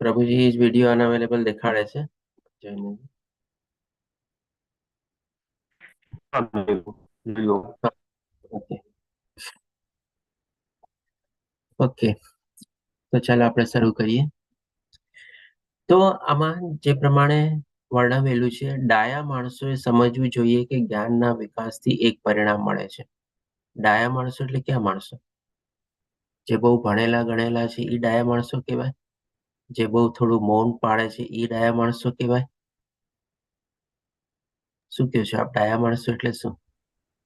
પ્રભુજી video unavailable દેખાડે છે, જોઈને. ઓકે ઓકે, તો ચાલો આપણે શરૂ કરીએ. તો આમાં જે પ્રમાણે વર્ણવેલું છે, ડાયા માણસોએ સમજવું જોઈએ કે જ્ઞાનના વિકાસથી એક પરિણામ મળે છે. ડાયા માણસો એટલે ક્યાં માણસો? જે બહુ ભણેલા ગણેલા છે એ ડાયા માણસો કહેવાય? જે બહુ થોડું મૌન પાળે છે એ ડાયા માણસો કહેવાય? શું કહો છો આપ? ડાયા માણસો એટલે શું?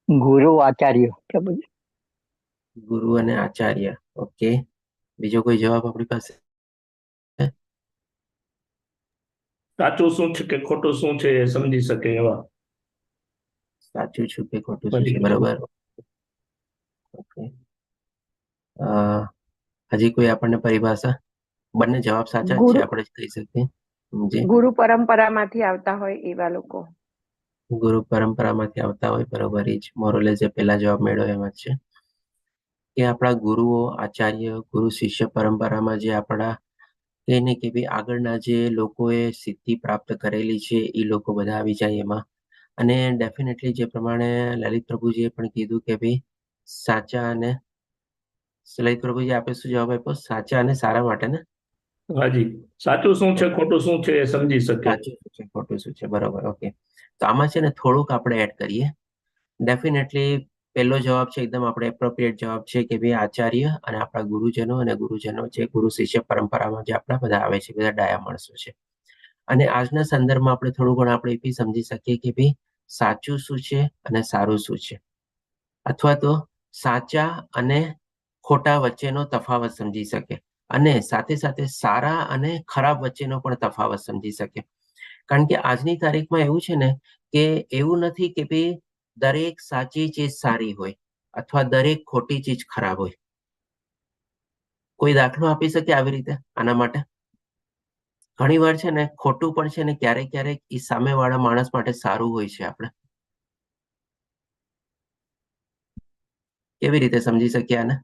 ગુરુ આચાર્ય પ્રભુજી. ગુરુ અને આચાર્ય. ઓકે, બીજો કોઈ જવાબ આપણી પાસે? સાચું શું છે કે ખોટું શું છે એ સમજી શકે એવા. સાચું છું કે ખોટું શું છે, બરોબર. ઓકે, હજી કોઈ આપણને પરિભાષા? બંને જવાબ સાચા જ છે, આપણે જ કહી શકીએ. જી, ગુરુ પરંપરામાંથી આવતા હોય એવા લોકો. ગુરુ પરંપરામાંથી આવતા હોય, બરોબર. એ જ મોરલે જે પહેલા જવાબ મેળવ્યો એમાં જ છે કે આપણા ગુરુઓ, આચાર્ય, ગુરુ શિષ્ય પરંપરામાં જે આપણા એને કે ભાઈ આગળના જે લોકોએ સિદ્ધિ પ્રાપ્ત કરેલી છે એ લોકો બધા આવી જાય એમાં. અને ડેફિનેટલી જે પ્રમાણે લલિત પ્રભુજીએ પણ કીધું કે ભાઈ સાચા અને લલિત પ્રભુજી આપે શું જવાબ આપ્યો? સાચા અને સારા માટે ને? હાજી, સાચું શું છે ખોટું શું છે એ સમજી શકે. સાચું શું છે ખોટું શું છે, બરોબર. ઓકે, તો આમાં છે ને થોડુંક આપણે એડ કરીએ. ડેફિનેટલી પહેલો જવાબ છે એકદમ આપણે એપ્રોપ્રિએટ જવાબ છે કે ભાઈ આચાર્ય અને આપણા ગુરુજનો અને ગુરુજનો જે ગુરુ શિષ્ય પરંપરામાં જે આપણા બધા આવે છે બધા ડાયા માણસો છે. અને આજના સંદર્ભમાં આપણે થોડું ઘણું આપણે એ બી સમજી શકીએ કે ભાઈ સાચું શું છે અને સારું શું છે, અથવા તો સાચા અને ખોટા વચ્ચેનો તફાવત સમજી શકે, અને સાથે સાથે સારા અને ખરાબ વચ્ચેનો પણ તફાવત સમજી શકે. કારણ કે આજની તારીખમાં એવું છે ને કે એવું નથી કે ભાઈ દરેક સાચી ચીજ સારી હોય અથવા દરેક ખોટી ચીજ ખરાબ હોય. કોઈ દાખલો આપી શકે આવી રીતે આના માટે? ઘણી વાર છે ને ખોટું પણ છે ને ક્યારેક ક્યારેક એ સામેવાળા માણસ માટે સારું હોય છે. આપણે કેવી રીતે સમજી શકીએ આને?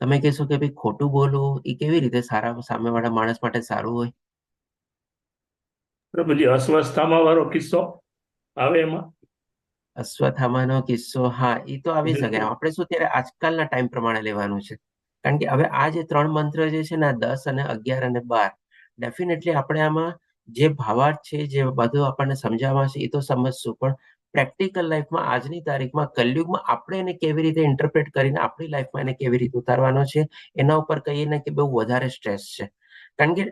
તમે કહેશો કે ભાઈ ખોટું બોલવું એ કેવી રીતે સામેવાળા માણસ માટે સારું હોય? પ્રભુજી, અસ્વસ્થતામાં વાળો કિસ્સો આવે એમાં. અશ્વત્થામાનો કિસ્સો, હા, એ તો આવી શકે. બિલકુલ. આપણે શું ત્યારે આજકાલના ટાઈમ પ્રમાણે લેવાનું છે, કારણ કે હવે આ જે 3 મંત્ર જે છે ને 10 અને 11 અને 12, ડેફિનેટલી આપણે આમાં જે ભાવાર્થ છે જે બધું આપણને સમજાવવા છે એ તો સમજશું, પણ પ્રેક્ટિકલ લાઈફમાં આજની તારીખમાં કલયુગમાં આપણે એને કેવી રીતે ઇન્ટરપ્રેટ કરીને આપણી લાઈફમાં એને કેવી રીતે ઉતારવાનો છે એના ઉપર કહીએ ને કે બહુ વધારે સ્ટ્રેસ છે. કારણ કે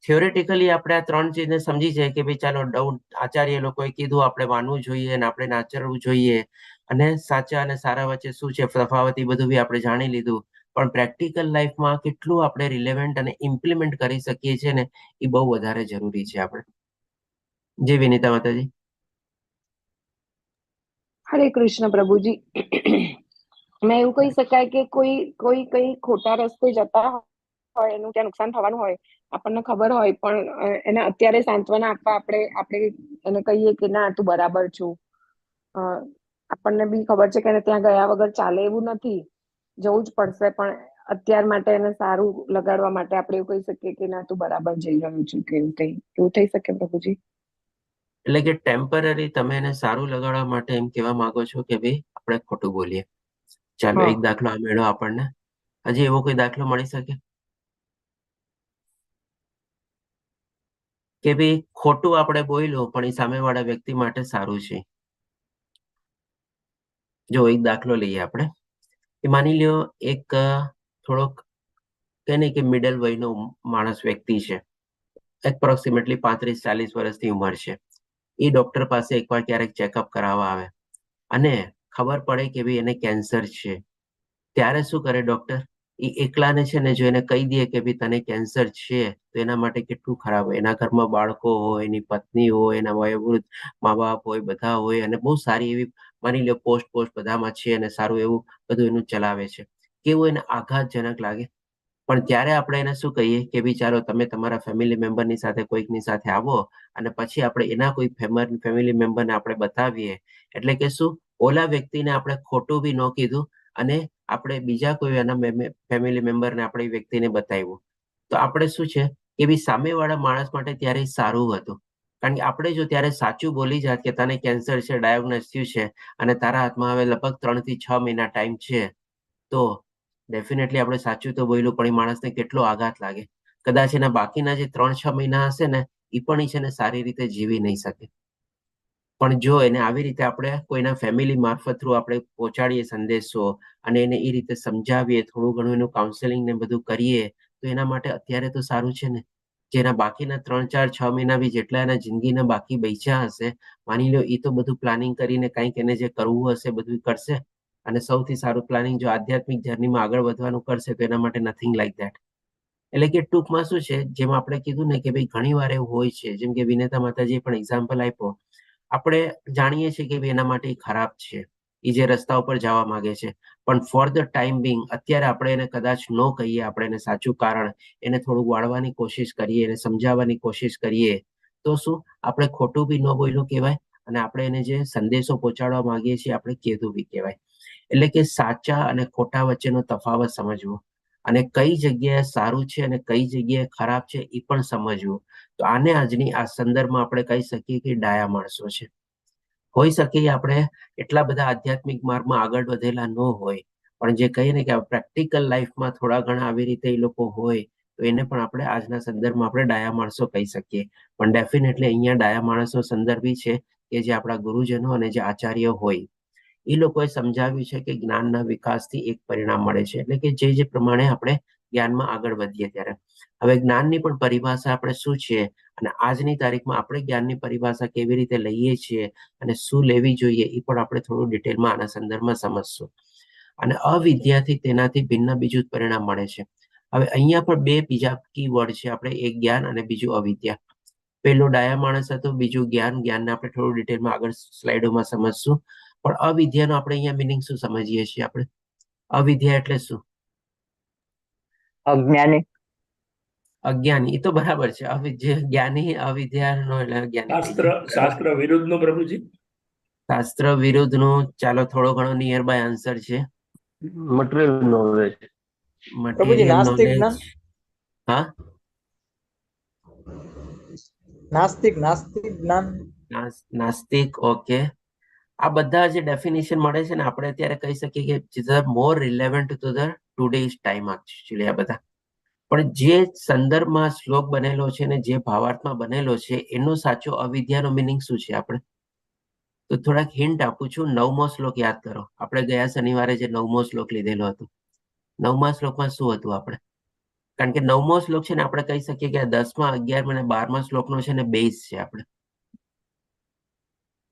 થિયોરેટિકલી આપણે આ 3 ચીજને સમજી જાય કે ભાઈ ચાલો આચાર્ય લોકોએ કીધું આપણે માનવું જોઈએ અને આપણે આચરવું જોઈએ, અને સાચા અને સારા વચ્ચે શું છે તફાવત એ બધું બી આપણે જાણી લીધું. પણ પ્રેક્ટિકલ લાઈફમાં કેટલું આપણે રિલેવન્ટ અને ઇમ્પ્લિમેન્ટ કરી શકીએ છીએ ને એ બહુ વધારે જરૂરી છે. આપણે જે વિનીતા માતાજી. હરે કૃષ્ણ પ્રભુજી. મેં એવું કહી શકાય કે કોઈ કઈ ખોટા રસ્તે જતા હોય, એનું ત્યાં નુકસાન થવાનું હોય, આપણને ખબર હોય, પણ એને અત્યારે સાંત્વના આપવા આપણે એને કહીએ કે ના તું બરાબર છું. આપણને બી ખબર છે કે એને ત્યાં ગયા વગર ચાલે એવું નથી, જવું જ પડશે, પણ અત્યાર માટે એને સારું લગાડવા માટે આપણે એવું કહી શકીએ કે ના તું બરાબર જઈ રહ્યું છું, કે એવું થઈ શકે પ્રભુજી? એટલે કે ટેમ્પરરી તમે એને સારું લગાડવા માટે એમ કહેવા માંગો છો કે ભાઈ આપણે ખોટું બોલીએ. ચાલો હા. એક દાખલો આ મેળો આપણને. હજી એવો કોઈ દાખલો મળી શકે કે ભાઈ ખોટું આપણે બોલ્યો પણ એ સામેવાળા વ્યક્તિ માટે સારું છે? જો એક દાખલો લઈએ આપણે, કે માની લ્યો એક થોડોક કે નહીં કે મિડલ વયનો માણસ વ્યક્તિ છે, એપ્રોક્સિમેટલી 35-40 વર્ષની ઉંમર છે. એ ડોક્ટર પાસે એકવાર ક્યારેક ચેકઅપ કરાવવા આવે અને ખબર પડે કે ભાઈ એને કેન્સર છે. ત્યારે શું કરે ડોક્ટર? એ એકલાને છે ને જો એને કહી દે કે ભાઈ તને કેન્સર છે તો એના માટે કેટલું ખરાબ હોય. એના ઘરમાં બાળકો હોય, એની પત્ની હોય, એના વયોવૃદ્ધ મા બાપ હોય, બધા હોય, અને બહુ સારી એવી માની લો પોસ્ટ બધામાં છે અને સારું એવું બધું એનું ચલાવે છે. કેવું એને આઘાતજનક લાગે. પણ ત્યારે આપણે એને શું કહીએ કે ભાઈ ચાલો તમે તમારા ફેમિલી મેમ્બરની સાથે કોઈકની સાથે આવો અને પછી આપણે એના કોઈ ફેમિલી મેમ્બરને આપણે બતાવીએ. એટલે કે શું, ઓલા વ્યક્તિને આપણે ખોટું બી ન કીધું અને આપણે બીજા કોઈ એના ફેમિલી મેમ્બરને આપણે એ વ્યક્તિને બતાવ્યું. તો આપણે શું છે કે બી સામેવાળા માણસ માટે ત્યારે સારું હતું. કારણ કે આપણે જો ત્યારે સાચું બોલી જાત કે તને કેન્સર છે, ડાયગ્નોસ થયું છે અને તારા હાથમાં હવે લગભગ 3 થી 6 મહિના ટાઈમ છે, તો ડેફિનેટલી આપણે સાચું તો બોલ્યું પણ એ માણસને કેટલો આઘાત લાગે. કદાચ એના બાકીના જે 3-6 મહિના હશે ને એ પણ છે ને સારી રીતે જીવી નહીં શકે. પણ જો એને આવી રીતે આપણે કોઈના ફેમિલી મારફત થ્રુ આપણે પહોંચાડીએ સંદેશો અને એને એ રીતે સમજાવીએ, થોડું ઘણું એનું કાઉન્સેલિંગ ને બધું કરીએ, તો એના માટે અત્યારે તો સારું છે ને. જેના બાકીના 3-4-6 મહિના બી જેટલા એના જિંદગીના બાકી બચ્યા હશે, માની લો એ તો બધું પ્લાનિંગ કરીને કંઈક એને જે કરવું હશે બધું કરશે. અને સૌથી સારું પ્લાનિંગ જો આધ્યાત્મિક જર્નીમાં આગળ વધવાનું કરશે તો એના માટે નથિંગ લાઈક ધેટ. એટલે કે ટૂંકમાં શું છે, જેમ આપણે કીધું ને કે ભાઈ ઘણી વાર એવું હોય છે, જેમ કે વિનેતા માતાજીએ પણ એક્ઝામ્પલ આપ્યો, આપણે જાણીએ છીએ કે ભાઈ એના માટે ઈ ખરાબ છે, એ જે રસ્તા ઉપર જવા માંગે છે, પણ ફોર ધ ટાઈમ બિંગ અત્યારે આપણે એને કદાચ ન કહીએ, આપણે એને સાચું કારણ એને થોડુંક વાળવાની કોશિશ કરીએ, એને સમજાવવાની કોશિશ કરીએ, તો શું આપણે ખોટું બી ન બોલ્યું કહેવાય અને આપણે એને જે સંદેશો પહોંચાડવા માંગીએ છીએ આપણે કીધું બી કહેવાય. એટલે કે સાચા અને ખોટા વચ્ચેનો તફાવત સમજવો અને કઈ જગ્યાએ સારું છે અને કઈ જગ્યાએ ખરાબ છે એ પણ સમજવું. તો આને આજની આ સંદર્ભમાં આપણે કહી શકીએ કે ડાયા માણસો છે. હોઈ શકે આપણે એટલા બધા આધ્યાત્મિક માર્ગમાં આગળ વધેલા ન હોય, પણ જે કહીએ ને કે પ્રેક્ટિકલ લાઈફમાં થોડા ઘણા આવી રીતે એ લોકો હોય, તો એને પણ આપણે આજના સંદર્ભમાં આપણે ડાયા માણસો કહી શકીએ. પણ ડેફિનેટલી અહીંયા ડાયા માણસો સંદર્ભી છે કે જે આપણા ગુરુજનો અને જે આચાર્ય હોય, એ લોકોએ સમજાવ્યું છે કે જ્ઞાનના વિકાસથી એક પરિણામ મળે છે. એટલે કે જે પ્રમાણે આપણે જ્ઞાનમાં આગળ વધીએ ત્યારે હવે જ્ઞાનની પણ પરિભાષા આપણે શું છે અને આજની તારીખમાં આપણે જ્ઞાનની પરિભાષા કેવી રીતે લઈએ છીએ અને શું લેવી જોઈએ એ પણ આપણે થોડું ડિટેલમાં આના સંદર્ભમાં સમજશું. અને અવિદ્યાથી તેનાથી ભિન્ન બીજું જ પરિણામ મળે છે. હવે અહીંયા પણ બે બીજા કીવર્ડ છે, આપણે એક જ્ઞાન અને બીજું અવિદ્યા. પેલો ડાયા માણસ હતો, બીજું જ્ઞાન. જ્ઞાનને આપણે થોડું ડિટેલમાં આગળ સ્લાઇડોમાં સમજશું. પણ અવિદ્યાનો આપણે અહીંયા મિનિંગ શું સમજીએ છીએ? આપણે અવિદ્યા એટલે શું? અજ્ઞાની. અજ્ઞાની, એ તો બરાબર છે. જ્ઞાની અવિદ્યાનો એટલે અજ્ઞાની થઈ શાસ્ત્ર જાય. શાસ્ત્ર વિરુદ્ધનું પ્રભુજી. શાસ્ત્ર વિરુદ્ધનું, ચાલો થોડો ઘણો નિયર બાય આન્સર છે. Material knowledge. પ્રભુજી મટીરિયલ નાસ્તિક નોલેજ. જ્ઞાન. હા, નાસ્તિક જ્ઞાન. નાસ્તિક. ઓકે, આ બધા જે ડેફિનેશન મળે છે ને આપણે અત્યારે કહી શકીએ કે more relevant to the today's time actually આ બધા. પણ જે સંદર્ભમાં શ્લોક બનેલો છે ને જે ભાવાર્થમાં બનેલો છે એનો સાચો અવિદ્યાનો મિનિંગ શું છે? આપણે તો થોડાક હિન્ટ આપું છું. 9મો શ્લોક યાદ કરો. આપણે ગયા શનિવારે જે 9મો શ્લોક લીધેલો હતો, 9મા શ્લોકમાં શું હતું? આપણે કારણ કે 9મો શ્લોક છે ને આપણે કહી શકીએ કે 10મા, 11મા અને 12મા શ્લોકનો છે ને બેઝ છે. આપણે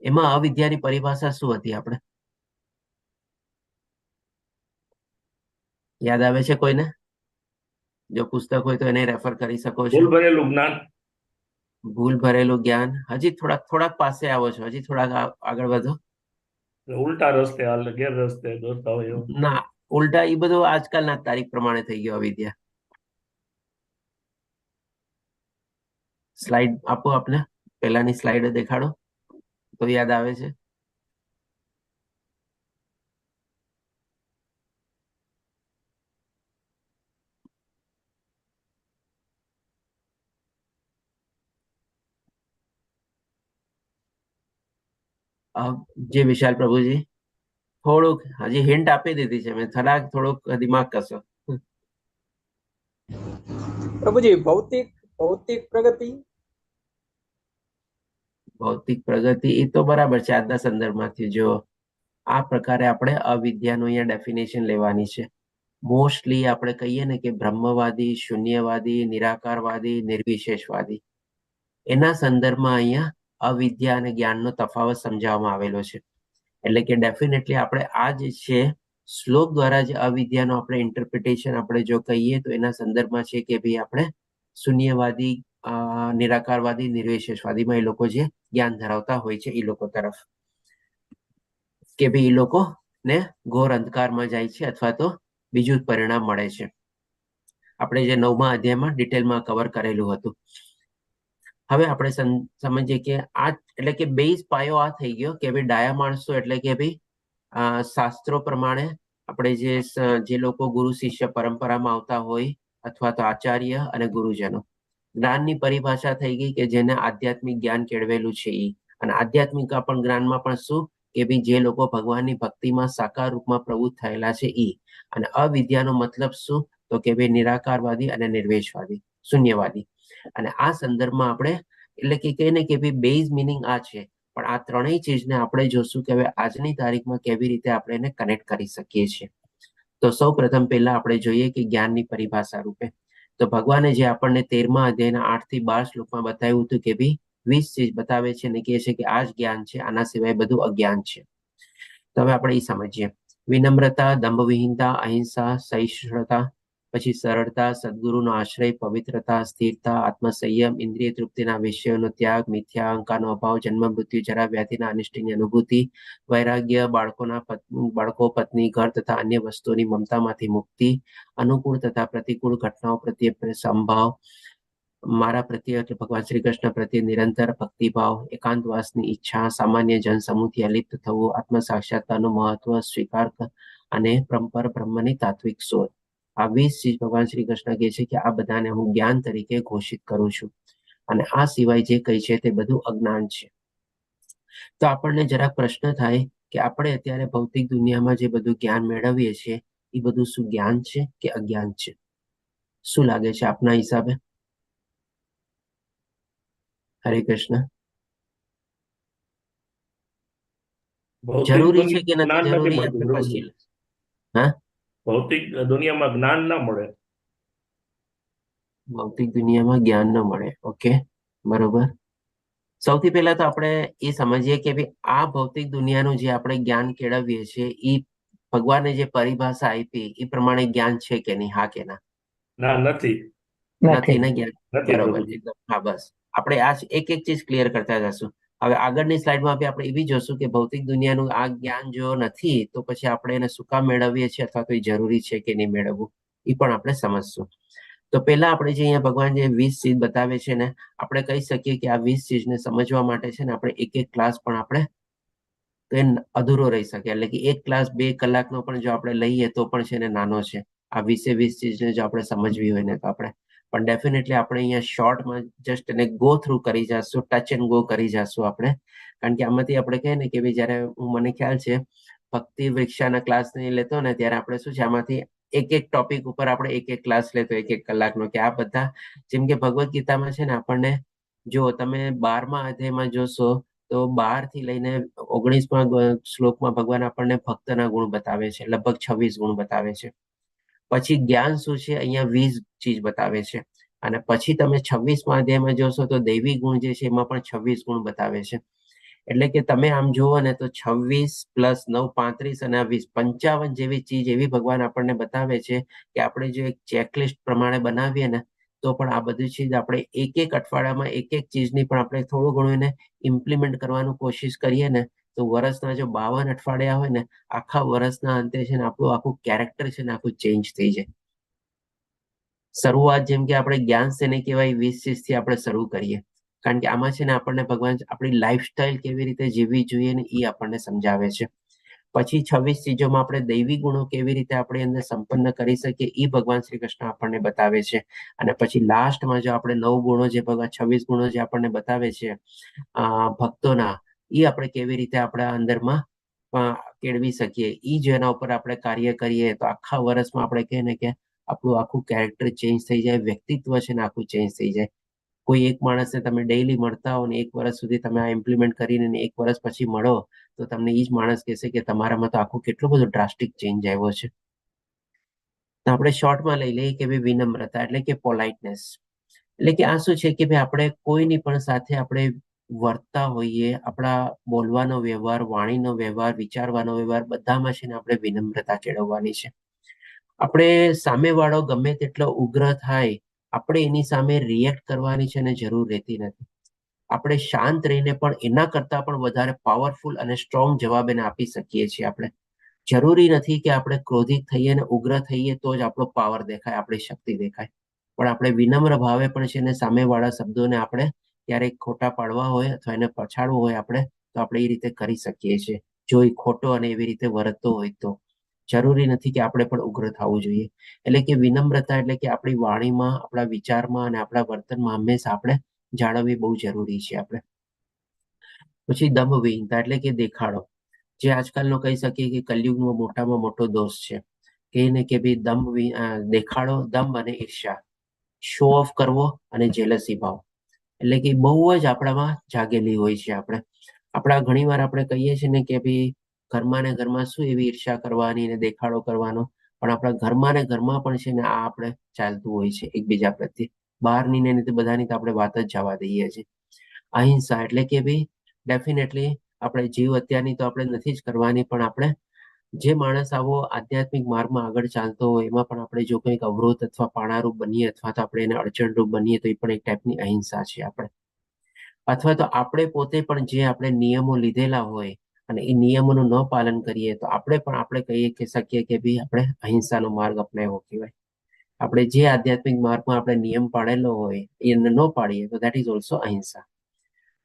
એમાં અવિદ્યાની પરિભાષા શું હતી? આપણે યાદ આવે છે કોઈને? જો પુસ્તક હોય તો એને રેફર કરી શકો છો. ભૂલ ભરેલું જ્ઞાન. ભૂલ ભરેલું જ્ઞાન. હજી થોડાક પાસે આવો છો, હજી થોડાક આગળ વધો. ઉલટા રસ્તે હાલ, ગેર રસ્તે દોરતા હોય એવું. ના, ઉલટા એ બધું આજકાલના તારીખ પ્રમાણે થઈ ગયો અવિદ્યા. સ્લાઇડ આપો આપને, પહેલાની સ્લાઇડ દેખાડો તો યાદ આવે છે. જે વિશાલ પ્રભુજી થોડુંક હજી હિન્ટ આપી દીધી છે મેં, થોડુંક દિમાગ કસો. પ્રભુજી ભૌતિક પ્રગતિ. ભૌતિક પ્રગતિ એ તો બરાબર છે આજના સંદર્ભમાંથી. જો આ પ્રકારે આપણે અવિદ્યાનું અહીંયા ડેફિનેશન લેવાની છે. મોસ્ટલી આપણે કહીએ ને કે બ્રહ્મવાદી, શૂન્યવાદી, નિરાકારવાદી, નિર્વિશેષવાદી, એના સંદર્ભમાં અહીંયા અવિદ્યા અને જ્ઞાનનો તફાવત સમજાવવામાં આવેલો છે. એટલે કે ડેફિનેટલી આપણે આ જે છે શ્લોક દ્વારા જે અવિદ્યાનો આપણે ઇન્ટરપ્રિટેશન આપણે જો કહીએ તો એના સંદર્ભમાં છે કે ભાઈ આપણે શૂન્યવાદી, નિરાકારવાદી, નિર્વિશેષવાદીમાં એ લોકો જે જ્ઞાન ધરાવતા હોય છે એ લોકો તરફ, કે ભાઈ એ લોકો ને ઘોર અંધકારમાં જાય છે અથવા તો બીજું જ પરિણામ મળે છે. આપણે જે 9મા અધ્યાયમાં ડિટેલમાં કવર કરેલું હતું. હવે આપણે સમજીએ કે આ એટલે કે બેઝ પાયો આ થઈ ગયો કે ભાઈ ડાયા માણસો એટલે કે ભાઈ શાસ્ત્રો પ્રમાણે આપણે જે લોકો ગુરુ શિષ્ય પરંપરામાં આવતા હોય અથવા તો આચાર્ય અને ગુરુજનો, જ્ઞાનની પરિભાષા થઈ ગઈ કે જેને આધ્યાત્મિક જ્ઞાન કેળવેલું છે એ, અને આધ્યાત્મિક પણ જ્ઞાનમાં પણ શું કે ભાઈ જે લોકો ભગવાનની ભક્તિમાં સાકાર રૂપમાં પ્રવૃત્ત થયેલા છે એ, અને અવિદ્યાનો મતલબ શું તો કે ભાઈ નિરાકારવાદી અને નિર્વેશવાદી, શૂન્યવાદી. અને આ સંદર્ભમાં આપણે એટલે કે કહીએ ને કે ભાઈ બેઝ મિનિંગ આ છે, પણ આ ત્રણેય ચીજને આપણે જોશું કે હવે આજની તારીખમાં કેવી રીતે આપણે એને કનેક્ટ કરી શકીએ છીએ. તો સૌ પ્રથમ પહેલા આપણે જોઈએ કે જ્ઞાનની પરિભાષા રૂપે તો ભગવાને જે આપણને 13મા અધ્યાયના 8 થી 12 શ્લોકમાં બતાવ્યું હતું કે ભાઈ 20 ચીજ બતાવે છે અને કહે છે કે આ જ જ્ઞાન છે, આના સિવાય બધું અજ્ઞાન છે. તો હવે આપણે એ સમજીએ. વિનમ્રતા, દંભવિહીનતા, અહિંસા, સહિષ્ણુતા, પછી સરળતા, સદગુરુનો આશ્રય, પવિત્રતા, સ્થિરતા, આત્મસંયમ, ઇન્દ્રિય તૃપ્તિના વિષયોનો ત્યાગ, મિથ્યા અહંકારનો અભાવ, જન્મ મૃત્યુ જરા વ્યાધિના અનિષ્ટની અનુભૂતિ, વૈરાગ્ય, બાળકો, પત્ની, ઘર તથા અન્ય વસ્તુઓની મમતામાંથી મુક્તિ, અનુકૂળ તથા પ્રતિકૂળ ઘટનાઓ પ્રત્યે સંભાવ, મારા પ્રત્યે એટલે ભગવાન શ્રી કૃષ્ણ પ્રત્યે નિરંતર ભક્તિભાવ, એકાંતવાસની ઈચ્છા, સામાન્ય જન સમૂહથી અલિપ્ત થવું, આત્મ સાક્ષાત્કારનું મહત્વ સ્વીકાર અને પરંપર બ્રહ્મની તાત્વિક શોધ. આ 20 ચીજ ભગવાન શ્રી કૃષ્ણ કહે છે કે આ બધાને હું જ્ઞાન તરીકે ઘોષિત કરું છું, અને આ સિવાય જે કઈ છે તે બધું અજ્ઞાન છે. તો આપણને જરાક પ્રશ્ન થાય કે આપણે અત્યારે ભૌતિક દુનિયામાં જે બધું જ્ઞાન મેળવીએ છીએ એ બધું શું જ્ઞાન છે કે અજ્ઞાન છે? શું લાગે છે આપના હિસાબે? હરે કૃષ્ણ. ભૌતિક જરૂરી છે કે દુનિયામાં નથી જ્ઞાન નથી જરૂરી? મળતું આપણે પ્રભુજી. પછી હા, ભૌતિક દુનિયામાં જ્ઞાન ના મળે. ભૌતિક દુનિયામાં જ્ઞાન ન મળે. ઓકે, બરોબર. સૌથી પહેલા તો આપણે એ સમજીએ કે ભાઈ આ ભૌતિક દુનિયાનું જે આપણે જ્ઞાન કેળવીએ છીએ એ ભગવાને જે પરિભાષા આપી એ પ્રમાણે જ્ઞાન છે કે નહીં? હા કે ના? ના, નથી. નથી ને જ્ઞાન? નથી બરોબર, પ્રભુજી. એકદમ. હા, બસ આપણે આ એક એક ચીજ ક્લિયર કરતા જશું. હવે આગળની સ્લાઇડમાં બી આપણે એ બી જોશું કે ભૌતિક દુનિયાનું આ જ્ઞાન જો નથી તો પછી આપણે એને શું કામ મેળવીએ છીએ અથવા તો એ જરૂરી છે કે નહીં મેળવવું એ પણ આપણે સમજશું. તો પહેલા આપણે જે અહીંયા ભગવાન જે 20 ચીજ બતાવે છે ને, આપણે કહી શકીએ કે આ 20 ચીજને સમજવા માટે છે ને આપણે એક એક ક્લાસ પણ આપણે તો એ અધૂરો રહી શકે, એટલે કે એક ક્લાસ 2 કલાકનો પણ જો આપણે લઈએ તો પણ છે ને નાનો છે. આ 20 ચીજને જો આપણે સમજવી હોય ને તો આપણે પણ ડેફિનેટલી આપણે અહીંયા શોર્ટમાં જસ્ટ એને ગો થ્રુ કરી જશું, ટચ એન્ડ ગો કરી જશું આપણે. કારણ કે આમાંથી આપણે કહીએ ને કે ભાઈ જયારે મને ખ્યાલ છે ભક્તિ વૃક્ષાના ક્લાસ નહીં લેતો ને ત્યારે આપણે શું છે આમાંથી એક એક ટોપિક ઉપર આપણે એક એક ક્લાસ લેતો 1-1 કલાકનો, કે આ બધા જેમ કે ભગવદ્ ગીતામાં છે ને આપણને જો તમે 12મા અધ્યાયમાં જોશો તો 12 થી લઈને 19મા શ્લોકમાં ભગવાન આપણને ભક્તના ગુણ બતાવે છે, લગભગ 26 ગુણ બતાવે છે. પછી જ્ઞાન શું છે અહીંયા 20 ચીજ બતાવે છે, અને પછી તમે 26મા અધ્યાયમાં જોશો તો દૈવી ગુણ જે છે એમાં પણ 26 ગુણ બતાવે છે. એટલે કે તમે આમ જુઓ ને તો 26 + 9 35 અને 20 55 જેવી ચીજ એવી ભગવાન આપણને બતાવે છે કે આપણે જો એક ચેકલિસ્ટ પ્રમાણે બનાવીએ ને તો પણ આ બધી ચીજ આપણે એક એક અઠવાડિયામાં એક એક ચીજની પણ આપણે થોડું ઘણું એને ઇમ્પ્લિમેન્ટ કરવાનું કોશિશ કરીએ ને તો વર્ષના જો 52 અઠવાડિયા હોય ને આખા વર્ષના અંતે છે ને આપણું આખું કેરેક્ટર છે ને આખું ચેન્જ થઈ જાય. શરૂઆત જેમ કે આપણે જ્ઞાન શેને કહેવાય 20 ચીજથી આપણે શરૂ કરીએ, કારણ કે આમાં છે ને આપણને ભગવાન આપણી લાઈફસ્ટાઈલ કેવી રીતે જીવવી જોઈએ ને એ આપણને સમજાવે છે. પછી 26 ચીજોમાં આપણે દૈવી ગુણો કેવી રીતે આપણે અંદર સંપન્ન કરી શકીએ એ ભગવાન શ્રી કૃષ્ણ આપણને બતાવે છે. અને પછી લાસ્ટમાં જો આપણે 9 ગુણો જે ભગવાન 26 ગુણો જે આપણને બતાવે છે ભક્તોના, એ આપણે કેવી રીતે આપણા અંદરમાં કેળવી શકીએ, એ જો એના ઉપર આપણે કાર્ય કરીએ તો આખા વર્ષમાં આપણે કહીએ ને કે આપણું આખું કેરેક્ટર ચેન્જ થઈ જાય, વ્યક્તિત્વ છે ને આખું ચેન્જ થઈ જાય. કોઈ એક માણસને તમે ડેઈલી મળતા હો ને 1 વર્ષ સુધી તમે આ ઇમ્પ્લિમેન્ટ કરીને 1 વર્ષ પછી મળો તો તમને એ જ માણસ કહેશે કે તમારામાં તો આખું કેટલું બધું ડ્રાસ્ટિક ચેન્જ આવ્યો છે. તો આપણે શોર્ટમાં લઈ લઈએ કે ભાઈ વિનમ્રતા એટલે કે પોલાઇટનેસ, એટલે કે આ શું છે કે ભાઈ આપણે કોઈની પણ સાથે આપણે વર્તતા હોઈએ, આપણા બોલવાનો વ્યવહાર, વાણીનો વ્યવહાર, વિચારવાનો વ્યવહાર બધામાં છે ને આપણે વિનમ્રતા કેળવવાની છે. આપણે સામેવાળો ગમે તેટલો ઉગ્ર થાય આપણે એની સામે રિએક્ટ કરવાની છે ને જરૂર રહેતી નથી. આપણે શાંત રહીને પણ એના કરતા પણ વધારે પાવરફુલ અને સ્ટ્રોંગ જવાબ એને આપી શકીએ છીએ. આપણે જરૂરી નથી કે આપણે ક્રોધિત થઈએ ને ઉગ્ર થઈએ તો જ આપણો પાવર દેખાય, આપણી શક્તિ દેખાય, પણ આપણે વિનમ્ર ભાવે પણ છે ને સામેવાળા શબ્દોને આપણે ક્યારેક ખોટા પાડવા હોય અથવા એને પછાડવું હોય આપણે તો આપણે એ રીતે કરી શકીએ છીએ જો એ ખોટો અને એવી રીતે વર્તતો હોય તો. જરૂરી નથી કે આપણે પણ ઉગ્ર થવું જોઈએ. એટલે કે વિનમ્રતા એટલે કે આપણી વાણીમાં, આપણા વિચારમાં અને આપણા વર્તનમાં હંમેશા આપણે જાળવવી બહુ જરૂરી છે આપણે. પછી દંભવિહીનતા એટલે કે દેખાડો, જે આજકાલનો કહી શકીએ કે કલયુગનો મોટામાં મોટો દોષ છે. કહીને કે ભાઈ દેખાડો, દંભ અને ઈર્ષ્યા, શો ઓફ કરવો અને જેલસી ભાવ, એટલે કે બહુ જ આપણામાં જાગેલી હોય છે. આપણા ઘણીવાર આપણે કહીએ છીએ ને કે ભાઈ ઘરમાં ને ઘરમાં શું એવી ઈર્ષ્યા કરવાની ને દેખાડો કરવાનો, પણ આપણા ઘરમાં ને ઘરમાં પણ છે ને આ આપણે ચાલતું હોય છે એકબીજા પ્રત્યે. બહારની ને બધાની તો આપણે વાત જ જવા દઈએ છીએ. અહિંસા એટલે કે ભાઈ ડેફિનેટલી આપણે જીવ હત્યાની તો આપણે નથી જ કરવાની, પણ આપણે જે માણસ આવો આધ્યાત્મિક માર્ગમાં આગળ ચાલતો હોય એમાં પણ આપણે જો કંઈક અવરોધ અથવા પાણારૂપ બનીએ અથવા તો આપણે એને અડચણરૂપ બનીએ તો એ પણ એક ટાઈપની અહિંસા છે આપણે. અથવા તો આપણે પોતે પણ જે આપણે નિયમો લીધેલા હોય અને એ નિયમોનું ન પાલન કરીએ તો આપણે કહીએ કે શકીએ કે ભાઈ આપણે અહિંસાનો માર્ગ અપનાવ્યો કહેવાય. આપણે જે આધ્યાત્મિક માર્ગમાં આપણે નિયમ પાડેલો હોય એને ન પાડીએ તો દેટ ઇઝ ઓલ્સો અહિંસા.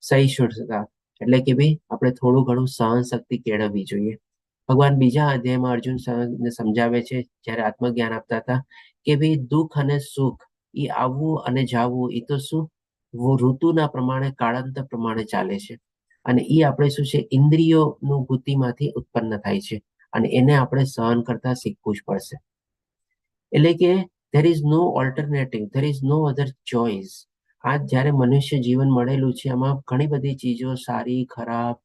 સહિષ્ણુતા એટલે કે ભાઈ આપણે થોડું ઘણું સહન શક્તિ કેળવવી જોઈએ. ભગવાન બીજા અધ્યાયમાં અર્જુનને સમજાવે છે જ્યારે આત્મજ્ઞાન આપતા હતા કે ભાઈ દુઃખ અને સુખ એ આવવું અને જાવું એ તો શું ઋતુના પ્રમાણે, કાળાંતર પ્રમાણે ચાલે છે. અને એ આપણે શું છે ઇન્દ્રિયોનું ભૂતિમાંથી ઉત્પન્ન થાય છે અને એને આપણે સહન કરતા શીખવું જ પડશે. એટલે કે there is no alternative, there is no other choice. આજ જ્યારે મનુષ્ય જીવન મળેલું છે એમાં ઘણી બધી ચીજો સારી ખરાબ,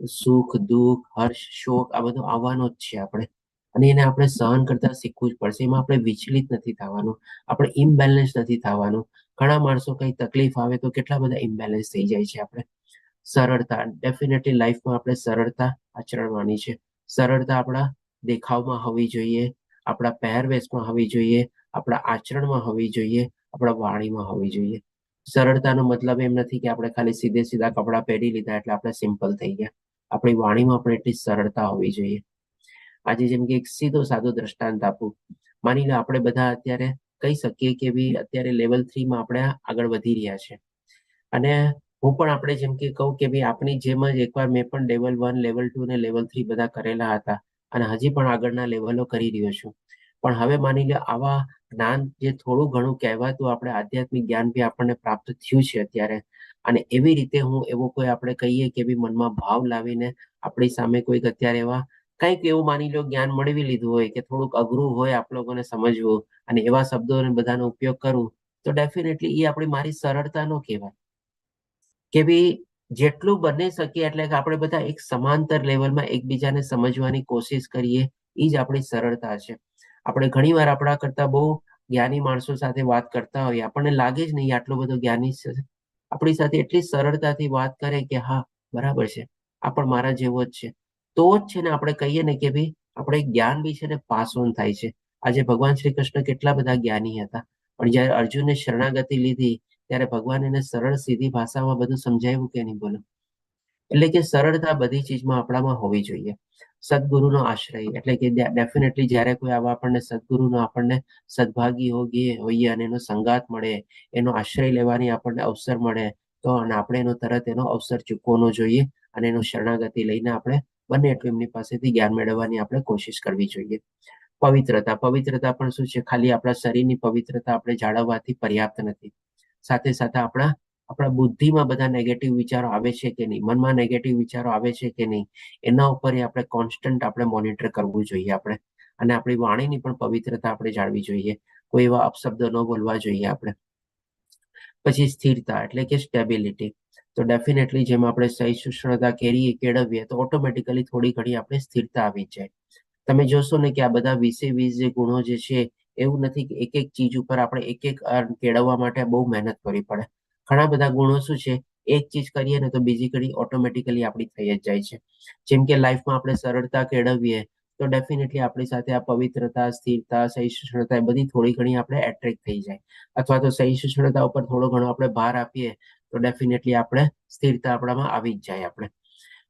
સુખ દુઃખ, હર્ષ શોક આ બધું આવવાનો જ છે આપણે, અને એને આપણે સહન કરતા શીખવું જ પડશે. એમાં આપણે વિચલિત નથી થવાનું, આપણે ઇમ્બેલેન્સ નથી થવાનું. ઘણા માણસો કઈ તકલીફ આવે તો કેટલા બધા ઇમ્બેલેન્સ થઈ જાય છે આપણે. સરળતા, ડેફિનેટલી લાઈફમાં આપણે સરળતા આચરણવાની છે. સરળતા આપણા દેખાવમાં હોવી જોઈએ, આપણા પહેરવેશમાં હોવી જોઈએ, આપણા આચરણમાં હોવી જોઈએ, આપણા વાણીમાં હોવી જોઈએ. સરળતાનો મતલબ એમ નથી કે આપણે ખાલી સીધા કપડાં પહેરી લીધા એટલે આપણે સિમ્પલ થઈ ગયા. આપણી વાણીમાં પણ એટલી સરળતા હોવી જોઈએ. આજે જેમ કે એક સીધો સાદો દ્રષ્ટાંત આપું, માની લો આપણે બધા અત્યારે કહી શકીએ કે ભાઈ અત્યારે લેવલ 3 માં આપણે આગળ વધી રહ્યા છે. અને હું પણ આપણે જેમ કે કહું કે ભાઈ આપણી જેમ જ એકવાર મેં પણ લેવલ 1, લેવલ 2 અને લેવલ 3 બધા કરેલા હતા અને હજી પણ આગળના લેવલો કરી રહ્યો છું. પણ હવે માની લો આવા જ્ઞાન જે થોડું ઘણું કહેવાતું આપણે આધ્યાત્મિક જ્ઞાન બી આપણને પ્રાપ્ત થયું છે અત્યારે, અને એવી રીતે હું એવો કોઈ આપણે કહીએ કે ભાઈ મનમાં ભાવ લાવીને આપણી સામે કોઈક અત્યારે એવા કંઈક એવું માની લો જ્ઞાન મેળવી લીધું હોય કે થોડુંક અઘરું હોય આપ લોકોને સમજવું અને એવા શબ્દો બધાનો ઉપયોગ કરું તો ડેફિનેટલી એ આપણી મારી સરળતા નો કહેવાય. કે ભાઈ જેટલું બની શકે એટલે કે આપણે બધા એક સમાંતર લેવલમાં એકબીજાને સમજવાની કોશિશ કરીએ, એ જ આપણી સરળતા છે. આપણે ઘણીવાર આપણા કરતા બહુ જ્ઞાની માણસો સાથે વાત કરતા હોઈએ, આપણને લાગે જ નહીં આટલો બધો જ્ઞાની છે, આપણી સાથે એટલી સરળતાથી વાત કરે કે હા બરાબર છે, આ પણ મારા જેવો જ છે. તો જ છે ને આપણે કહીએ ને કે ભાઈ આપણે જ્ઞાન બી છે ને પાસ ઓન થાય છે. આજે ભગવાન શ્રી કૃષ્ણ કેટલા બધા જ્ઞાની હતા, પણ જયારે અર્જુને શરણાગતિ લીધી ત્યારે ભગવાન એને સરળ સીધી ભાષામાં બધું સમજાવ્યું કે નહીં બોલો. એટલે કે સરળતા બધી ચીજમાં આપણામાં હોવી જોઈએ. સદગુરુનો આશ્રય એટલે કે ડેફિનેટલી જ્યારે કોઈ આવા આપણને સદગુરુનો આપણને સદભાગી હોઈએ અને એનો સંગાત મળે, એનો આશ્રય લેવાની આપણને અવસર મળે તો અને આપણે એનો તરત એનો અવસર ચૂકવવાનો જોઈએ અને એનો શરણાગતિ લઈને આપણે બને એટલું એમની પાસેથી જ્ઞાન મેળવવાની આપણે કોશિશ કરવી જોઈએ. પવિત્રતા પણ શું છે, ખાલી આપણા શરીરની પવિત્રતા આપણે જાળવવાથી પર્યાપ્ત નથી. સાથે સાથે આપણા બુદ્ધિમાં બધા નેગેટિવ વિચારો આવે છે કે નહીં, મનમાં નેગેટિવ વિચારો આવે છે કે નહીં, એના ઉપર આપણે કોન્સ્ટન્ટ આપણે મોનિટર કરવું જોઈએ આપણે. અને આપણી વાણીની પણ પવિત્રતા આપણે જાળવી જોઈએ, કોઈ એવા અપશબ્દો ન બોલવા જોઈએ આપણે. પછી સ્થિરતા એટલે કે સ્ટેબિલિટી, તો ડેફિનેટલી જેમ આપણે સહિષ્ણુતા કેળવીએ તો ઓટોમેટિકલી થોડી ઘણી આપણે સ્થિરતા આવી જાય. તમે જોશો ને કે આ બધા 20 જે ગુણો જે છે એવું નથી કે એક એક ચીજ ઉપર આપણે એક કેળવવા માટે બહુ મહેનત કરવી પડે. ઘણા બધા ગુણો શું છે, એક ચીજ કરીએ ને તો બીજી ઘડી ઓટોમેટિકલી આપણી થઈ જ જાય છે. જેમ કે લાઈફમાં આપણે સરળતા કેળવીએ તો ડેફિનેટલી આપણી સાથે આ પવિત્રતા, સ્થિરતા, સહિષ્ણુતા એ બધી થોડી ઘણી આપણે એટ્રેક્ટ થઈ જાય. અથવા તો સહિષ્ણુતા ઉપર થોડો ઘણો આપણે ભાર આપીએ તો ડેફિનેટલી આપણે સ્થિરતા આપણામાં આવી જ જાય આપણે.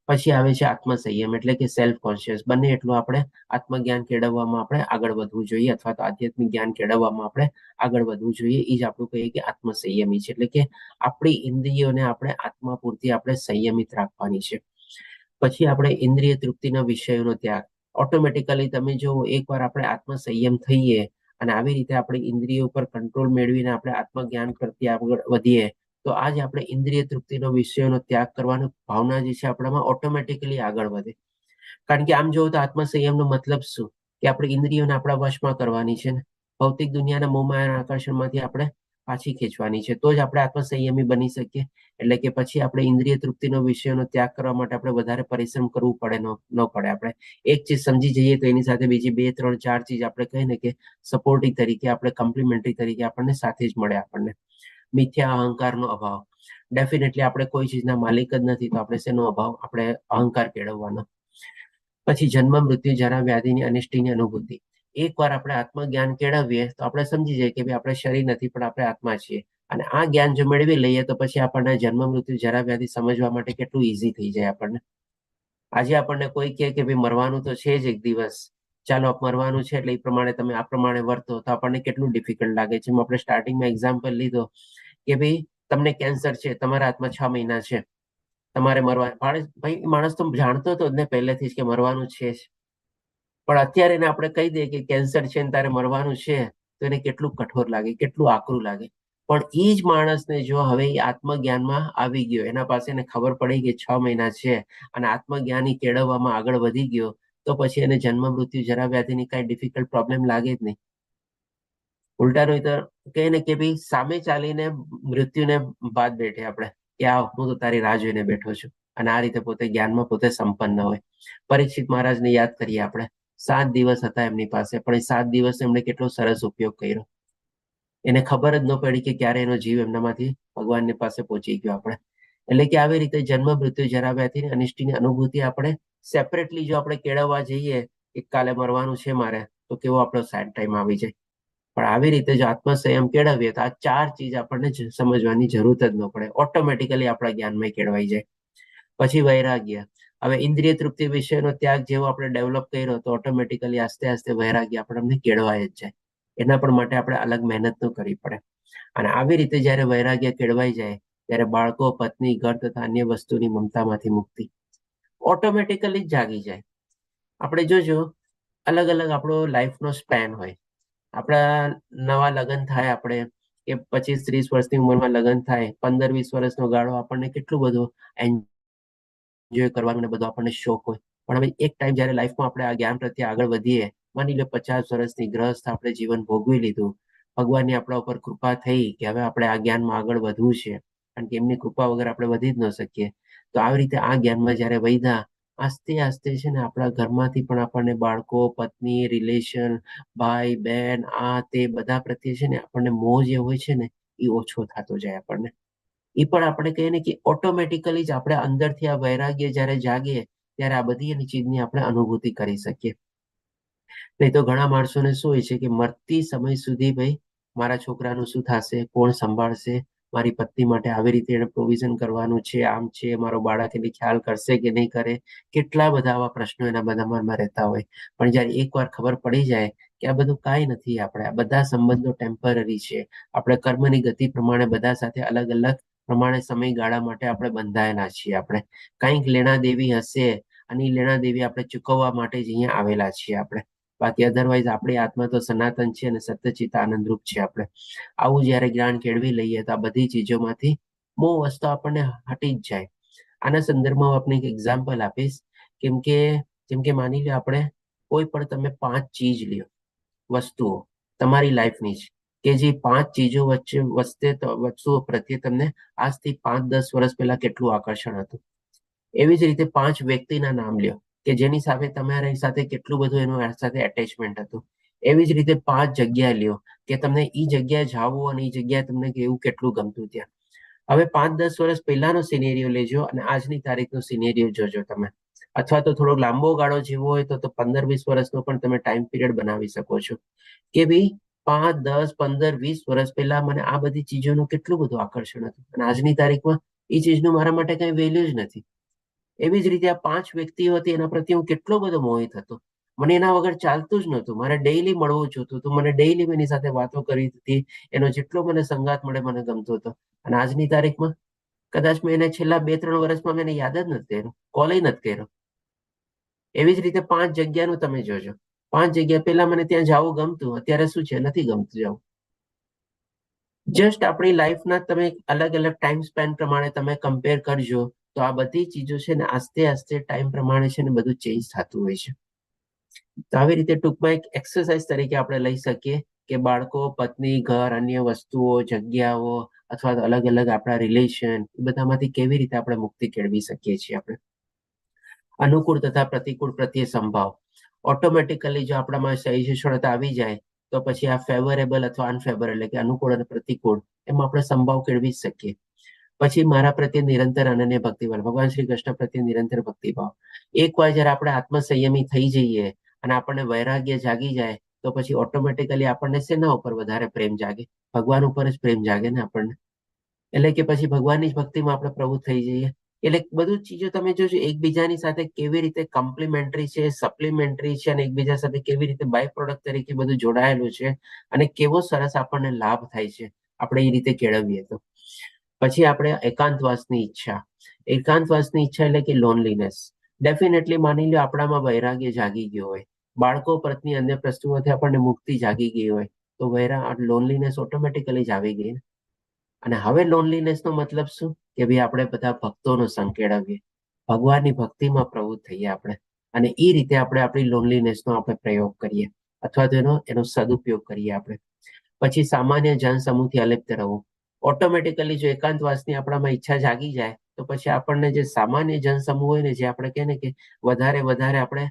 પછી આવે છે આત્મસંયમ એટલે કે સેલ્ફ કોન્શિયસ. બંને એટલું આપણે આત્મજ્ઞાન કેળવવામાં આપણે આગળ વધવું જોઈએ અથવા તો આધ્યાત્મિક જ્ઞાન કેળવવામાં આપણે આગળ વધવું જોઈએ. એ જ આપણું કહીએ કે આત્મસંયમી છે, એટલે કે આપણી ઇન્દ્રિયોને આપણે આત્મા પૂરતી આપણે સંયમિત રાખવાની છે. પછી આપણે ઇન્દ્રિય તૃપ્તિના વિષયોનો ત્યાગ. ઓટોમેટિકલી તમે જો એકવાર આપણે આત્મસંયમ થઈએ અને આવી રીતે આપણી ઇન્દ્રિયો ઉપર કંટ્રોલ મેળવીને આપણે આત્મજ્ઞાન પ્રત્યે આગળ વધીએ તો આજે આપણે ઇન્દ્રિય તૃપ્તિનો વિષયોનો ત્યાગ કરવાની ભાવના જે છે આપણામાં ઓટોમેટિકલી આગળ વધે. કારણ કે આમ જોવું તો આત્મસંયમનો મતલબ શું કે આપણે ઇન્દ્રિયોને આપણા વશમાં કરવાની છે ને ભૌતિક દુનિયાના મોહમાયાના આકર્ષણમાંથી આપણે પાછી ખેંચવાની છે તો જ આપણે આત્મસંયમી બની શકીએ. એટલે કે પછી આપણે ઇન્દ્રિય તૃપ્તિનો વિષયોનો ત્યાગ કરવા માટે આપણે વધારે પરિશ્રમ કરવું પડે ન પડે. આપણે એક ચીજ સમજી જઈએ તો એની સાથે બીજી 2, 3, 4 ચીજ આપણે કહીને કે સપોર્ટિવ તરીકે આપણે કોમ્પ્લિમેન્ટરી તરીકે આપણને સાથે જ મળે. આપણને મિથ્યા અહંકારનો અભાવ. ડેફિનેટલી આપણે કોઈ ચીજના માલિક જ નથી તો આપણે શેનો અભાવ? આપણે અહંકાર કેળવવાનો. પછી જન્મ મૃત્યુ જરા વ્યાધિની અનિષ્ટની અનુભૂતિ. એકવાર આપણે આત્મજ્ઞાન કેળવીએ તો આપણે સમજી જઈએ કે ભાઈ આપણે શરીર નથી પણ આપણે આત્મા છીએ અને આ જ્ઞાન જો મેળવી લઈએ તો પછી આપણને જન્મ મૃત્યુ જરા વ્યાધિ સમજવા માટે કેટલું ઈઝી થઈ જાય આપણને. આજે આપણને કોઈ કહે કે ભાઈ મરવાનું તો છે જ એક દિવસ, ચાલો મરવાનું છે એટલે એ પ્રમાણે તમે આ પ્રમાણે વર્તો તો આપણને કેટલું ડિફિકલ્ટ લાગે છે. આપણે સ્ટાર્ટિંગમાં એક્ઝામ્પલ લીધો કે ભાઈ તમને કેન્સર છે, તમારા હાથમાં 6 મહિના છે, તમારે મરવા. ભાઈ માણસ તો જાણતો હતો જ ને પહેલેથી જ કે મરવાનું છે જ, પણ અત્યારે એને આપણે કહી દઈએ કે કેન્સર છે ને તારે મરવાનું છે તો એને કેટલું કઠોર લાગે, કેટલું આકરું લાગે. પણ એ જ માણસને જો હવે એ આત્મજ્ઞાનમાં આવી ગયો, એના પાસે એને ખબર પડી કે 6 મહિના છે અને આત્મજ્ઞાની કેળવવામાં આગળ વધી ગયો તો પછી એને જન્મ મૃત્યુ જરા વ્યાધિની કઈ ડિફિકલ્ટ પ્રોબ્લેમ લાગે જ નહીં. ઉલટાનું તો કહે ને કે ભાઈ સામે ચાલીને મૃત્યુને બાદ બેઠે આપણે કે આ હું તો તારી રાહ જોઈને બેઠો છું. અને આ રીતે પોતે જ્ઞાનમાં પોતે સંપન્ન હોય. પરીક્ષિત મહારાજને યાદ કરીએ આપણે. 7 દિવસ હતા એમની પાસે પણ એ 7 દિવસ એમણે કેટલો સરસ ઉપયોગ કર્યો. એને ખબર જ ન પડી કે ક્યારે એનો જીવ એમનામાંથી ભગવાનની પાસે પહોંચી ગયો. આપણે એટલે કે આવી રીતે જન્મ મૃત્યુ જરા વ્યાધિની અનિષ્ટની અનુભૂતિ આપણે સેપરેટલી જો આપણે કેળવવા જઈએ કે કાલે મરવાનું છે મારે તો કેવો આપણો સેડ ટાઈમ આવી જાય. પણ આવી રીતે જો આત્મસંયમ કેળવીએ તો આ 4 ચીજ આપણને સમજવાની જરૂર જ ન પડે, ઓટોમેટિકલી આપણા જ્ઞાનમાં કેળવાઈ જાય. પછી વૈરાગ્ય. હવે ઇન્દ્રિય તૃપ્તિ વિષયનો ત્યાગ જેવો આપણે ડેવલપ કર્યો તો ઓટોમેટિકલી આસ્તે આસ્તે વૈરાગ્ય આપણને કેળવાય જ જાય. એના પણ માટે આપણે અલગ મહેનત ન કરવી પડે. અને આવી રીતે જ્યારે વૈરાગ્ય કેળવાઈ જાય ત્યારે બાળકો, પત્ની, ઘર તથા અન્ય વસ્તુની મમતામાંથી મુક્તિ ઓટોમેટિકલી જ જાગી જાય. આપણે જોજો અલગ અલગ આપણો લાઈફનો સ્પેન હોય. આપણા નવા લગ્ન થાય આપણે કે 25-30 વર્ષની ઉંમરમાં લગ્ન થાય, 15-20 વર્ષનો ગાળો આપણને કેટલું બધું એન્જોય કરવાનો ને બધો આપણને શોખ હોય. પણ હવે એક ટાઈમ જ્યારે લાઈફમાં આપણે આ જ્ઞાન પ્રત્યે આગળ વધીએ, માની લો 50 વર્ષની ગ્રસ્ત આપણે જીવન ભોગવી લીધું, ભગવાનની આપણા ઉપર કૃપા થઈ કે હવે આપણે આ જ્ઞાનમાં આગળ વધવું છે કારણ કે એમની કૃપા વગર આપણે વધી જ ન શકીએ. તો આવી રીતે આ જ્ઞાનમાં જ્યારે વધ્યા આસ્તે આસ્તે છે ને આપણા ઘરમાંથી પણ આપણને બાળકો, પત્ની, રિલેશન, ભાઈ, બહેન, આ તે બધા પ્રત્યે છે ને આપણને મોહ જે હોય છે ને એ ઓછો થતો જાય આપણને. એ પણ આપણે કહીએ ને કે ઓટોમેટિકલી જ આપણે અંદરથી આ વૈરાગ્ય જ્યારે જાગે ત્યારે આ બધી એની ચીજની આપણે અનુભૂતિ કરી શકીએ. નહીં તો ઘણા માણસોને શું હોય છે કે મરતી સમય સુધી ભાઈ મારા છોકરાનું શું થશે, કોણ સંભાળશે, મારી પત્ની માટે આવી રીતે એને પ્રોવિઝન કરવાનું છે, આમ છે, મારો બાળક એની ખ્યાલ કરશે કે નહીં કરે, કેટલા બધા આવા પ્રશ્નો એના બધા મનમાં રહેતા હોય. પણ જ્યારે એકવાર ખબર પડી જાય કે આ બધું કાંઈ નથી, આપણે આ બધા સંબંધો ટેમ્પરરી છે, આપણે કર્મની ગતિ પ્રમાણે બધા સાથે અલગ અલગ પ્રમાણે સમયગાળા માટે આપણે બંધાયેલા છીએ. આપણે કંઈક લેણા દેવી હશે અને એ લેણા દેવી આપણે ચૂકવવા માટે જ અહીંયા આવેલા છીએ આપણે. બાકી અધરવાઇઝ આપણી આત્મા તો સનાતન છે અને સત્યચિત આનંદરૂપ છે. આપણે આવું જ્યારે જ્ઞાન કેળવી લઈએ તો આ બધી ચીજોમાંથી મોહ વસ્તુ આપણને હટી જ જાય. આના સંદર્ભમાં આપણે એક એક્ઝામ્પલ આપીશ. જેમ કે માની લો આપણે કોઈ પણ તમે 5 ચીજ લ્યો, વસ્તુઓ તમારી લાઈફની જ કે જે 5 ચીજો વસ્તુઓ પ્રત્યે તમને આજથી 5-10 વર્ષ પહેલા કેટલું આકર્ષણ હતું. એવી જ રીતે 5 વ્યક્તિના નામ લ્યો કે જેની સાથે તમારી સાથે કેટલું બધું એનું સાથે એટેચમેન્ટ હતું. એવી જ રીતે 5 જગ્યા લ્યો કે તમને એ જગ્યાએ જાવું અને એ જગ્યાએ તમને એવું કેટલું ગમતું ત્યાં. હવે 5-10 વર્ષ પહેલાનો સિનેરિયો લેજો અને આજની તારીખનો સિનેરિયો જોજો તમે, અથવા તો થોડો લાંબો ગાળો જીવવો હોય તો 15-20 વર્ષનો પણ તમે ટાઈમ પીરિયડ બનાવી શકો છો કે ભાઈ 5, 10, 15, 20 વર્ષ પહેલા મને આ બધી ચીજોનું કેટલું બધું આકર્ષણ હતું અને આજની તારીખમાં એ ચીજનું મારા માટે કઈ વેલ્યુ જ નથી. એવી જ રીતે આ 5 વ્યક્તિઓ હતી એના પ્રત્યે હું કેટલો બધો મોહિત હતો. મને એના વગર ચાલતું જ નહોતું, મારે ડેઈલી મળવું જોતું હતું, મને ડેઈલી એની સાથે વાતો કરી હતી, એનો જેટલો મને સંગાત મળે મને ગમતો હતો. અને આજની તારીખમાં કદાચ મેં એને છેલ્લા 2-3 વર્ષમાં મેં યાદ જ નથી કર્યો, કોલ નથી કર્યો. એવી જ રીતે 5 જગ્યાનું તમે જોજો. 5 જગ્યા પહેલા મને ત્યાં જવું ગમતું, અત્યારે શું છે, નથી ગમતું જવું. જસ્ટ આપણી લાઈફના તમે અલગ અલગ ટાઈમ સ્પેન પ્રમાણે તમે કમ્પેર કરજો, તો આ બધી ચીજો છે ને આસ્તે આસ્તે ટાઈમ પ્રમાણે છે ને બધું ચેન્જ થતું હોય છે. તો આવી રીતે ટૂંકમાં એક એક્સરસાઇઝ તરીકે આપણે લઈ શકીએ કે બાળકો, પત્ની, ઘર, અન્ય વસ્તુઓ, જગ્યાઓ અથવા તો અલગ અલગ આપણા રિલેશન, એ બધામાંથી કેવી રીતે આપણે મુક્તિ કેળવી શકીએ છીએ. આપણે અનુકૂળ તથા પ્રતિકૂળ પ્રત્યે સંભાવ. ઓટોમેટિકલી જો આપણામાં સહિષ્ણુતા આવી જાય તો પછી આ ફેવરેબલ અથવા અનફેવરેબલ એટલે કે અનુકૂળ અને પ્રતિકૂળ એમાં આપણે સંભાવ કેળવી જ શકીએ. પછી મારા પ્રત્યે નિરંતર અનન્ય ભક્તિભાવ, ભગવાન શ્રી કૃષ્ણ પ્રત્યે નિરંતર ભક્તિભાવ. એકવાર જયારે આપણે આત્મસંયમી થઈ જઈએ અને આપણને વૈરાગ્ય જાગી જાય તો પછી ઓટોમેટિકલી આપણને શેના ઉપર વધારે પ્રેમ જાગે? ભગવાન ઉપર જ પ્રેમ જાગે ને આપણને. એટલે કે પછી ભગવાનની જ ભક્તિમાં આપણે પ્રવૃત્ત થઈ જઈએ. એટલે બધું ચીજો તમે જોજો એકબીજાની સાથે કેવી રીતે કોમ્પ્લિમેન્ટરી છે, સપ્લિમેન્ટરી છે અને એકબીજા સાથે કેવી રીતે બાય પ્રોડક્ટ તરીકે બધું જોડાયેલું છે અને કેવો સરસ આપણને લાભ થાય છે આપણે એ રીતે કેળવીએ તો. પછી આપણે એકાંતવાસની ઈચ્છા. એકાંતવાસની ઈચ્છા એટલે કે લોનલીનેસ. ડેફિનેટલી માની લો આપણામાં વૈરાગ્ય જાગી ગયો હોય, બાળકો પ્રત્યે અન્ય પ્રશ્નોથી આપણને મુક્તિ જાગી ગઈ હોય, તો લોનલીનેસ ઓટોમેટિકલી જ આવી ગઈ. અને હવે લોનલીનેસ નો મતલબ શું? કે ભાઈ આપણે બધા ભક્તોનો સંગ કેળવીએ, ભગવાનની ભક્તિમાં પ્રવૃત્ત થઈએ આપણે, અને એ રીતે આપણે આપણી લોનલીનેસ નો આપણે પ્રયોગ કરીએ અથવા તો એનો સદુપયોગ કરીએ આપણે. પછી સામાન્ય જનસમૂહથી અલિપ્ત રહેવું. ઓટોમેટિકલી જો એકાંતવાસની આપણામાં ઈચ્છા જાગી જાય તો પછી આપણને જે સામાન્ય જનસમૂહ હોય ને, જે આપણે કહે ને કે વધારે આપણે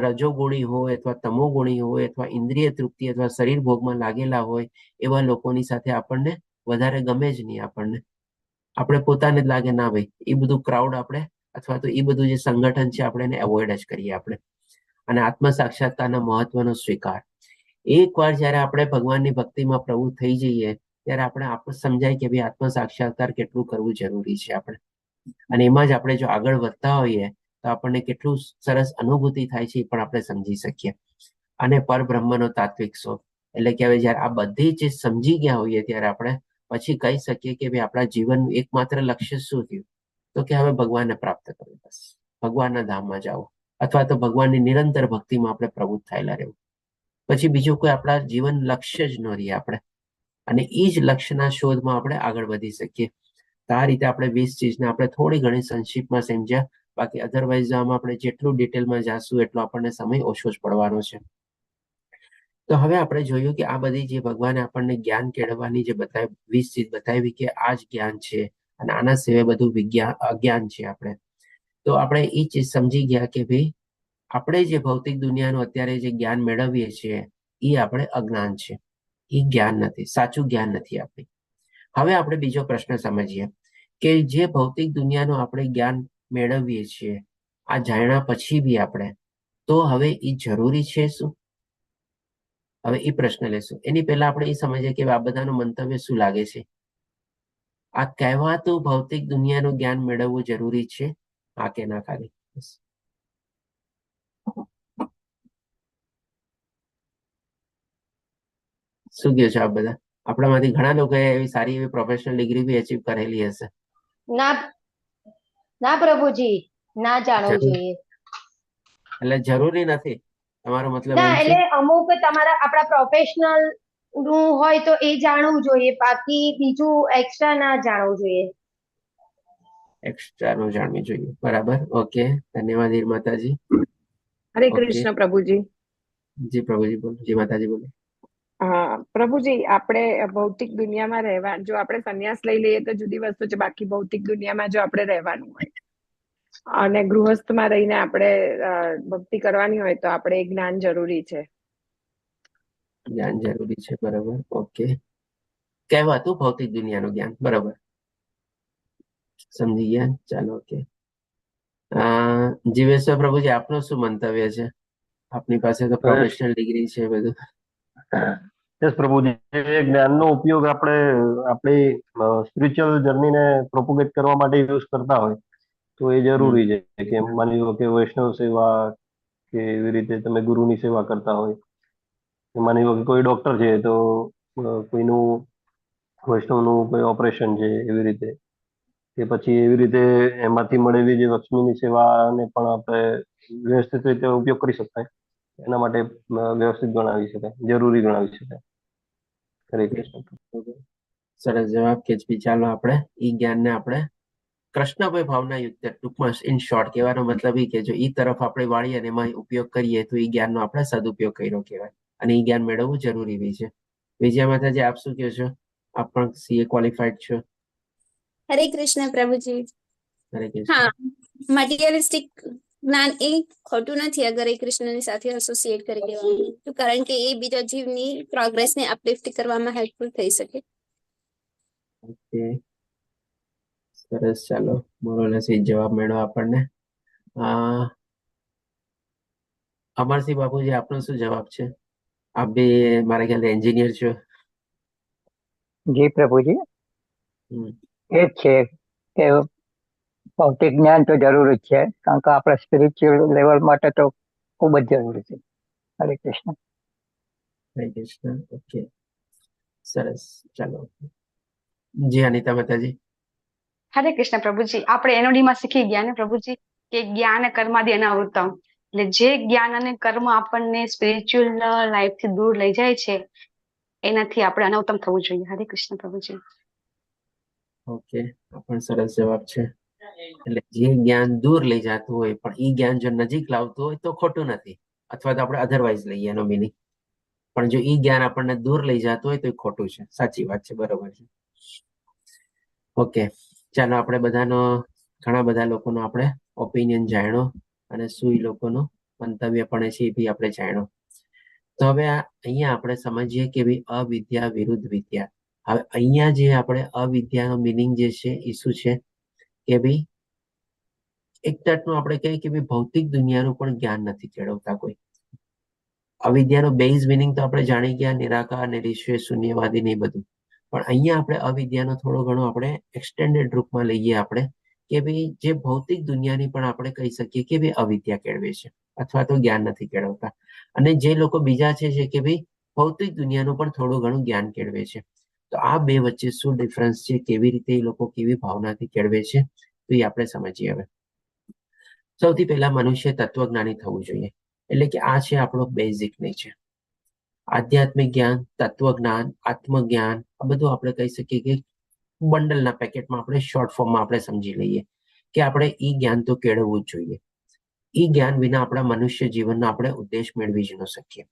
રજોગુણી હોય અથવા તમોગુણી હોય અથવા ઇન્દ્રિય તૃપ્તિ અથવા શરીર ભોગમાં લાગેલા હોય એવા લોકોની સાથે આપણને વધારે ગમે જ નહીં. આપણે પોતાને જ લાગે ના ભાઈ એ બધું ક્રાઉડ આપણે અથવા તો એ બધું જે સંગઠન છે આપણે એને એવોઇડ જ કરીએ આપણે. અને આત્મ સાક્ષાત્કારના મહત્વનો સ્વીકાર. એકવાર જયારે આપણે ભગવાનની ભક્તિમાં પ્રવૃત્ત થઈ જઈએ ત્યારે આપણે સમજાય કે ભાઈ આત્મ સાક્ષાત્કાર કેટલું કરવું જરૂરી છે આપણે. અને એમાં જ આપણે જો આગળ વધતા હોઈએ તો આપણને કેટલું સરસ અનુભૂતિ થાય છે એ પણ આપણે સમજી શકીએ. અને પરબ્રહ્મનો તાત્વિક શોધ. એટલે કે હવે જયારે આ બધી ચીજ સમજી ગયા હોઈએ ત્યારે આપણે પછી કહી શકીએ કે ભાઈ આપણા જીવનનું એકમાત્ર લક્ષ્ય શું થયું? તો કે હવે ભગવાનને પ્રાપ્ત કરવું, બસ ભગવાનના ધામમાં જવું અથવા તો ભગવાનની નિરંતર ભક્તિમાં આપણે પ્રવૃત્ત થયેલા રહેવું. પછી બીજું કોઈ આપણા જીવન લક્ષ્ય જ ન રહીએ આપણે, અને એ જ લક્ષ્યના શોધમાં આપણે આગળ વધી શકીએ. તો આ રીતે આપણે 20 ચીજને આપણે થોડી ઘણી સંક્ષિપ્તમાં સમજ્યા. બાકી અધરવાઇઝ આમાં આપણે જેટલું ડિટેલમાં જાશું એટલો આપણને સમય ઓછો જ પડવાનો છે. તો હવે આપણે જોયું કે આ બધી જે ભગવાને આપણને જ્ઞાન કેળવવાની જે 20 ચીજ બતાવી કે આ જ જ્ઞાન છે અને આના સિવાય બધું અજ્ઞાન છે આપણે. તો આપણે એ ચીજ સમજી ગયા કે ભાઈ આપણે જે ભૌતિક દુનિયાનું અત્યારે જે જ્ઞાન મેળવીએ છીએ એ આપણે અજ્ઞાન છે, એ જ્ઞાન નથી, સાચું જ્ઞાન નથી આપણે. હવે આપણે બીજો પ્રશ્ન સમજીએ કે જે ભૌતિક દુનિયાનું આપણે જ્ઞાન મેળવીએ છીએ આ જાણ્યા પછી બી આપણે, તો હવે એ જરૂરી છે શું? હવે એ પ્રશ્ન લેશું. એની પહેલા આપણે એ સમજીએ કે આ બધાનું મંતવ્ય શું લાગે છે. આ કહેવાતું ભૌતિક દુનિયાનું જ્ઞાન મેળવવું જરૂરી છે, હા કે ના? ખાલી શું કહો છો આપ બધા? આપણામાંથી ઘણા લોકોએ એવી સારી એવી પ્રોફેશનલ ડિગ્રી બી અચીવ કરેલી હશે. ના ના પ્રભુજી, ના જાણવું જોઈએ. એટલે જરૂરી નથી, તમારો મતલબ ના એમ છે? એટલે અમુક આપણા પ્રોફેશનલ નું હોય તો એ જાણવું જોઈએ, બાકી બીજું એક્સ્ટ્રા ના જાણવું જોઈએ. એક્સ્ટ્રા નું જાણવી જોઈએ, બરાબર. ઓકે, ધન્યવાદ હીર માતાજી. હરે ઓકે, કૃષ્ણ પ્રભુજી. જી પ્રભુજી બોલો, જી માતાજી બોલો. પ્રભુજી, આપણે ભૌતિક દુનિયામાં રહેવા, જો આપણે સંન્યાસ લઈ લઈએ તો જુદી વસ્તુ છે, બાકી ભૌતિક દુનિયામાં જો આપણે રહેવાનું હોય અને ગૃહસ્થમાં રહીને આપણે ભક્તિ કરવાની હોય તો આપણે એ જ્ઞાન જરૂરી છે. જ્ઞાન જરૂરી છે, બરાબર. ઓકે, કહેવાતું ભૌતિક દુનિયાનું જ્ઞાન, બરાબર, સમજી ગયા. ચાલો, ઓકે. જીવેશ્વર પ્રભુજી, આપનું શું મંતવ્ય છે? આપની પાસે તો પ્રોફેશનલ ડિગ્રી છે બધું. યસ પ્રભુજી, એ જ્ઞાનનો ઉપયોગ આપણે આપણી સ્પિરિચ્યુઅલ જર્નીને પ્રોપોગેટ કરવા માટે યુઝ કરતા હોય તો એ જરૂરી છે. કે માની લો કે વૈષ્ણવ સેવા કે એવી રીતે તમે ગુરુની સેવા કરતા હોય, માની લો કે કોઈ ડોક્ટર છે તો કોઈનું વૈષ્ણવનું કોઈ ઓપરેશન છે, એવી રીતે કે પછી એવી રીતે એમાંથી મળેલી જે લક્ષ્મીની સેવાને પણ આપણે વ્યવસ્થિત રીતે ઉપયોગ કરી શકાય, એના માટે વ્યવસ્થિત ગણાવી શકાય, જરૂરી ગણાવી શકાય. હરે કૃષ્ણ. સરસ જવાબ કે ચાલો આપણે ઈ જ્ઞાનને આપણે કૃષ્ણભાઈ ભાવના યુક્ત, ટૂંકમાં ઇન શોર્ટ કહેવાનો મતલબ એ કે જો ઈ તરફ આપણે વાળીએ અને એમાં ઉપયોગ કરીએ તો ઈ જ્ઞાનનો આપણે સદુપયોગ કર્યો કહેવાય, અને ઈ જ્ઞાન મેળવવું જરૂરી બી છે. વિજય માતાજી, આપ શું કહો છો? આપ પણ સીએ ક્વોલિફાઈડ છો. હરે કૃષ્ણ પ્રભુજી. હરે કૃષ્ણ. હા, મટીરિયલિસ્ટિક જ્ઞાન એ ખોટું નથી અગર એ કૃષ્ણની સાથે એસોસિએટ કરી દેવાનું, તો કારણ કે એ બીજા જીવની પ્રોગ્રેસને અપલિફ્ટ કરવામાં હેલ્પફુલ થઈ શકે. ઓકે, સરસ. ચાલો, મોરલેસ એ જવાબ મેળવો આપણને. અમરસિંહ બાપુજી, આપનો શું જવાબ છે? આપ બી મારા ખ્યાલ એન્જિનિયર છો. જી પ્રભુજી, એ જ છે કે ભૌતિક જ્ઞાન તો જરૂરી જ છે, કારણ કે આપણે સ્પિરિચ્યુઅલ લેવલ માટે તો ખૂબ જ જરૂરી છે. હરે કૃષ્ણ. હરે કૃષ્ણ. ઓકે, સરસ. ચાલો, જી અનિતા માતાજી. હરે કૃષ્ણ પ્રભુજી. આપણે NOD માં શીખી ગયા ને પ્રભુજી કે જ્ઞાન કર્માદિ અનાવૃતમ, એટલે જે જ્ઞાન અને કર્મ આપણને સ્પિરિચ્યુઅલ લાઈફ થી દૂર લઈ જાય છે એનાથી આપણે અનવતમ થવું જોઈએ. હરે કૃષ્ણ પ્રભુજી. ઓકે, આ પણ સરસ જવાબ છે. એટલે જે જ્ઞાન દૂર લઈ જતું હોય પણ ઈ જ્ઞાન જો નજીક લાવતું હોય તો ખોટું નથી, અથવા તો આપણે અધરવાઇઝ લઈએ એનો મિનિંગ. પણ જો ઈ જ્ઞાન આપણને દૂર લઈ જતું હોય તો એ ખોટું છે. સાચી વાત છે, બરોબર છે. ઓકે, ચાલો આપણે બધાનો, ઘણા બધા લોકોનો આપણે ઓપિનિયન જાણ્યો અને શું એ લોકોનું મંતવ્ય પણ છે એ બી આપણે જાણ્યો. તો હવે અહીંયા આપણે સમજીએ કે ભાઈ અવિદ્યા વિરુદ્ધ વિદ્યા. હવે અહીંયા જે આપણે અવિદ્યાનો મિનિંગ જે છે એ શું છે કે ભાઈ એક જાતનું આપણે કહીએ કે ભાઈ ભૌતિક દુનિયાનું પણ જ્ઞાન નથી કેળવતા કોઈ. અવિદ્યાનો બેઝ મિનિંગ તો આપણે જાણી ગયા, નિરાકાર, નિરીશ્વર, શૂન્યવાદી ને બધું. પણ અહીંયા આપણે અવિદ્યાનો થોડો ઘણો આપણે એક્સટેન્ડેડ રૂપમાં લઈએ આપણે કે ભાઈ જે ભૌતિક દુનિયાની પણ આપણે કહી શકીએ કે ભાઈ અવિદ્યા કેળવે છે અથવા તો જ્ઞાન નથી કેળવતા. અને જે લોકો બીજા છે કે ભાઈ ભૌતિક દુનિયાનું પણ થોડું ઘણું જ્ઞાન કેળવે છે. તો આ બે વચ્ચે શું ડિફરન્સ છે, કેવી રીતે એ લોકો કેવી ભાવનાથી કેળવે છે, તો એ આપણે સમજીએ. હવે સૌથી પહેલા મનુષ્ય તત્વજ્ઞાની થવું જોઈએ, એટલે કે આ છે આપણો બેઝિક નેચર. આધ્યાત્મિક જ્ઞાન, તત્વજ્ઞાન, આત્મજ્ઞાન, આ બધું આપણે કહી શકીએ કે બંડલના પેકેટમાં આપણે શોર્ટ ફોર્મમાં આપણે સમજી લઈએ કે આપણે ઈ જ્ઞાન તો કેળવવું જ જોઈએ. ઈ જ્ઞાન વિના આપણા મનુષ્ય જીવનનો આપણે ઉદ્દેશ મેળવી જ ન શકીએ.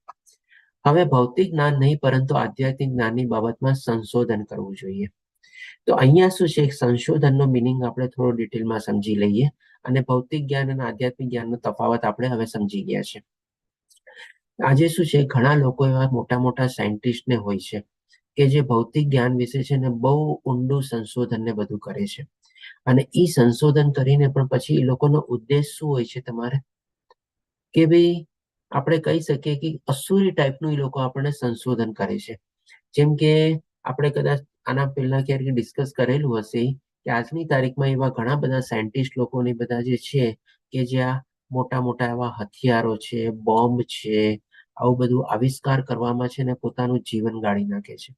હવે ભૌતિક જ્ઞાન નહીં પરંતુ આધ્યાત્મિક જ્ઞાનની બાબતમાં સંશોધન કરવું જોઈએ. તો અહીંયા શું છે, સંશોધનનો મિનિંગ આપણે થોડો ડિટેલમાં સમજી લઈએ અને ભૌતિક જ્ઞાન અને આધ્યાત્મિક જ્ઞાનનો તફાવત આપણે હવે સમજી ગયા છે. આજે શું છે, ઘણા લોકો એવા મોટા મોટા સાયન્ટિસ્ટને હોય છે કે જે ભૌતિક જ્ઞાન વિશે છે ને બહુ ઊંડું સંશોધન ને બધું કરે છે. અને એ સંશોધન કરીને પણ પછી એ લોકોનો ઉદ્દેશ શું હોય છે તમારે કે ભાઈ આપણે કહી શકીએ કે અસુરી ટાઈપનું એ લોકો આપણને સંશોધન કરે છે. જેમ કે આપણે કદાચ આના પહેલા ક્યારેક ડિસ્કસ કરેલું હશે કે આજની તારીખમાં એવા ઘણા બધા સાયન્ટિસ્ટ લોકોને બધા જે છે કે જ્યાં મોટા મોટા એવા હથિયારો છે, બોમ્બ છે, આવું બધું આવિષ્કાર કરવામાં છે ને પોતાનું જીવન ગાળી નાખે છે.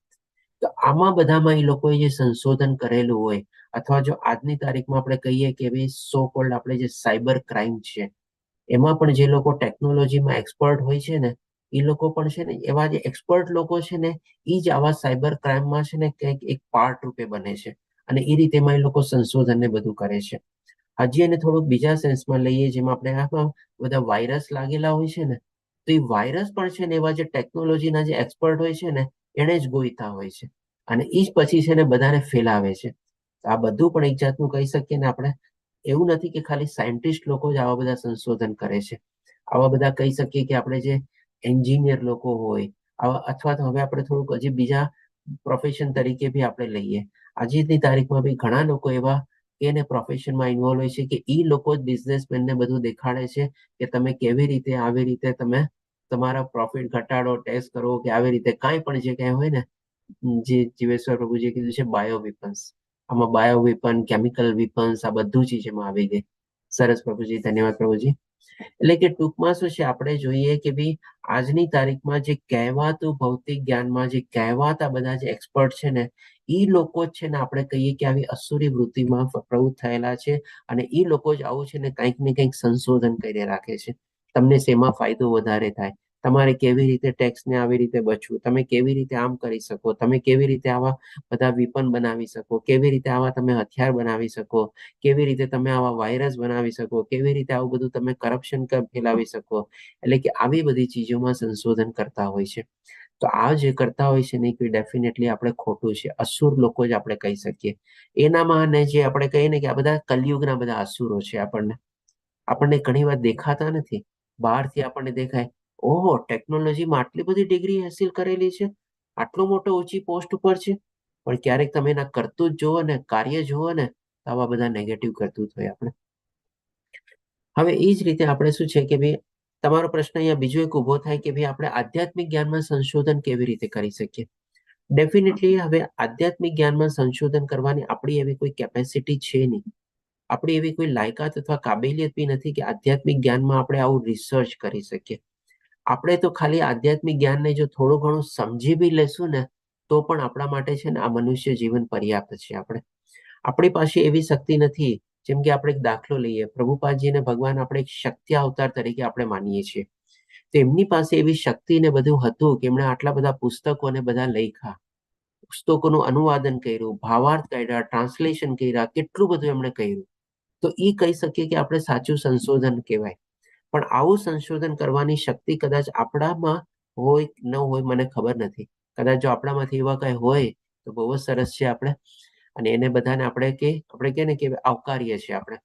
તો આમાં બધામાં એ લોકોએ જે સંશોધન કરેલું હોય, અથવા જો આજની તારીખમાં આપણે કહીએ કે ભાઈ સો કોલ્ડ આપણે જે સાયબર ક્રાઇમ છે, એમાં પણ જે લોકો ટેકનોલોજીમાં એક્સપર્ટ હોય છે ને એ લોકો પણ છે ને એવા જે એક્સપર્ટ લોકો છે ને એ જ આવા સાયબર ક્રાઇમમાં છે ને કંઈક એક પાર્ટ રૂપે બને છે અને એ રીતેમાં એ લોકો સંશોધનને બધું કરે છે. હજી એને થોડુંક બીજા સેન્સમાં લઈએ, જેમાં આપણે આમાં બધા વાયરસ લાગેલા હોય છે ને, તો એ વાયરસ પણ છે ને એવા જે ટેકનોલોજીના જે એક્સપર્ટ હોય છે ને એને જ ગોઈતા હોય છે અને એ જ પછી છે ને બધાને ફેલાવે છે. આ બધું પણ એક જાતનું કહી શકીએ ને આપણે. એવું નથી કે ખાલી સાયન્ટિસ્ટ લોકો જ આવા બધા સંશોધન કરે છે. આવા બધા કહી શકીએ કે આપણે જે એન્જિનિયર લોકો હોય આવા, અથવા તો હવે આપણે થોડુંક હજી બીજા પ્રોફેશન તરીકે બી આપણે લઈએ. આજની તારીખમાં બી ઘણા લોકો એવા એને પ્રોફેશનમાં ઇન્વોલ્વ હોય છે કે એ લોકો જ બિઝનેસમેનને બધું દેખાડે છે કે તમે કેવી રીતે આવી રીતે તમે તમારા પ્રોફિટ ઘટાડો, ટેક્સ કરો કે આવી રીતે કાંઈ પણ જે કંઈ હોય ને, જે જીવેશ્વર પ્રભુજીએ કીધું છે બાયો વેપન્સ, આમાં બાયો વેપન, કેમિકલ વેપન્સ, આ બધું ચીજ એમાં આવી ગઈ. સરસ પ્રભુજી, ધન્યવાદ પ્રભુજી. એટલે કે ટૂંકમાં શું છે, આપણે જોઈએ કે ભાઈ આજની તારીખમાં જે કહેવાતું ભૌતિક જ્ઞાનમાં જે કહેવાતા બધા જે એક્સપર્ટ છે ને ઈ લોકો જ છે ને આપણે કહીએ કે આવી અસુરી વૃત્તિમાં પ્રવૃત્ત થયેલા છે, અને ઈ લોકો જ આવું છે ને કંઈક સંશોધન કરીને રાખે છે. તમને શેમાં ફાયદો વધારે થાય, તમારે કેવી રીતે ટેક્સને આવી રીતે બચવું, તમે કેવી રીતે આમ કરી શકો, તમે કેવી રીતે આવા બધા વિપન બનાવી શકો, કેવી રીતે આવા તમે હથિયાર બનાવી શકો, કેવી રીતે તમે આવા વાયરસ બનાવી શકો, કેવી રીતે આવું બધું તમે કરપ્શન ફેલાવી શકો. એટલે કે આવી બધી ચીજોમાં સંશોધન કરતા હોય છે. તો આ જે કરતા હોય છે ને કે ડેફિનેટલી આપણે ખોટું છે, અસુર લોકો જ આપણે કહી શકીએ. એનામાં ને જે આપણે કહીએ ને કે આ બધા કલયુગના બધા અસુરો છે, આપણને ઘણી વાર દેખાતા નથી. બહારથી આપણને દેખાય, ઓહો ટેકનોલોજીમાં આટલી બધી ડિગ્રી હાસિલ કરેલી છે, આટલો મોટો ઊંચી પોસ્ટ ઉપર છે, પણ ક્યારેક તમે એના કરતું જ જુઓ ને, કાર્ય જુઓ ને, આવા બધા નેગેટિવ કરતું હોય આપણે. હવે એ જ રીતે આપણે શું છે કે ભાઈ, તમારો પ્રશ્ન અહીંયા બીજો એક ઉભો થાય કે ભાઈ આપણે આધ્યાત્મિક જ્ઞાનમાં સંશોધન કેવી રીતે કરી શકીએ. ડેફિનેટલી હવે આધ્યાત્મિક જ્ઞાનમાં સંશોધન કરવાની આપણી એવી કોઈ કેપેસિટી છે નહીં, આપણી એવી કોઈ લાયકાત અથવા કાબેલિયત બી નથી કે આધ્યાત્મિક જ્ઞાનમાં આપણે આવું રિસર્ચ કરી શકીએ. આપણે તો ખાલી આધ્યાત્મિક જ્ઞાનને જો થોડું ઘણું સમજી બી લેશું ને તો પણ આપણા માટે છે ને આ મનુષ્ય જીવન પર્યાપ્ત છે. આપણી પાસે એવી શક્તિ નથી. જેમ કે આપણે એક દાખલો લઈએ, પ્રભુપાદજીને ભગવાન આપણે એક શક્તિ અવતાર તરીકે આપણે માનીએ છીએ. તો એમની પાસે એવી શક્તિ ને બધું હતું કે એમણે આટલા બધા પુસ્તકોને બધા લખ્યા, પુસ્તકોનું અનુવાદન કર્યું, ભાવાર્થ કર્યા, ટ્રાન્સલેશન કર્યા, કેટલું બધું એમણે કર્યું. તો એ કહી શકીએ કે આપણે સાચું સંશોધન કહેવાય. પણ આવું સંશોધન કરવાની શક્તિ કદાચ આપણામાં હોય ન હોય મને ખબર નથી. કદાચ જો આપણામાંથી એવા કઈ હોય તો બહુ જ સરસ છે આપણે, અને એને બધાને આપણે કે ને કે આવકારીએ છીએ આપણે.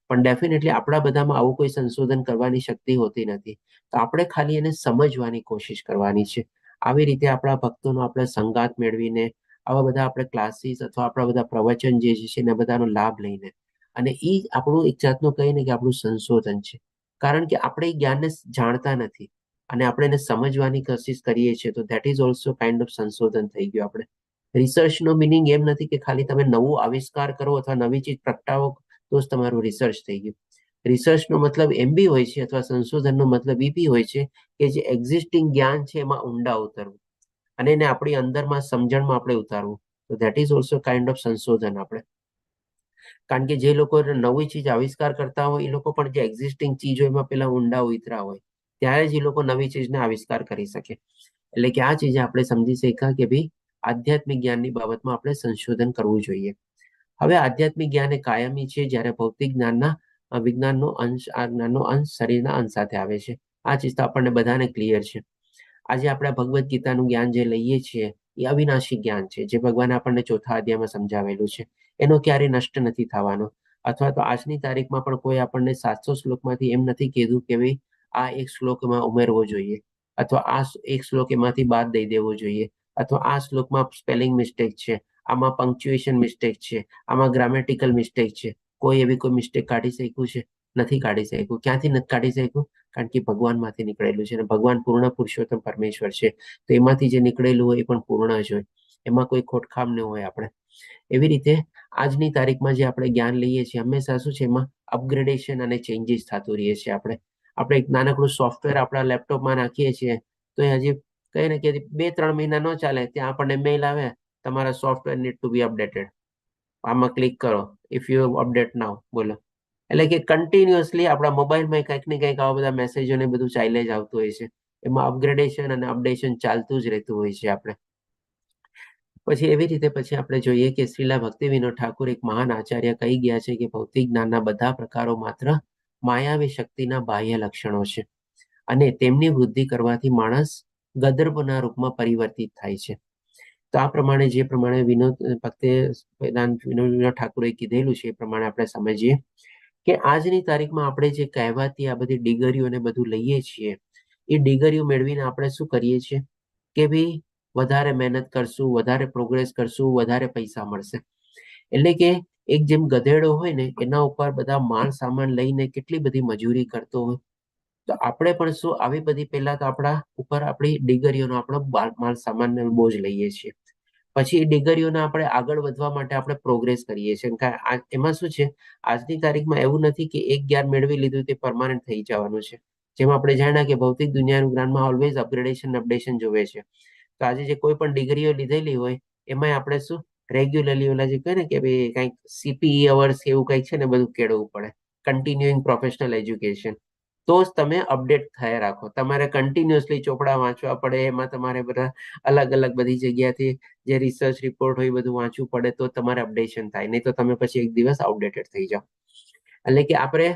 પણ ડેફિનેટલી આપણા બધામાં આવું કોઈ સંશોધન કરવાની શક્તિ હોતી નથી. તો આપણે ખાલી એને સમજવાની કોશિશ કરવાની છે. આવી રીતે આપણા ભક્તોનો આપણે સંગાત મેળવીને, આવા બધા આપણે ક્લાસીસ અથવા આપણા બધા પ્રવચન જે છે એને બધાનો લાભ લઈને, અને એ આપણું એક જાતનું કહીને કે આપણું સંશોધન છે. કારણ કે આપણે એ જ્ઞાનને જાણતા નથી અને આપણે એને સમજવાની કોશિશ કરીએ છીએ, તો that is also kind of સંશોધન થઈ ગયું. આપણે રિસર્ચનો મિનિંગ એમ નથી કે ખાલી તમે નવું આવિષ્કાર કરો અથવા નવી ચીજ પ્રગટાવો તો જ તમારું રિસર્ચ થઈ ગયું. રિસર્ચનો મતલબ એમ બી હોય છે, અથવા સંશોધનનો મતલબ એ બી હોય છે કે જે એક્ઝિસ્ટિંગ જ્ઞાન છે એમાં ઊંડા ઉતરવું અને એને આપણી અંદરમાં સમજણમાં આપણે ઉતારવું. તો that is also kind of સંશોધન. આપણે કારણ કે જે લોકો નવી ચીજ આવિષ્કાર કરતા હોય એ લોકો પણ જે એક્ઝિસ્ટિંગ ચીજ હોય એમાં પેલા ઊંડા ઉતરા હોય, ત્યારે જ એ લોકો નવી ચીજને આવિષ્કાર કરી શકે. એટલે કે આ ચીજે આપણે સમજી શક્યા કે ભાઈ આધ્યાત્મિક જ્ઞાનની બાબતમાં આપણે સંશોધન કરવું જોઈએ. હવે આધ્યાત્મિક જ્ઞાન એ કાયમી છે, જ્યારે ભૌતિક વિજ્ઞાનનો અંશ શરીરના અંશ સાથે આવે છે. આ ચીજ તો આપણને બધાને ક્લિયર છે. આજે આપણે ભગવદ્ ગીતાનું જ્ઞાન જે લઈએ છીએ એ અવિનાશી જ્ઞાન છે, જે ભગવાન આપણને ચોથા અધ્યાયમાં સમજાવેલું છે. એનો ક્યારેય નષ્ટ નથી થવાનો. અથવા તો આજની તારીખમાં પણ કોઈ આપણને 700 શ્લોકમાંથી એમ નથી કીધું કે ભાઈ આ એક શ્લોકમાં ઉમેરવો જોઈએ, અથવા આ એક શ્લોક એમાંથી બાદ દઈ દેવો જોઈએ, અથવા આ શ્લોકમાં સ્પેલિંગ મિસ્ટેક છે, આમાં પંક્ચ્યુએશન મિસ્ટેક છે, આમાં ગ્રામેટિકલ મિસ્ટેક છે. કોઈ એવી કોઈ મિસ્ટેક કાઢી શક્યું છે? નથી કાઢી શક્યું. ક્યાંથી નથી કાઢી શક્યું? કારણ કે ભગવાનમાંથી નીકળેલું છે, અને ભગવાન પૂર્ણ પુરુષોત્તમ પરમેશ્વર છે. તો એમાંથી જે નીકળેલું હોય એ પણ પૂર્ણ જ હોય, એમાં કોઈ ખોટખામ ન હોય. આપણે એવી રીતે આજની તારીખમાં જે આપણે જ્ઞાન લઈએ છીએ હંમેશા શું છે, એમાં અપગ્રેડેશન અને ચેન્જીસ થતું રહીએ છીએ. આપણે એક નાનકડું સોફ્ટવેર આપણા લેપટોપમાં નાખીએ છીએ તો એ હજી કઈ ને કે 2-3 મહિના ન ચાલે ત્યાં આપણને મેઇલ આવે, તમારા software need to be updated. આમાં ક્લિક કરો, ઇફ યુ અપડેટ નાઉ. બોલો, એટલે કે કન્ટિન્યુઅસલી આપણા મોબાઈલમાં કંઈક ને કંઈક આવા બધા મેસેજો ને બધું ચાલે જ આવતું હોય છે. એમાં અપગ્રેડેશન અને અપડેશન ચાલતું જ રહેતું હોય છે. આપણે પછી એવી રીતે પછી આપણે જોઈએ કે શ્રીલા ભક્તિ વિનોદ ઠાકુર એક મહાન આચાર્ય કહી ગયા છે કે ભૌતિક જ્ઞાનના બધા પ્રકારો માત્ર માયાવી શક્તિના બાહ્ય લક્ષણો છે, અને તેમની વૃદ્ધિ કરવાથી માણસ ગદર્ભના રૂપમાં પરિવર્તિત થાય છે. તો આ પ્રમાણે જે પ્રમાણે વિનોદ ઠાકુરે કીધેલું છે એ પ્રમાણે આપણે સમજીએ કે આજની તારીખમાં આપણે જે કહેવાતી આ બધી ડિગ્રીઓને બધું લઈએ છીએ, એ ડિગ્રીઓ મેળવીને આપણે શું કરીએ છીએ કે ભાઈ વધારે મહેનત કરશું, વધારે પ્રોગ્રેસ કરશું, વધારે પૈસા મળશે. એટલે કે એક જેમ ગધેડો હોય ને એના ઉપર બધા માલ સામાન લઈને કેટલી બધી મજૂરી કરતો હોય, તો આપણે પણ શું આવી બધી પહેલા તો આપણા ઉપર આપણી ડિગ્રીઓનો આપણો માલ સામાનનો બોજ લઈએ છીએ. પછી એ ડિગ્રીઓને આપણે આગળ વધવા માટે આપણે પ્રોગ્રેસ કરીએ છીએ. એમાં શું છે, આજની તારીખમાં એવું નથી કે એક જ્ઞાન મેળવી લીધું તે પરમાનન્ટ થઈ જવાનું છે. જેમ આપણે જાણ્યા કે ભૌતિક દુનિયાનું જ્ઞાનમાં ઓલવેઝ અપગ્રેડેશન જોવે છે. તો આજે જે કોઈ પણ ડિગ્રીઓ લીધેલી હોય એમાં આપણે શું રેગ્યુલરલી ઓલા જે કહે ને કે ભાઈ કંઈક CPE અવર્સ એવું કંઈક છે ને બધું કેળવવું પડે, કન્ટિન્યુઇંગ પ્રોફેશનલ એજ્યુકેશન. તો જ તમે અપડેટ થયા રાખો. તમારે કન્ટિન્યુઅસલી ચોપડા વાંચવા પડે, એમાં તમારે બધા અલગ અલગ બધી જગ્યાથી જે રિસર્ચ રિપોર્ટ હોય બધું વાંચવું પડે તો તમારે અપડેશન થાય, નહીં તો તમે પછી એક દિવસ આઉટડેટેડ થઈ જાઓ. એટલે કે આપણે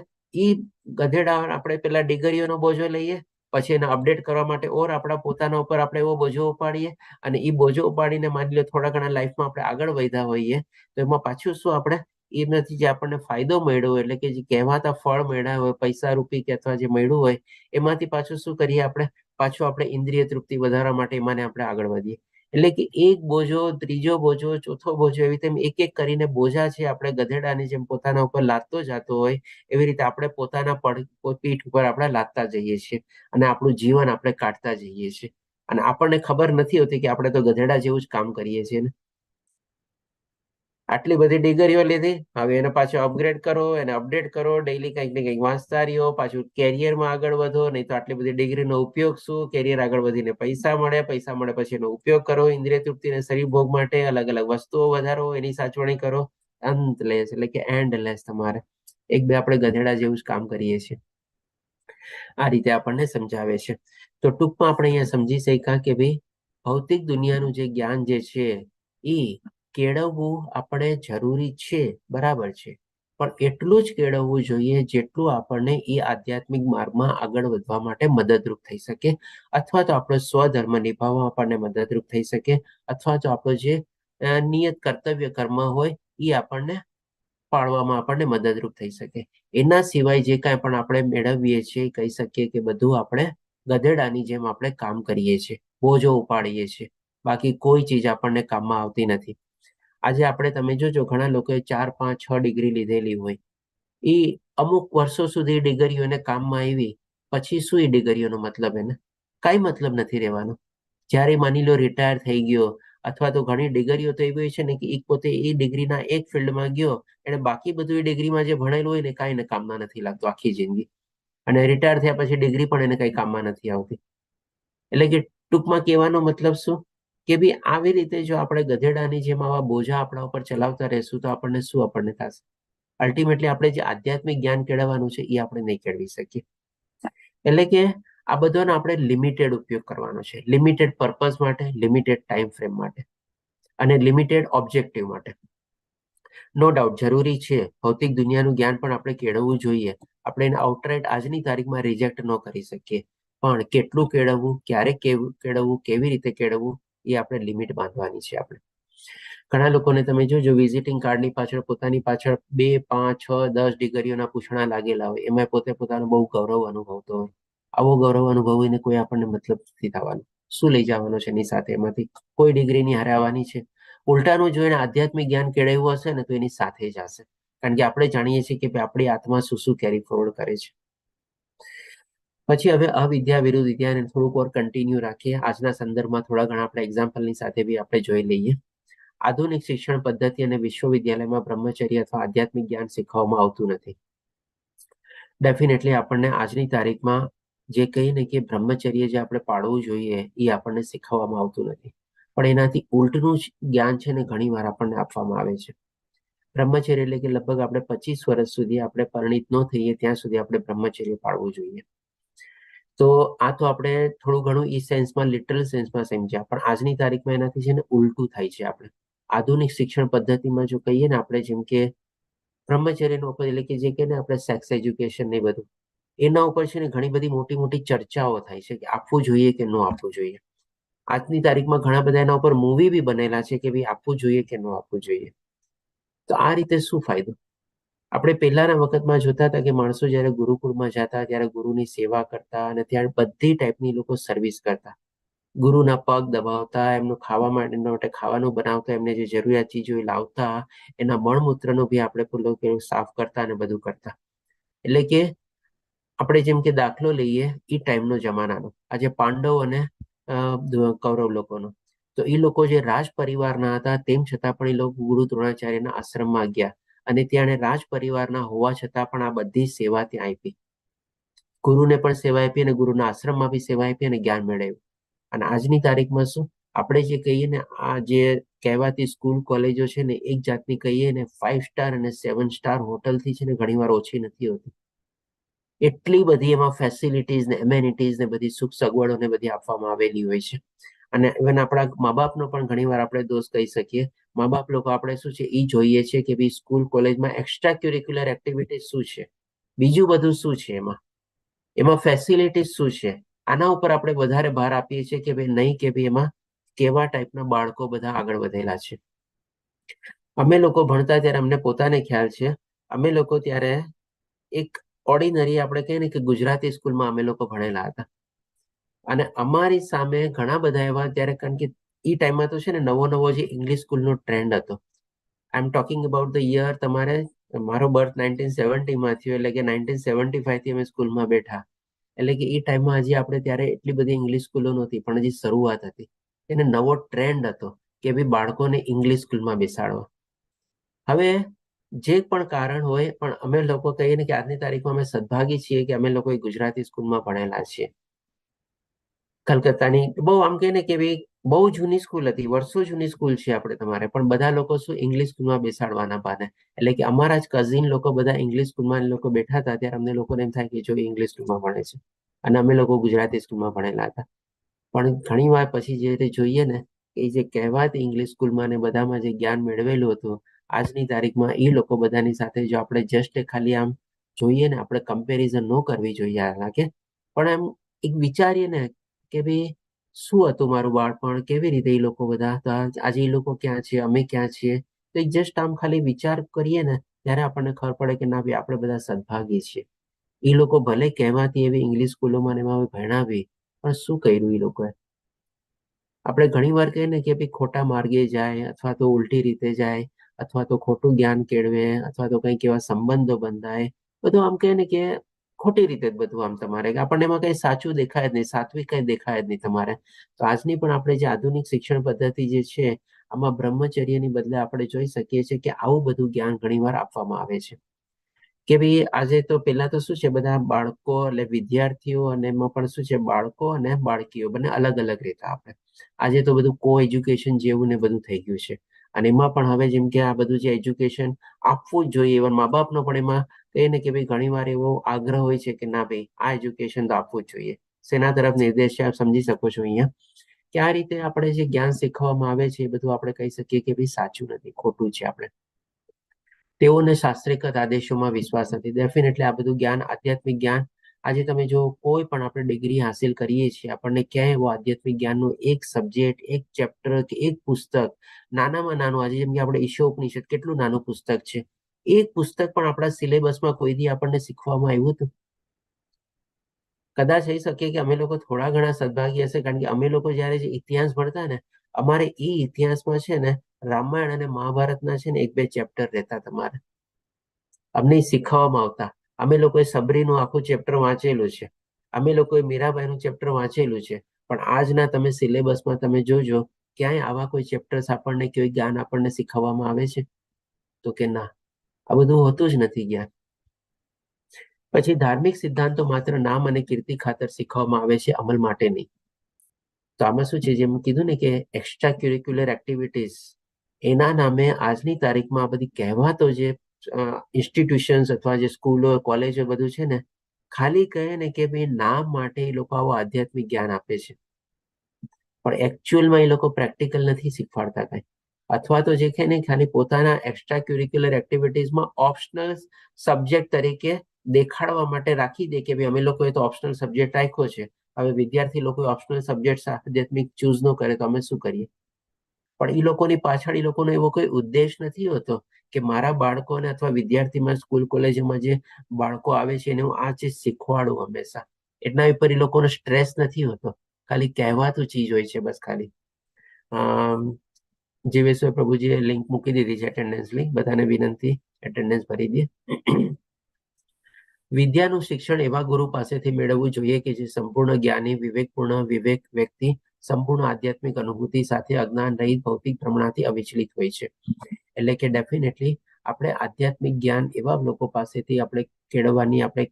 ગધેડા આપણે પેલા ડિગ્રીઓનો બોજો લઈએ, પછી એને અપડેટ કરવા માટે ઓર આપણા પોતાના ઉપર આપણે એવો બોજો ઉપાડીએ, અને એ બોજો ઉપાડીને માની લો થોડા ઘણા લાઈફમાં આપણે આગળ વધ્યા હોઈએ તો એમાં પાછું શું આપણે એ નથી જે આપણને ફાયદો મળ્યો એટલે કે જે કહેવાતા ફળ મળ્યા હોય પૈસા રૂપી કે અથવા જે મળ્યું હોય એમાંથી પાછું શું કરીએ આપણે પાછું આપણે ઇન્દ્રિય તૃપ્તિ વધારવા માટે એમાં આપણે આગળ વધીએ. એટલે કે એક બોજો, ત્રીજો બોજો, ચોથો બોજો, એવી રીતે એક એક કરીને બોજા છે આપણે ગધેડાની જેમ પોતાના ઉપર લાદતો જતો હોય એવી રીતે આપણે પોતાના પીઠ ઉપર આપણે લાદતા જઈએ છીએ અને આપણું જીવન આપણે કાઢતા જઈએ છીએ. અને આપણને ખબર નથી હોતી કે આપણે તો ગધેડા જેવું જ કામ કરીએ છીએ ને. આટલી બધી ડિગ્રીઓ લીધી, હવે એને પાછું અપગ્રેડ કરો, એને અપડેટ કરો, ડેઈલી કંઈક ને કંઈક વાંચતા રહ્યો, પાછું કેરિયરમાં આગળ વધો, નહીં તો આટલી બધી ડિગ્રીનો ઉપયોગ શું? કેરિયર આગળ વધીને પૈસા મળે પછી એનો ઉપયોગ કરો ઇન્દ્રિય તૃપ્તિ અને શરીર ભોગ માટે, અલગ અલગ વસ્તુઓ વધારો, એની સાચવણી કરો, અંતલેસ એટલે કે એન્ડલેસ. તમારે એક બે આપણે ગધેડા જેવું જ કામ કરીએ છીએ. આ રીતે આપણને સમજાવે છે. તો ટૂંકમાં આપણે અહીંયા સમજી શક્યા કે ભાઈ ભૌતિક દુનિયાનું જે જ્ઞાન જે છે એ કેળવવું આપણે જરૂરી છે, બરાબર છે, પણ એટલું જ કેળવવું જોઈએ જેટલું આપણને એ આધ્યાત્મિક માર્ગમાં આગળ વધવા માટે મદદરૂપ થઈ શકે, અથવા તો આપણો સ્વધર્મ નિભાવવા આપણને મદદરૂપ થઈ શકે, અથવા તો આપણો જે નિયત કર્તવ્ય કર્મ હોય એ આપણને પાળવામાં આપણને મદદરૂપ થઈ શકે. એના સિવાય જે કાંઈ પણ આપણે મેળવીએ છીએ કહી શકીએ કે બધું આપણે ગધેડાની જેમ આપણે કામ કરીએ છીએ, બોજો ઉપાડીએ છીએ, બાકી કોઈ ચીજ આપણને કામમાં આવતી નથી. આજે આપણે તમે જોજો ઘણા લોકોએ 4, 5, 6 ડિગ્રી લીધેલી હોય, એ અમુક વર્ષો સુધી ડિગ્રીઓને કામમાં આવી, પછી શું એ ડિગ્રીઓનો મતલબ? એને કાંઈ મતલબ નથી રહેવાનો. જ્યારે માની લો રિટાયર થઈ ગયો, અથવા તો ઘણી ડિગ્રીઓ તો એવી છે ને કે એક પોતે એ ડિગ્રીના એક ફિલ્ડમાં ગયો, એને બાકી બધું એ ડિગ્રીમાં જે ભણેલું હોય ને કાંઈ ને કામમાં નથી લાગતું આખી જિંદગી, અને રિટાયર થયા પછી ડિગ્રી પણ એને કંઈ કામમાં નથી આવતી. એટલે કે ટૂંકમાં કહેવાનો મતલબ શું કે ભાઈ આવી રીતે જો આપણે ગધેડાની જેમ આવા બોજા આપણા ઉપર ચલાવતા રહેશું તો આપણને થશે? અલ્ટિમેટલી આપણે જે આધ્યાત્મિક જ્ઞાન કેળવવાનું છે એ આપણે નહીં કેળવી શકીએ. એટલે કે આ બધાનો આપણે લિમિટેડ ઉપયોગ કરવાનો છે, લિમિટેડ પર્પઝ માટે, લિમિટેડ ટાઈમ ફ્રેમ માટે અને લિમિટેડ ઓબ્જેક્ટિવ માટે. નો ડાઉટ જરૂરી છે, ભૌતિક દુનિયાનું જ્ઞાન પણ આપણે કેળવવું જોઈએ. આપણે એને આઉટરાઇટ આજની તારીખમાં રિજેક્ટ ન કરી શકીએ, પણ કેટલું કેળવવું, ક્યારે કેળવવું, કેવી રીતે કેળવવું એ આપણે લિમિટ બાંધવાની છે. આપણે ઘણા લોકોને તમે જોજો વિઝિટિંગ કાર્ડની પાછળ પોતાની પાછળ 2, 5, 6, 10 ડિગ્રીઓના પૂછડા લાગેલા હોય, એમાં પોતે પોતાનો બહુ ગૌરવ અનુભવતો હોય. આવો ગૌરવ અનુભવીને કોઈ આપણને મતલબ નથી થવાનો. શું લઈ જવાનો છે એની સાથે? એમાંથી કોઈ ડિગ્રીની હારે આવવાની છે? ઉલટાનું જોઈને આધ્યાત્મિક જ્ઞાન કેળવ્યું હશે ને તો એની સાથે જ હશે, કારણ કે આપણે જાણીએ છીએ કે આપણી આત્મા શું કેરી ફોરવર્ડ કરે છે. પછી હવે અવિદ્યા વિરુદ્ધ વિદ્યાને થોડુંક ઓર કન્ટિન્યુ રાખીએ. આજના સંદર્ભમાં થોડા ઘણા આપણે એક્ઝામ્પલની સાથે બી આપણે જોઈ લઈએ. આધુનિક શિક્ષણ પદ્ધતિ અને વિશ્વવિદ્યાલયમાં બ્રહ્મચર્ય અથવા આધ્યાત્મિક જ્ઞાન શીખવવામાં આવતું નથી. ડેફિનેટલી આપણને આજની તારીખમાં જે કહીએ ને કે બ્રહ્મચર્ય જે આપણે પાળવું જોઈએ એ આપણને શીખવવામાં આવતું નથી, પણ એનાથી ઉલટનું જ્ઞાન છે ને ઘણી વાર આપણને આપવામાં આવે છે. બ્રહ્મચર્ય એટલે કે લગભગ આપણે 25 વર્ષ સુધી આપણે પરિણિત ન થઈએ ત્યાં સુધી આપણે બ્રહ્મચર્ય પાળવું જોઈએ. તો આ તો આપણે થોડું ઘણું એ સેન્સમાં, લિટરલ સેન્સમાં સમજ્યા, પણ આજની તારીખમાં એનાથી છે ને ઉલટું થાય છે. આપણે આધુનિક શિક્ષણ પદ્ધતિમાં જો કહીએ ને આપણે જેમ કે બ્રહ્મચર્યનો ઉપર એટલે કે જે કે ને આપણે સેક્સ એજ્યુકેશન ને બધું, એના ઉપર છે ને ઘણી બધી મોટી મોટી ચર્ચાઓ થાય છે કે આપવું જોઈએ કે ન આપવું જોઈએ. આજની તારીખમાં ઘણા બધા એના ઉપર મૂવી બી બનેલા છે કે ભાઈ આપવું જોઈએ કે ન આપવું જોઈએ. તો આ રીતે શું ફાયદો? આપણે પહેલાના વખતમાં જોતા હતા કે માણસો જ્યારે ગુરુકુળમાં જતા ત્યારે ગુરુની સેવા કરતા અને ત્યારે બધી ટાઈપની લોકો સર્વિસ કરતા, ગુરુના પગ દબાવતા, એમનું ખાવા માટે ખાવાનું બનાવતા, એમને જે જરૂરિયાત ચીજો એ લાવતા, એના મળમૂત્રનો બી આપણે પેલું સાફ કરતા અને બધું કરતા. એટલે કે આપણે જેમ કે દાખલો લઈએ એ ટાઈમનો જમાનાનો, આજે પાંડવ અને કૌરવ લોકોનો, તો એ લોકો જે રાજ પરિવારના હતા તેમ છતાં પણ એ લોકો ગુરુ દ્રોણાચાર્યના આશ્રમમાં ગયા અને ત્યાં રાજ પરિવારના હોવા છતાં પણ આ બધી સેવા ત્યાં આપી. ગુરુને પણ સેવા આપી અને ગુરુના આશ્રમમાં બી સેવા આપી અને જ્ઞાન મેળવ્યું. અને આજની તારીખમાં શું આપણે જે કહીએ ને આ જે કહેવાતી સ્કૂલ કોલેજો છે ને એક જાતની કહીએ ને 5 સ્ટાર અને 7 સ્ટાર હોટલથી છે ને ઘણીવાર ઓછી નથી હોતી. એટલી બધી એમાં ફેસિલિટીઝ ને એમેનિટીઝ ને બધી સુખ સગવડો ને બધી આપવામાં આવેલી હોય છે. અને ઇવન આપણા મા બાપનો પણ ઘણીવાર આપણે દોષ કહી શકીએ. મા બાપ લોકો આપણે શું છે એ જોઈએ છે કે ભાઈ સ્કૂલ કોલેજમાં એક્સ્ટ્રા ક્યુરિક્યુલર એક્ટિવિટીઝ શું છે, બીજું બધું શું છે, એમાં ફેસિલિટીઝ શું છે, આના ઉપર આપણે વધારે ભાર આપીએ છીએ કે ભાઈ નહીં કે ભાઈ એમાં કેવા ટાઈપના બાળકો બધા આગળ વધેલા છે. અમે લોકો ભણતા ત્યારે અમને પોતાને ખ્યાલ છે, અમે લોકો ત્યારે એક ઓર્ડિનરી આપણે કહીએ ને કે ગુજરાતી સ્કૂલમાં અમે લોકો ભણેલા હતા અને અમારી સામે ઘણા બધા એવા ત્યારે, કારણ કે એ ટાઈમમાં તો છે ને નવો જે ઇંગ્લિશ સ્કૂલનો ટ્રેન્ડ હતો. I am talking about the year તમારે, મારો બર્થ 1970માં થયો એટલે કે 1975 થી અમે સ્કૂલમાં બેઠા. એટલે કે એ ટાઈમમાં હજી આપણે ત્યારે એટલી બધી ઇંગ્લિશ સ્કૂલો નહોતી, પણ હજી શરૂઆત હતી. એને નવો ટ્રેન્ડ હતો કે ભાઈ બાળકોને ઇંગ્લિશ સ્કૂલમાં બેસાડવા. હવે જે પણ કારણ હોય, પણ અમે લોકો કહીએ ને કે આજની તારીખમાં અમે સદભાગી છીએ કે અમે લોકો ગુજરાતી સ્કૂલમાં ભણેલા છીએ. કલકત્તાની બહુ આમ કહે ને કે ભાઈ બહુ જૂની સ્કૂલ હતી, વર્ષો જૂની સ્કૂલ છે આપણે તમારે, પણ બધા લોકો શું ઇંગ્લિશ સ્કૂલમાં બેસાડવાના બહાને. એટલે કે અમારા જ કઝિન લોકો બધા ઇંગ્લિશ સ્કૂલમાં લોકો બેઠા હતા ત્યારે અમને લોકોને એમ થાય કે જો ઇંગ્લિશ સ્કૂલમાં ભણે છે અને અમે લોકો ગુજરાતી સ્કૂલમાં ભણેલા હતા. પણ ઘણી વાર પછી જે રીતે જોઈએ ને એ જે કહેવાતી ઇંગ્લિશ સ્કૂલમાં ને બધામાં જે જ્ઞાન મેળવેલું હતું, આજની તારીખમાં એ લોકો બધાની સાથે જો આપણે જસ્ટ ખાલી આમ જોઈએ ને, આપણે કમ્પેરિઝન ન કરવી જોઈએ હાલાકે, પણ એમ એક વિચારીએ ને કે ભાઈ શું હતું મારું બાળપણ, કેવી રીતે એ લોકો બધા હતા, આજે એ લોકો ક્યાં છે, અમે ક્યાં છીએ. તો એક જસ્ટ આમ ખાલી વિચાર કરીએ ને ત્યારે આપણને ખબર પડે કે ના ભાઈ આપણે બધા સદભાગી છીએ. એ લોકો ભલે કહેવાતી એવી ઇંગ્લિશ સ્કૂલોમાં એમાં ભણાવી, પણ શું કર્યું એ લોકોએ. આપણે ઘણી વાર કહીએ ને કે ભાઈ ખોટા માર્ગે જાય, અથવા તો ઉલટી રીતે જાય, અથવા તો ખોટું જ્ઞાન કેળવે, અથવા તો કંઈક એવા સંબંધો બંધાય, બધું આમ કહે ને કે ખોટી રીતે જ બધું આમ તમારે, આપણને એમાં કઈ સાચું દેખાય જ નહીં, સાત્વિક કઈ દેખાય જ નહીં તમારે. તો આજની પણ આપણે જે આધુનિક શિક્ષણ પદ્ધતિ જે છે, આમાં બ્રહ્મચર્યની બદલે આપણે જોઈ શકીએ છીએ કે આવું બધું જ્ઞાન ઘણીવાર આપવામાં આવે છે. કે ભાઈ આજે તો પેલા તો શું છે, બધા બાળકો એટલે વિદ્યાર્થીઓ અને એમાં પણ શું છે બાળકો અને બાળકીઓ બંને અલગ અલગ રીતે આપણે. આજે તો બધું કો એજ્યુકેશન જેવું ને બધું થઈ ગયું છે. અને એમાં પણ હવે જેમ કે આ બધું જે એજ્યુકેશન આપવું જ જોઈએ, ઇવન મા બાપનો પણ એમાં કહે ને કે ભાઈ ઘણી વાર એવો આગ્રહ હોય છે કે ના ભાઈ આ એજ્યુકેશન તો આપવું જ જોઈએ. શેના તરફ નિર્દેશ છે આપ સમજી શકો છો અહીંયા, કે આ રીતે આપણે જે જ્ઞાન શીખવામાં આવે છે એ બધું આપણે કહી શકીએ કે ભાઈ સાચું નથી, ખોટું છે. આપણે તેઓને શાસ્ત્રીય આદેશોમાં વિશ્વાસ નથી. ડેફિનેટલી આ બધું જ્ઞાન, આધ્યાત્મિક જ્ઞાન, આજે તમે જો કોઈ પણ આપણે ડિગ્રી હાસિલ કરીએ છીએ, આપણને ક્યાંય એવો આધ્યાત્મિક જ્ઞાનનું એક સબ્જેક્ટ, એક ચેપ્ટર કે એક પુસ્તક, નાનામાં નાનું, આજે જેમ કે આપણે ઈશોપનિષદ કેટલું નાનું પુસ્તક છે, એક પુસ્તક પણ આપણા સિલેબસમાં કોઈ દી આપણને શીખવામાં આવ્યું હતું? કદાચ થઈ શકે કે અમે લોકો થોડા ઘણા સદભાગી હશે, કારણ કે અમે લોકો જયારે જે ઇતિહાસ ભણતા ને, અમારે એ ઇતિહાસમાં છે ને રામાયણ અને મહાભારતના છે ને 1-2 ચેપ્ટર રહેતા તમારે, અમને શીખવામાં આવતા. અમે લોકોએ સબરીનું આખું ચેપ્ટર વાંચેલું છે, અમે લોકોએ મીરાબાઈનું ચેપ્ટર વાંચેલું છે, પણ આજના તમે સિલેબસમાં તમે જોજો ક્યાંય આવા કોઈ ચેપ્ટર્સ આપણને કોઈ જ્ઞાન આપણને શીખવવામાં આવે છે? તો કે ના, આ બધું હોતું જ નથી જ્ઞાન. પછી ધાર્મિક સિદ્ધાંતો માત્ર નામ અને કીર્તિ ખાતર શીખવવામાં આવે છે, અમલ માટે નહીં. તો આમાં શું છે, જેમ કીધું ને કે એક્સ્ટ્રા ક્યુરિક્યુલર એક્ટિવિટીઝ, એના નામે આજની તારીખમાં આ બધી કહેવાતો જે ઇન્સ્ટિટ્યુશન્સ અથવા જે સ્કૂલો કોલેજો બધું છે ને, ખાલી કહે ને કે ભાઈ નામ માટે એ લોકો આવું આધ્યાત્મિક જ્ઞાન આપે છે, પણ એકચ્યુઅલમાં એ લોકો પ્રેક્ટિકલ નથી શીખવાડતા કઈ. અથવા તો જે છે ને ખાલી પોતાના એક્સ્ટ્રા ક્યુરિક્યુલર એક્ટિવિટીઝમાં ઓપ્શનલ સબ્જેક્ટ તરીકે દેખાડવા માટે રાખી દે કે ભાઈ અમે લોકોએ તો ઓપ્શનલ સબ્જેક્ટ રાખ્યો છે, હવે વિદ્યાર્થી લોકો ઓપ્શનલ સબ્જેક્ટ આધ્યાત્મિક ચૂઝ ન કરે તો અમે શું કરીએ? પણ એ લોકોની પાછળ એ લોકોનો એવો કોઈ ઉદ્દેશ નથી હોતો કે મારા બાળકોને અથવા વિદ્યાર્થીમાં સ્કૂલ કોલેજોમાં જે બાળકો આવે છે એને હું આ ચીજ શીખવાડું હંમેશા. એટલા ઉપર એ લોકોનો સ્ટ્રેસ નથી હોતો, ખાલી કહેવાતું ચીજ હોય છે બસ ખાલી. જીવેશ્વર પ્રભુજીએ લિંક મૂકી દીધી છે, એટેન્ડન્સ લિંક, બધાને વિનંતી એટેન્ડન્સ ભરી દે. વિદ્યાનું શિક્ષણ એવા ગુરુ પાસેથી મેળવવું જોઈએ કે જે સંપૂર્ણ જ્ઞાની, વિવેકપૂર્ણ વિવેક વ્યક્તિ, સંપૂર્ણ આધ્યાત્મિક અનુભૂતિ સાથે અજ્ઞાન રહિત ભૌતિક ભ્રમણાથી અવિચલિત હોય છે. એટલે કે ડેફિનેટલી આપણે આધ્યાત્મિક જ્ઞાન એવા લોકો પાસેથી આપણે કેળવવાની આપણે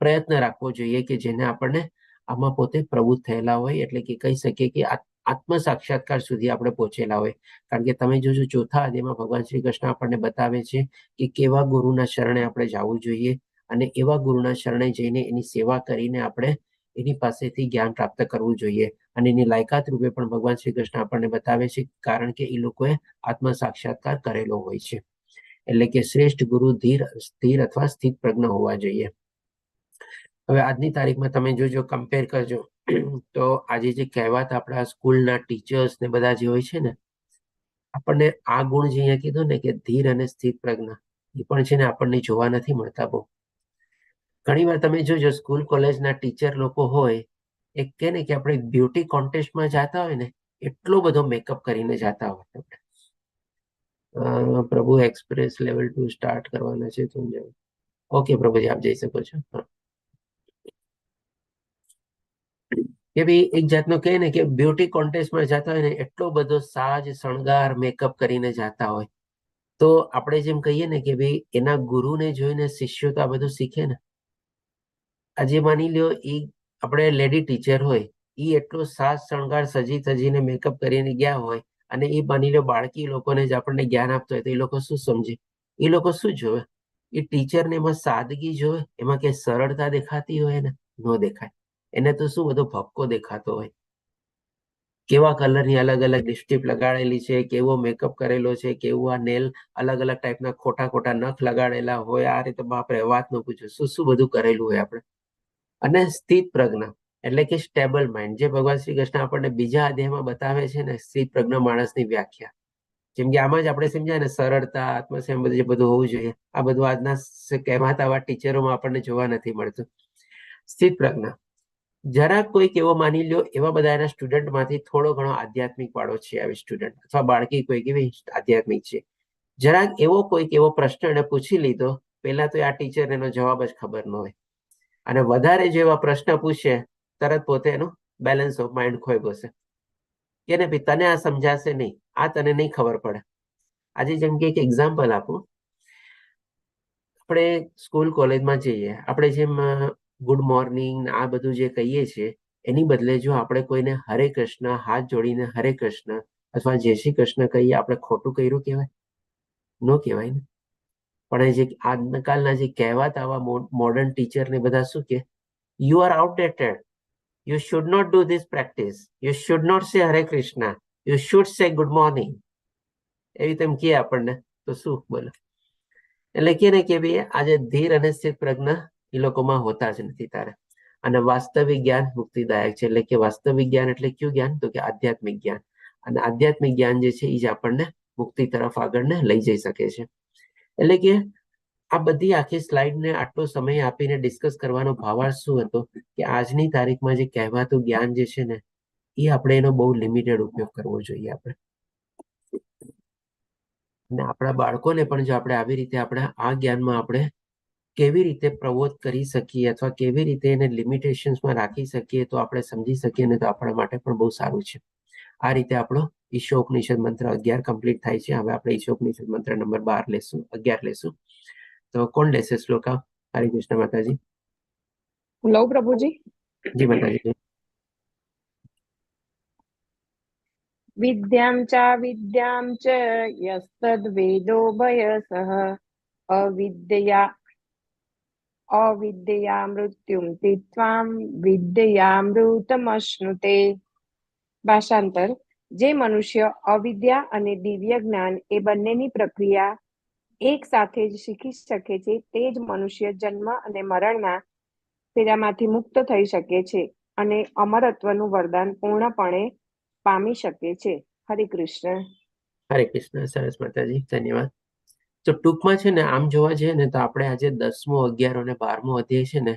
પ્રયત્ન રાખવો જોઈએ કે જેને આપણને આમાં પોતે પ્રવૃત્ત થયેલા હોય, એટલે કે કહી શકીએ કે આત્મ સાક્ષાત્કાર સુધી આપણે પહોંચેલા હોય. કારણ કે તમે જોજો ચોથા અધ્યાયમાં ભગવાન શ્રી કૃષ્ણ આપણને બતાવે છે કે કેવા ગુરુના શરણે આપણે જવું જોઈએ અને એવા ગુરુના શરણે જઈને એની સેવા કરીને આપણે એની પાસેથી જ્ઞાન પ્રાપ્ત કરવું જોઈએ. અને એની લાયકાત રૂપે પણ ભગવાન શ્રી કૃષ્ણ આપણને બતાવે છે, કારણ કે એ લોકોએ આત્મ સાક્ષાત્કાર કરેલો હોય છે. એટલે કે શ્રેષ્ઠ ગુરુ સ્થિર અથવા સ્થિત પ્રજ્ઞ હોવા જોઈએ. હવે આજની તારીખમાં તમે જોજો, કમ્પેર કરજો, તો આજે જે કહેવાતા આપણા સ્કૂલના ટીચર્સ ને બધા જે હોય છે ને, આપણને આ ગુણ જે અહીંયા કીધું ને કે ધીર અને સ્થિત પ્રજ્ઞ, એ પણ છે ને આપણને જોવા નથી મળતા બહુ. ઘણી વાર તમે જોજો સ્કૂલ કોલેજના ટીચર લોકો હોય, એક કે ને કે આપણે બ્યુટી કોન્ટેસ્ટમાં જતા હોય ને, એટલો બધો મેકઅપ કરીને જતા હોય. પ્રભુ એક્સપ્રેસ લેવલ 2 સ્ટાર્ટ કરવાના છે તો ઓકે પ્રભુજી, આપ જઈ શકો છો. કે ભાઈ એક જાતનું કહે ને કે બ્યુટી કોન્ટેસ્ટમાં જતા હોય ને, એટલો બધો સાજ શણગાર મેકઅપ કરીને જતા હોય, તો આપણે જેમ કહીએ ને કે ભાઈ એના ગુરુને જોઈને શિષ્યો તો આ બધું શીખે ને. આજે માની લ્યો એ આપણે લેડી ટીચર હોય, એ એટલો સાજ શણગાર સજી થજીને મેકઅપ કરીને ગયા હોય, અને એ માની લો બાળકી લોકોને જ આપણને જ્ઞાન આપતો હોય, તો એ લોકો શું સમજે? એ લોકો શું જોવે? એ ટીચરને એમાં સાદગી જોવે, એમાં કઈ સરળતા દેખાતી હોય ને? ન દેખાય. એને તો શું બધો ભપકો દેખાતો હોય. કેવા કલરની અલગ અલગ લિપસ્ટિક લગાડેલી છે, કેવો મેકઅપ કરેલો છે, કેવું આ નેલ અલગ અલગ ટાઈપના ખોટા ખોટા નખ લગાડેલા હોય, આ રીતે બાપરે વાત ન પૂછો, શું શું બધું કરેલું હોય આપણે. અને સ્થિત પ્રજ્ઞ એટલે કે સ્ટેબલ માઇન્ડ, જે ભગવાન શ્રી કૃષ્ણ આપણને બીજા અધ્યાયમાં બતાવે છે ને, સ્થિત પ્રજ્ઞ માણસની વ્યાખ્યા. જેમ કે આમાં જ આપણે સમજાય ને, સરળતા, આત્મસંયમ બધું જે બધું હોવું જોઈએ, આ બધું આજના કહેવાતા આવા ટીચરોમાં આપણને જોવા નથી મળતું. સ્થિત પ્રજ્ઞ જરાક કોઈક એવો માની લ્યો, એવા બધા એના સ્ટુડન્ટમાંથી થોડો ઘણો આધ્યાત્મિક વાળો છે, આવી સ્ટુડન્ટ અથવા બાળકી કોઈક એવી આધ્યાત્મિક છે, જરાક એવો કોઈક એવો પ્રશ્ન એને પૂછી લીધો, પહેલા તો આ ટીચર એનો જવાબ જ ખબર ન હોય, અને વધારે જો એવા પ્રશ્ન પૂછે, તરત પોતે એનું બેલેન્સ ઓફ માઇન્ડ ખોઈ બસે કે ને ભાઈ તને આ સમજાશે નહીં, આ તને નહીં ખબર પડે. આજે જેમ કે એક એક્ઝામ્પલ આપું, આપણે સ્કૂલ કોલેજમાં જઈએ, આપણે જેમ ગુડ મોર્નિંગ આ બધું જે કહીએ છીએ, એની બદલે જો આપણે કોઈને હરે કૃષ્ણ હાથ જોડીને હરે કૃષ્ણ અથવા જય શ્રી કૃષ્ણ કહીએ, આપણે ખોટું કર્યું કહેવાય? ન કહેવાય ને. પણ જે આજકાલના જે કહેવાતા આવા મોડર્ન ટીચર ને બધા શું કે, you are outdated, you should not do this practice, you should not say Hare Krishna, you should say good morning, એવી તેમ કે આપણને, તો શું બોલો? એટલે કે ને કે ભાઈ આજે ધીર અને સ્થિત પ્રજ્ઞ એ લોકોમાં હોતા જ નથી તારે. અને વાસ્તવિક જ્ઞાન મુક્તિદાયક છે. એટલે કે વાસ્તવિક જ્ઞાન એટલે કયું જ્ઞાન? તો કે આધ્યાત્મિક જ્ઞાન. અને આધ્યાત્મિક જ્ઞાન જે છે એ જ આપણને મુક્તિ તરફ આગળને લઈ જઈ શકે છે. એટલે કે આ બધી આખી સ્લાઇડને આટલો સમય આપીને ડિસ્કસ કરવાનો ભાવાર્થ શું હતો કે આજની તારીખમાં જે કહેવાતું જ્ઞાન જે છે ને, એ આપણે એનો બહુ લિમિટેડ ઉપયોગ કરવો જોઈએ આપણે. અને આપણા બાળકોને પણ જો આપણે આવી રીતે આપણે આ જ્ઞાનમાં આપણે કેવી રીતે પ્રવોધ કરી શકીએ અથવા કેવી રીતે એને લિમિટેશન્સમાં રાખી શકીએ, તો આપણે સમજી શકીએ ને, તો આપણા માટે પણ બહુ સારું છે. આ રીતે આપણો ઈશોપનિષદ મંત્ર 11 કમ્પ્લીટ થાય છે. હવે આપણે ઈશોપનિષદ મંત્ર નંબર 12 લેશું, 11 લેશું. તો કોણ લેશે શ્લોકા? હરે કૃષ્ણ માતાજી. લઉં પ્રભુજી? જી માતાજી. વિદ્યામ ચા વિદ્યામ ચ યસ્તદ વેદો ભયસઃ અવિદ્યા મૃત્યુમ તીત્વામ વિદ્યામૃતમશ્નુતે. ભાષાંતર: જે મનુષ્ય અવિદ્યા અને દિવ્ય જ્ઞાન એ બંનેની પ્રક્રિયા એક સાથે જ શીખી શકે છે, તે જ મનુષ્ય જન્મ અને મરણના ફેરામાંથી મુક્ત થઈ શકે છે અને અમરત્વનું વરદાન પૂર્ણપણે પામી શકે છે. હરે કૃષ્ણ. હરે કૃષ્ણ. સરસ માતાજી, ધન્યવાદ. તો ટૂંકમાં છે ને, આમ જોવા જઈએ ને તો આપણે આજે 10મો, 11મો અને 12મો અધ્યાય છે ને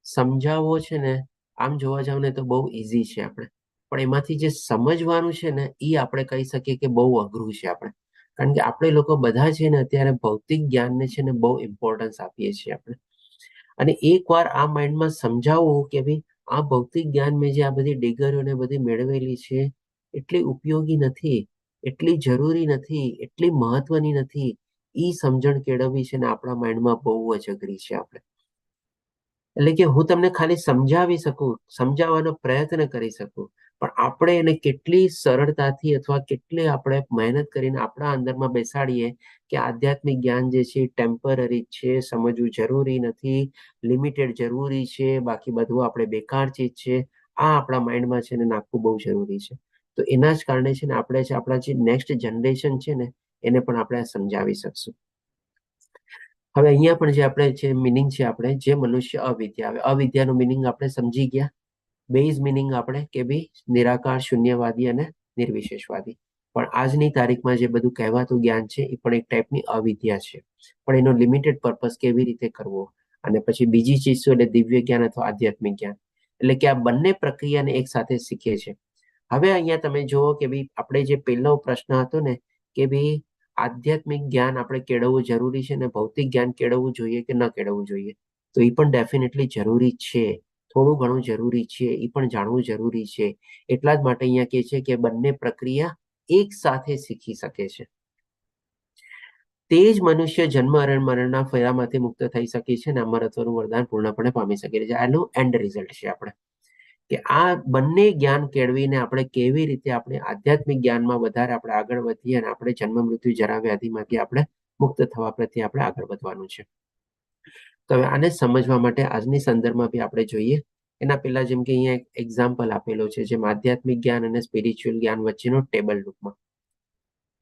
સમજાવવો છે ને, આમ જોવા જાવ ને તો બહુ ઈઝી છે આપણે, પણ એમાંથી જે સમજવાનું છે ને, એ આપણે કહી શકીએ કે બહુ અઘરું છે આપણે. કારણ કે આપણે લોકો બધા છે ને અત્યારે ભૌતિક જ્ઞાનને છે ને બહુ ઇમ્પોર્ટન્સ આપીએ છીએ આપણે. અને એકવાર આ માઇન્ડમાં સમજાવવું કે ભાઈ આ ભૌતિક જ્ઞાન મેં જે આ બધી ડિગ્રીઓને બધી મેળવેલી છે, એટલી ઉપયોગી નથી, એટલી જરૂરી નથી, એટલી મહત્વની નથી, એ સમજણ કેળવવી છે ને આપણા માઇન્ડમાં બહુ જ અઘરી છે આપણે. એટલે કે હું તમને ખાલી સમજાવી શકું, સમજાવવાનો પ્રયત્ન કરી શકું, પણ આપણે એને કેટલી સરળતાથી અથવા કેટલી આપણે મહેનત કરીને આપણા અંદરમાં બેસાડીએ કે આધ્યાત્મિક જ્ઞાન જે છે ટેમ્પરરી છે, સમજવું જરૂરી નથી, લિમિટેડ જરૂરી છે, બાકી બધું આપણે બેકાર ચીજ છે, આ આપણા માઇન્ડમાં છે ને નાખવું બહુ જરૂરી છે. તો એના જ કારણે છે ને આપણે આપણા જે નેક્સ્ટ જનરેશન છે ને એને પણ આપણે સમજાવી શકશું. હવે અહીંયા પણ જે આપણે જે મિનિંગ છે, આપણે જે મનુષ્ય અવિદ્યા, અવિદ્યાનું મિનિંગ આપણે સમજી ગયા. બેઝ મિનિંગ આપણે કે ભાઈ નિરાકાર, શૂન્યવાદી અને નિર્વિશેષવાદી. પણ આજની તારીખમાં જે બધું કહેવાતું જ્ઞાન છે એ પણ એક ટાઈપની અવિદ્યા છે. પણ એનો લિમિટેડ પર્પઝ કેવી રીતે કરવો, અને પછી બીજી ચીજ શું, એટલે દિવ્ય જ્ઞાન અથવા આધ્યાત્મિક જ્ઞાન. એટલે કે આ બંને પ્રક્રિયાને એક સાથે શીખે છે. હવે અહીંયા તમે જુઓ કે ભાઈ આપણે જે પહેલો પ્રશ્ન હતો ને કે ભાઈ આધ્યાત્મિક જ્ઞાન આપણે કેળવવું જરૂરી છે ને ભૌતિક જ્ઞાન કેળવવું જોઈએ કે ન કેળવવું જોઈએ, તો એ પણ ડેફિનેટલી જરૂરી છે. થોડું ઘણું જરૂરી છે, એ પણ જાણવું જરૂરી છે. એટલા જ માટે અહીંયા કહે છે કે બંને પ્રક્રિયા એક સાથે શીખી શકે છે. તે જ મનુષ્ય જન્મ મરણના ફેરામાંથી મુક્ત થઈ શકે છે અને અમરત્વનું વરદાન પૂર્ણપણે પામી શકે છે. આનું એન્ડ રિઝલ્ટ છે આપણે કે આ બંને જ્ઞાન કેળવીને આપણે કેવી રીતે આપણે આધ્યાત્મિક જ્ઞાનમાં વધારે આપણે આગળ વધીએ અને આપણે જન્મ મૃત્યુ જરા વ્યાધિમાંથી આપણે મુક્ત થવા પ્રત્યે આપણે આગળ વધવાનું છે. તો હવે આને સમજવા માટે આજની સંદર્ભમાં બી આપણે જોઈએ. એના પહેલા જેમ કે અહીંયા એક એક્ઝામ્પલ આપેલો છે, જેમ આધ્યાત્મિક જ્ઞાન અને સ્પિરિચ્યુઅલ જ્ઞાન વચ્ચેનો ટેબલ રૂપમાં.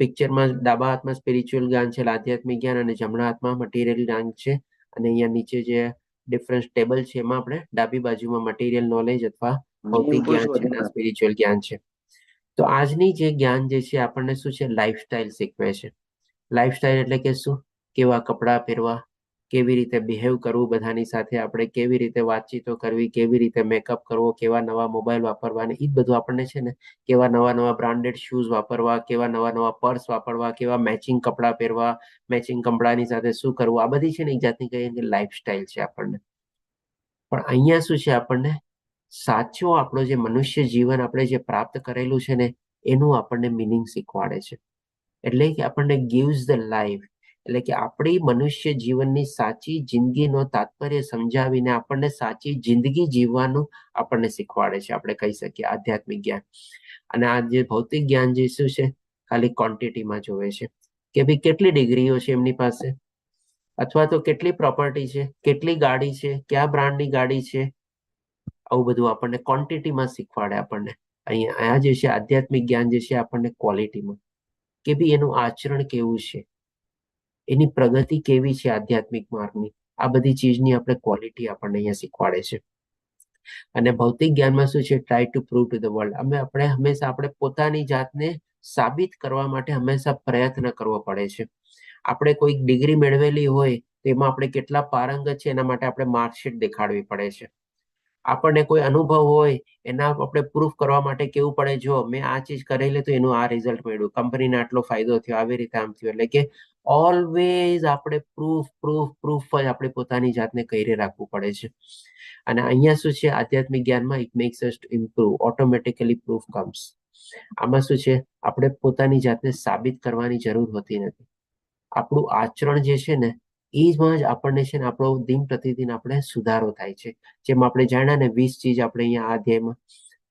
પિક્ચરમાં ડાબા હાથમાં સ્પિરિચ્યુઅલ જ્ઞાન છે, આધ્યાત્મિક જ્ઞાન, અને જમણા હાથમાં મટીરિયલ જ્ઞાન છે. અને અહીંયા નીચે જે ડિફરન્સ ટેબલ છે એમાં આપણે ડાબી બાજુમાં મટીરિયલ નોલેજ અથવા ભૌતિક જ્ઞાન છે અને સ્પિરિચ્યુઅલ જ્ઞાન છે. તો આજની જે જ્ઞાન જે છે આપણને શું છે, લાઈફસ્ટાઈલ શીખવે છે. લાઈફસ્ટાઈલ એટલે કે શું, કેવા કપડાં પહેરવા, કેવી રીતે બિહેવ કરવું બધાની સાથે, આપણે કેવી રીતે વાતચીતો કરવી, કેવી રીતે મેકઅપ કરવો, કેવા નવા મોબાઈલ વાપરવાને એ બધું આપણને છે ને, કેવા નવા બ્રાન્ડેડ શૂઝ વાપરવા, કેવા નવા પર્સ વાપરવા, કેવા મેચિંગ કપડાં પહેરવા, મેચિંગ કપડાની સાથે શું કરવું, આ બધી છે ને એક જાતની કહીએ કે લાઈફસ્ટાઈલ છે આપણને. પણ અહીંયા શું છે, આપણને સાચો આપણો જે મનુષ્ય જીવન આપણે જે પ્રાપ્ત કરેલું છે ને એનું આપણને મિનિંગ શીખવાડે છે. એટલે કે આપણને ગિવ્સ ધ લાઈફ, એટલે કે આપણી મનુષ્ય જીવનની સાચી જિંદગીનો તાત્પર્ય સમજાવીને આપણને સાચી જિંદગી જીવવાનું આપણને શીખવાડે છે, આપણે કહી શકીએ આધ્યાત્મિક જ્ઞાન. અને આ જે ભૌતિક જ્ઞાન જે શું છે, ખાલી ક્વોન્ટિટીમાં જોવે છે કે ભાઈ કેટલી ડિગ્રીઓ છે એમની પાસે, અથવા તો કેટલી પ્રોપર્ટી છે, કેટલી ગાડી છે, કયા બ્રાન્ડની ગાડી છે, આવું બધું આપણને ક્વોન્ટિટીમાં શીખવાડે. આપણને અહીંયા જે છે આધ્યાત્મિક જ્ઞાન જે છે આપણને ક્વોલિટીમાં, કે ભાઈ એનું આચરણ કેવું છે, એની પ્રગતિ કેવી છે આધ્યાત્મિક માર્ગની, આ બધી ચીજની આપણે ક્વોલિટી આપણને અહીંયા શીખવાડે છે. અને ભૌતિક જ્ઞાનમાં શું છે, try to prove to the world. આપણે હંમેશા આપણે પોતાની જાતને સાબિત કરવા માટે હંમેશા પ્રયત્ન કરવો પડે છે. આપણે કોઈ ડિગ્રી મેળવેલી હોય તો એમાં આપણે કેટલા પારંગત છે એના માટે આપણે માર્કશીટ દેખાડવી પડે છે. આપણને કોઈ અનુભવ હોય એના આપણે પ્રૂફ કરવા માટે કેવું પડે, જો મેં આ ચીજ કરેલી તો એનું આ રિઝલ્ટ મળ્યું, કંપનીને આટલો ફાયદો થયો, આવી રીતે આમ થયું. એટલે કે ઓલવેઝ આપણે પ્રૂફ જ આપણે પોતાની જાતને કરી રાખવું પડે છે. અને અહીંયા શું છે, આધ્યાત્મિક જ્ઞાનમાં it max us to improve, automatically proof comes. આમાં શું છે, આપણે પોતાની જાતને સાબિત કરવાની જરૂર હોતી નથી. આપણું આચરણ જે છે ને એમાં જ આપણને છે ને આપણો દિન પ્રતિદિન આપણે સુધારો થાય છે. જેમ આપણે જાણ્યા ને 20 ચીજ આપણે અહીંયા આ અધ્યાયમાં,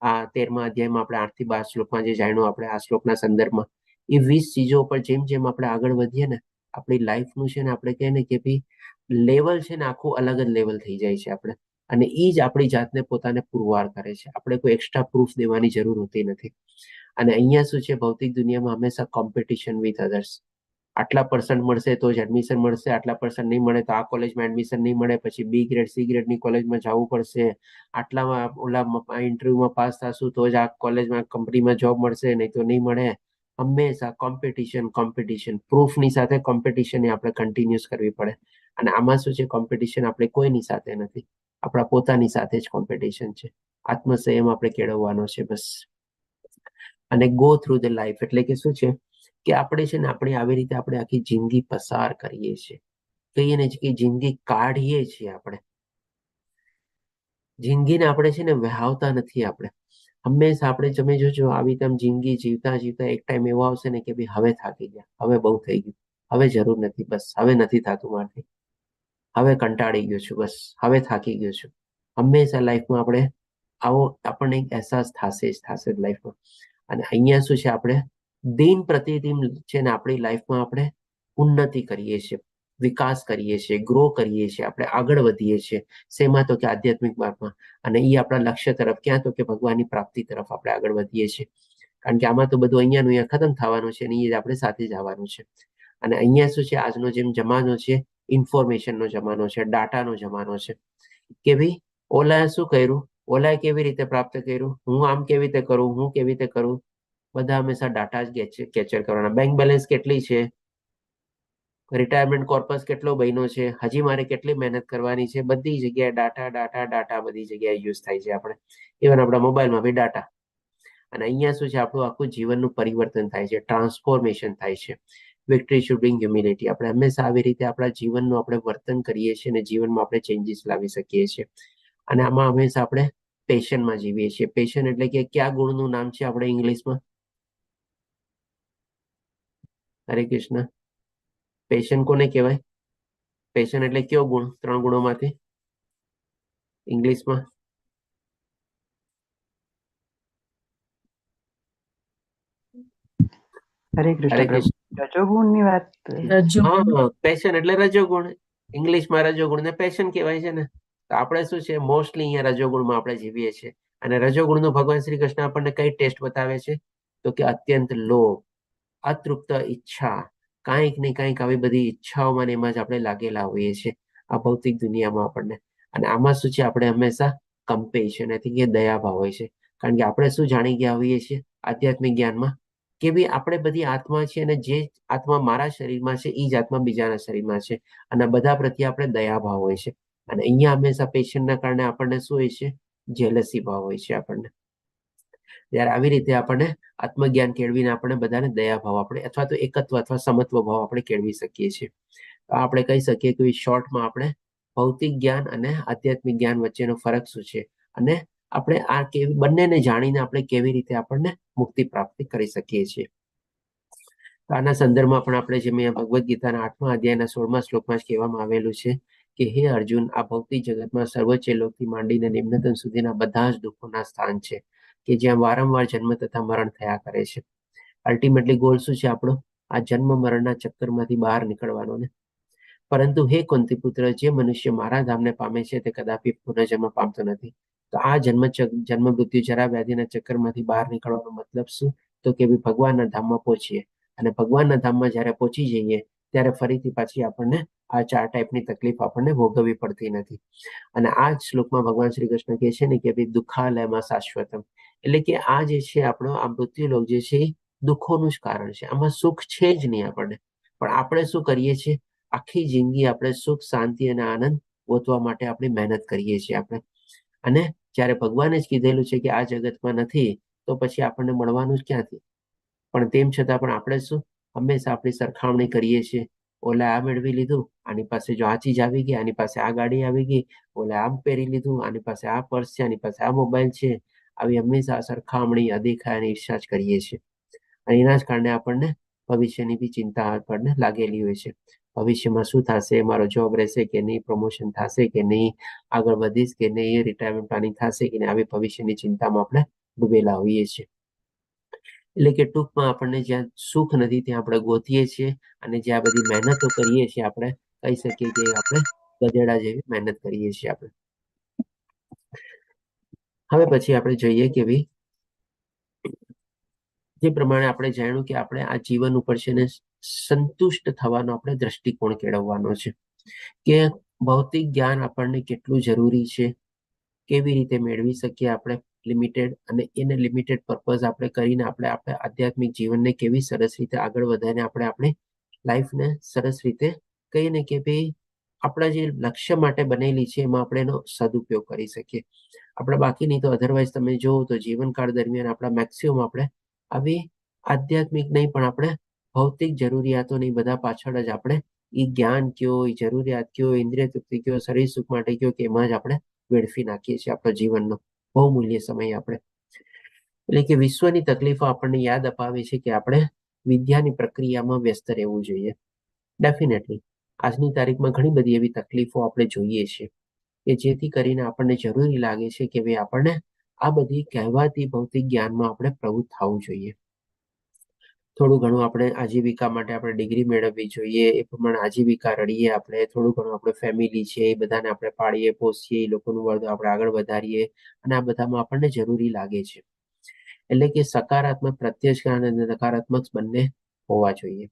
આ 13મા અધ્યાયમાં આપણે 8 થી 12 શ્લોકમાં જે જાણ્યું આપણે આ શ્લોકના સંદર્ભમાં, એ 20 ચીજો પર જેમ જેમ આપણે આગળ વધીએ ને આપણી લાઈફનું છે ને આપણે કહે ને કે ભાઈ લેવલ છે ને આખું અલગ જ લેવલ થઈ જાય છે આપણે. અને એ જ આપણી જાતને પોતાને પુરવાર કરે છે. આપણે કોઈ એક્સ્ટ્રા પ્રૂફ દેવાની જરૂર હોતી નથી. અને અહીંયા શું છે, ભૌતિક દુનિયામાં હંમેશા કોમ્પિટિશન વિથ અધર્સ. આટલા પર્સન્ટ મળશે તો જ એડમિશન મળશે, આટલા પર્સન્ટ નહીં મળે તો આ કોલેજમાં એડમિશન નહીં મળે, પછી બી ગ્રેડ સી ગ્રેડની કોલેજમાં જવું પડશે, આટલામાં ઓલા ઇન્ટરવ્યુમાં પાસ થશું તો જ આ કોલેજમાં કંપનીમાં જોબ મળશે, નહીં તો નહીં મળે. હંમેશા કોમ્પિટિશન, પ્રૂફની સાથે કોમ્પિટિશન આપણે કન્ટિન્યુઅસ કરવી પડે. અને આમાં શું છે, કોમ્પિટિશન આપણે કોઈની સાથે નથી, આપણા પોતાની સાથે જ કોમ્પિટિશન છે. આત્મસંયમ આપણે કેળવવાનો છે બસ. અને ગો થ્રુ ધ લાઈફ એટલે કે શું છે કે આપણે છે ને આપણે આવી રીતે આપણે આખી જિંદગી પસાર કરીએ છીએ, કહીએ ને કે જિંદગી કાઢીએ છીએ. આપણે જિંદગીને આપણે છે ને વહાવતા નથી. આપણે હંમેશા આપણે તમે જોજો આવી રીતે જિંદગી જીવતા એક ટાઈમ એવો આવશે ને કે ભાઈ હવે થાકી ગયા, હવે બહુ થઈ ગયું, હવે જરૂર નથી, બસ હવે નથી થતું મારથી, હવે કંટાળી ગયો છું, બસ હવે થાકી ગયો છું. હંમેશા લાઈફમાં આપણે આવો આપણને એક અહેસાસ થશે જ લાઈફમાં. અને અહીંયા શું છે, આપણે દિન પ્રતિદિન છે ને આપણી લાઈફમાં આપણે ઉન્નતિ કરીએ છીએ, વિકાસ કરીએ છીએ, ગ્રો કરીએ છીએ, આપણે આગળ વધીએ છીએ. શેમાં? તો કે આધ્યાત્મિક માર્ગમાં. અને એ આપણા લક્ષ્ય તરફ, ક્યાં? તો કે ભગવાનની પ્રાપ્તિ તરફ આપણે આગળ વધીએ છીએ. કારણ કે આમાં તો બધું અહીંયાનું અહીંયા ખતમ થવાનું છે અને એ આપણે સાથે જ આવવાનું છે. અને અહીંયા શું છે, આજનો જેમ જમાનો છે, ઇન્ફોર્મેશનનો જમાનો છે, ડાટાનો જમાનો છે, કે ભાઈ ઓલાએ શું કર્યું, ઓલાએ કેવી રીતે પ્રાપ્ત કર્યું, હું આમ કેવી રીતે કરું, હું કેવી રીતે કરું. બધા હંમેશા ડાટા જ કેપ્ચર કરવાના. બેંક બેલેન્સ કેટલી છે, રિટાયરમેન્ટ કોર્પસ કેટલો બન્યો છે, હજી મારે કેટલી મહેનત કરવાની છે, બધી જગ્યાએ ડાટા ડાટા ડાટા બધી જગ્યાએ યુઝ થાય છે. આપણે ઇવન આપણા મોબાઈલમાં બી ડાટા. અને અહીંયા શું છે, આપણું આખું જીવનનું પરિવર્તન થાય છે, ટ્રાન્સફોર્મેશન થાય છે. Victory should bring humility. આપણે હંમેશા આવી રીતે આપણા જીવનનું આપણે વર્તન કરીએ છીએ અને જીવનમાં આપણે ચેન્જીસ લાવી શકીએ છીએ. અને આમાં હંમેશા આપણે પેશનમાં જીવીએ છીએ. પેશન એટલે કે કયા ગુણનું નામ છે આપણે ઇંગ્લિશમાં? હરે કૃષ્ણ. પેશન કોને કહેવાય? પેશન એટલે કયો ગુણ? 3 ગુણોમાંથી ઇંગ્લિશમાં? હરે કૃષ્ણ. રજોગુણની વાત. હા, પેશન એટલે રજોગુણ. ઇંગ્લિશમાં રજોગુણ ને પેશન કહેવાય છે ને. તો આપણે શું છે, મોસ્ટલી અહીંયા રજોગુણમાં આપણે જીવીએ છીએ. અને રજોગુણનું ભગવાન શ્રી કૃષ્ણ આપણને કઈ ટેસ્ટ બતાવે છે? તો કે અત્યંત લોભ, અતૃપ્ત ઈચ્છા, કાંઈક ને કાંઈક આવી બધી ઈચ્છાઓમાં એમાં જ આપણે લાગેલા હોઈએ છીએ આ ભૌતિક દુનિયામાં આપણને. અને આમાં શું છે, આપણે હંમેશા કમ્પેશન એટલે કે દયાભાવ હોય છે. કારણ કે આપણે શું જાણી ગયા હોઈએ છીએ આધ્યાત્મિક જ્ઞાનમાં, કે ભાઈ આપણે બધી આત્મા છે અને જે આત્મા મારા શરીરમાં છે એ જ આત્મા બીજાના શરીરમાં છે. અને બધા પ્રત્યે આપણે દયાભાવ હોય છે. અને અહીંયા હંમેશા પેશનના કારણે આપણને શું હોય છે? જેલસી ભાવ હોય છે આપણને. ત્યારે આવી રીતે આપણને આત્મજ્ઞાન કેળવીને આપણે બધાને દયાભાવ આપણે અથવા તો એકત્વ અથવા સમત્વ ભાવ આપણે કેળવી શકીએ છીએ. તો આપણે કહી શકીએ કે શોર્ટમાં આપણે ભૌતિક જ્ઞાન અને આધ્યાત્મિક જ્ઞાન વચ્ચેનો ફરક શું છે, અને આપણે આ બંનેને જાણીને આપણે કેવી રીતે આપણને મુક્તિ પ્રાપ્તિ કરી શકીએ છીએ. તો આના સંદર્ભમાં પણ આપણે જેમ ભગવદ્ ગીતાના 8મા અધ્યાયના 16મા શ્લોકમાં જ કહેવામાં આવેલું છે કે હે અર્જુન, આ ભૌતિક જગતમાં સર્વોચ્ચ લોકથી માંડીને નિમ્નતમ સુધીના બધા જ દુઃખોના સ્થાન છે કે જ્યાં વારંવાર જન્મ તથા મરણ થયા કરે છે. અલ્ટિમેટલી ગોલ શું છે આપણો? આ જન્મ મરણના ચક્કરમાંથી બહાર નીકળવાનો ને. પરંતુ હે કુંતી પુત્ર, જે મનુષ્ય મારા ધામને પામે છે તે કદાપી પુનર્જન્મ પામતો નથી. તો આ જન્મ મૃત્યુ જરા વ્યાધિના ચક્કરમાંથી બહાર નીકળવાનો મતલબ શું? તો કે ભગવાનના ધામમાં પહોંચીએ. અને ભગવાનના ધામમાં જ્યારે પહોંચી જઈએ ત્યારે ફરીથી પાછી આપણને આ 4 ટાઈપની તકલીફ આપણને ભોગવવી પડતી નથી. અને આ જ શ્લોકમાં ભગવાન શ્રી કૃષ્ણ કહે છે ને કે ભાઈ દુઃખાલયમાં શાશ્વતમ, એટલે કે આ જે છે આપણો આ મૃત્યુલોક જે છે એ દુઃખોનું જ કારણ છે. આમાં સુખ છે જ નહીં આપણને. પણ આપણે શું કરીએ છીએ? આખી જિંદગી આપણે સુખ, શાંતિ અને આનંદ ગોતવા માટે આપણી મહેનત કરીએ છીએ આપણે. અને જ્યારે ભગવાને જ કીધેલું છે કે આ જગતમાં નથી, તો પછી આપણને મળવાનું જ ક્યાંથી? પણ તેમ છતાં પણ આપણે શું હંમેશા આપણી સરખામણી કરીએ છીએ. ઓલા આ મેળવી લીધું, આની પાસે જો આ ચીજ આવી ગઈ, આની પાસે આ ગાડી આવી ગઈ, ઓલા આમ પહેરી લીધું, આની પાસે આ પર્સ છે, આની પાસે આ મોબાઈલ છે. આવી હંમેશા સરખામણી, અદેખાઈ અને ઈર્ષા જ કરીએ છીએ. અને એના જ કારણે આપણને ભવિષ્યની બી ચિંતા આપણને લાગેલી હોય છે. ભવિષ્યમાં શું થશે? મારો જોબ રહેશે કે નહીં? પ્રમોશન થશે કે નહીં? આગળ વધીશ કે નહીં? રિટાયરમેન્ટ પ્લાનિંગ થશે કે નહીં? આવી ભવિષ્યની ચિંતામાં આપણે ડૂબેલા હોઈએ છીએ. એટલે કે ટૂંકમાં આપણને જ્યાં સુખ નથી ત્યાં આપણે ગોતીએ છીએ, અને જ્યાં બધી મહેનતો કરીએ છીએ આપણે કહી શકીએ કે આપણે ગધેડા જેવી મહેનત કરીએ છીએ આપણે. હવે પછી આપણે જોઈએ કે ભાઈ જે પ્રમાણે આપણે જાણ્યું કે આપણે આ જીવન ઉપર છે ને સંતુષ્ટ થવાનો આપણે દ્રષ્ટિકોણ કેળવવાનો છે કે ભૌતિક જ્ઞાન આપણને કેટલું જરૂરી છે, કેવી રીતે મેળવી શકીએ આપણે લિમિટેડ, અને એને લિમિટેડ પર્પઝ આપણે કરીને આપણે આધ્યાત્મિક જીવનને કેવી સરસ રીતે આગળ વધારીને આપણે આપણી લાઈફને સરસ રીતે કહીને કે ભાઈ આપણા જે લક્ષ્ય માટે બનેલી છે એમાં આપણે એનો સદુપયોગ કરી શકીએ આપણે. બાકી નહીં તો અધરવાઇઝ તમે જોવો તો જીવનકાળ દરમિયાન આપણા મેક્સિમમ આપણે આવી આધ્યાત્મિક નહીં પણ આપણે ભૌતિક જરૂરિયાતો નહીં બધા પાછળ જ આપણે એ જ્ઞાન કયો, એ જરૂરિયાત કયો, ઇન્દ્રિય તૃપ્તિ કયો, શરીર સુખ માટે કયો કે એમાં જ આપણે વેડફી નાખીએ છીએ આપણો જીવનનો બહુમૂલ્ય સમય આપણે. એટલે કે વિશ્વની તકલીફો આપણને યાદ અપાવે છે કે આપણે વિદ્યાની પ્રક્રિયામાં વ્યસ્ત રહેવું જોઈએ. ડેફિનેટલી આજની તારીખમાં ઘણી બધી એવી તકલીફો આપણે જોઈએ છીએ કે જેથી કરીને આપણને જરૂરી લાગે છે કે ભાઈ આપણને આ બધી કહેવાતી ભૌતિક જ્ઞાનમાં આપણે પ્રવૃત્ત થવું જોઈએ. થોડું ઘણું આપણે આજીવિકા માટે આપણે ડિગ્રી મેળવવી જોઈએ, એ પ્રમાણે આજીવિકા રડીએ આપણે. થોડું ઘણું આપણે ફેમિલી છે એ બધાને આપણે પાળીએ પોષીએ, એ લોકોનું વર્ગ આપણે આગળ વધારીએ, અને આ બધામાં આપણને જરૂરી લાગે છે. એટલે કે સકારાત્મક પ્રત્યક્ષ જ્ઞાન અને નકારાત્મક બંને હોવા જોઈએ.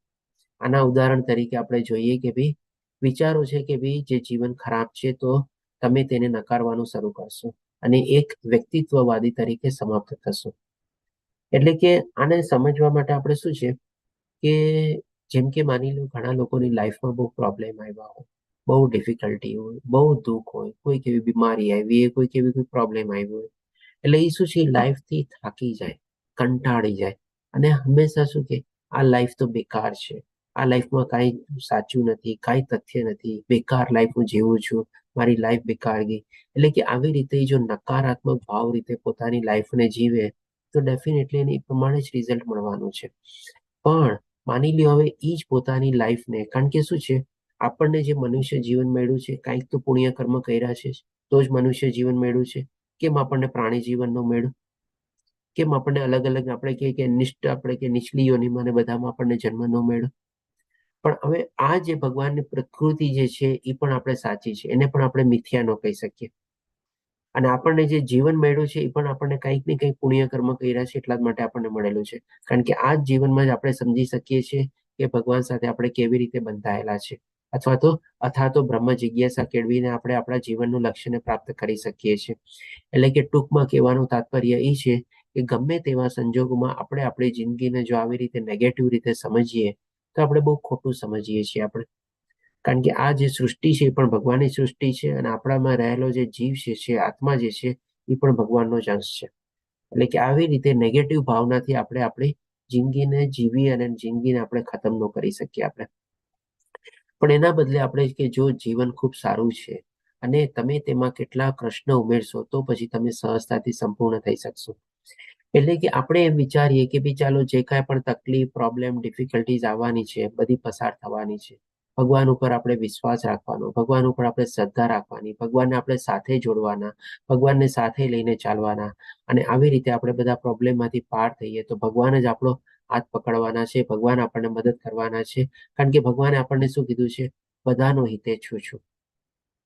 આના ઉદાહરણ તરીકે આપણે જોઈએ કે ભાઈ વિચારો છે કે ભાઈ જે જીવન ખરાબ છે તો તમે તેને નકારવાનું શરૂ કરશો અને એક વ્યક્તિત્વવાદી તરીકે સમાપ્ત થશો. એટલે કે આને સમજવા માટે આપણે શું છે કે જેમ કે માની લો ઘણા લોકોની લાઈફમાં બહુ પ્રોબ્લેમ આવ્યા હોય, બહુ ડિફિકલ્ટી હોય, બહુ દુઃખ હોય, કોઈક એવી બીમારી આવી હોય, કોઈક એવી કોઈ પ્રોબ્લેમ આવી હોય, એટલે એ શું છે લાઈફથી થાકી જાય, કંટાળી જાય અને હંમેશા શું કે આ લાઈફ તો બેકાર છે, આ લાઈફમાં કાંઈ સાચું નથી, કાંઈ તથ્ય નથી, બેકાર લાઈફ હું જીવું છું, મારી લાઈફ બેકાર ગઈ. એટલે કે આવી રીતે જો નકારાત્મક ભાવ રીતે પોતાની લાઈફને જીવે તો ડેફિનેટલી એને એ પ્રમાણે જ રિઝલ્ટ મળવાનું છે. પણ માની લ્યો હવે એ જ પોતાની લાઈફને, કારણ કે શું છે આપણને જે મનુષ્ય જીવન મળ્યું છે કાંઈક તો પુણ્ય કર્મ કર્યા છે તો જ મનુષ્ય જીવન મળ્યું છે. કેમ આપણને પ્રાણી જીવન ન મળ્યું? કેમ આપણને અલગ અલગ આપણે કે નિષ્ઠ આપણે કે નીચલી યોનિમાં બધામાં આપણને જન્મ ન મળ્યો? પણ હવે આ જે ભગવાનની પ્રકૃતિ જે છે એ પણ આપણે સાચી છે, એને પણ આપણે મિથ્યા ન કહી શકીએ. અને આપણને જે જીવન મળ્યું છે એ પણ આપણને કંઈક ને કંઈક પુણ્ય કર્મ કર્યા છે એટલા જ માટે આપણને મળેલું છે. કારણ કે આ જ જીવનમાં જ આપણે સમજી શકીએ છીએ કે ભગવાન સાથે આપણે કેવી રીતે બંધાયેલા છે, અથવા તો બ્રહ્મ જિજ્ઞાસા કેળવીને આપણે આપણા જીવનનું લક્ષ્યને પ્રાપ્ત કરી શકીએ છીએ. એટલે કે ટૂંકમાં કહેવાનું તાત્પર્ય એ છે કે ગમે તેવા સંજોગોમાં આપણે આપણી જિંદગીને જો આવી રીતે નેગેટિવ રીતે સમજીએ તો આપણે બહુ ખોટું સમજીએ છીએ આપણે. કારણ કે આ જે સૃષ્ટિ છે એ પણ ભગવાનની સૃષ્ટિ છે અને આપણામાં રહેલો જે જીવ છે આત્મા જે છે એ પણ ભગવાનનો જ અંશ છે. એટલે કે આવી રીતે નેગેટિવ ભાવનાથી આપણે આપણી જિંદગીને જીવી અને જિંદગીને આપણે ખતમ ન કરી શકીએ આપણે. પણ એના બદલે આપણે કે જો જીવન ખૂબ સારું છે અને તમે તેમાં કેટલા કૃષ્ણ ઉમેરશો તો પછી તમે સહજતાથી સંપૂર્ણ થઈ શકશો. એટલે કે આપણે એમ વિચારીએ કે ભાઈ ચાલો જે કાંઈ પણ તકલીફ, પ્રોબ્લેમ, ડિફિકલ્ટીઝ આવવાની છે બધી પસાર થવાની છે. ભગવાન ઉપર આપણે વિશ્વાસ રાખવાનો, ભગવાન ઉપર આપણે શ્રદ્ધા રાખવાની, ભગવાનને આપણે સાથે જોડવાના, ભગવાનને સાથે લઈને ચાલવાના, અને આવી રીતે આપણે બધા પ્રોબ્લેમમાંથી પાર થઈએ તો ભગવાન જ આપણો હાથ પકડવાના છે, ભગવાન આપણને મદદ કરવાના છે. કારણ કે ભગવાને આપણને શું કીધું છે? બધાનો હિતેચ્છુ છું.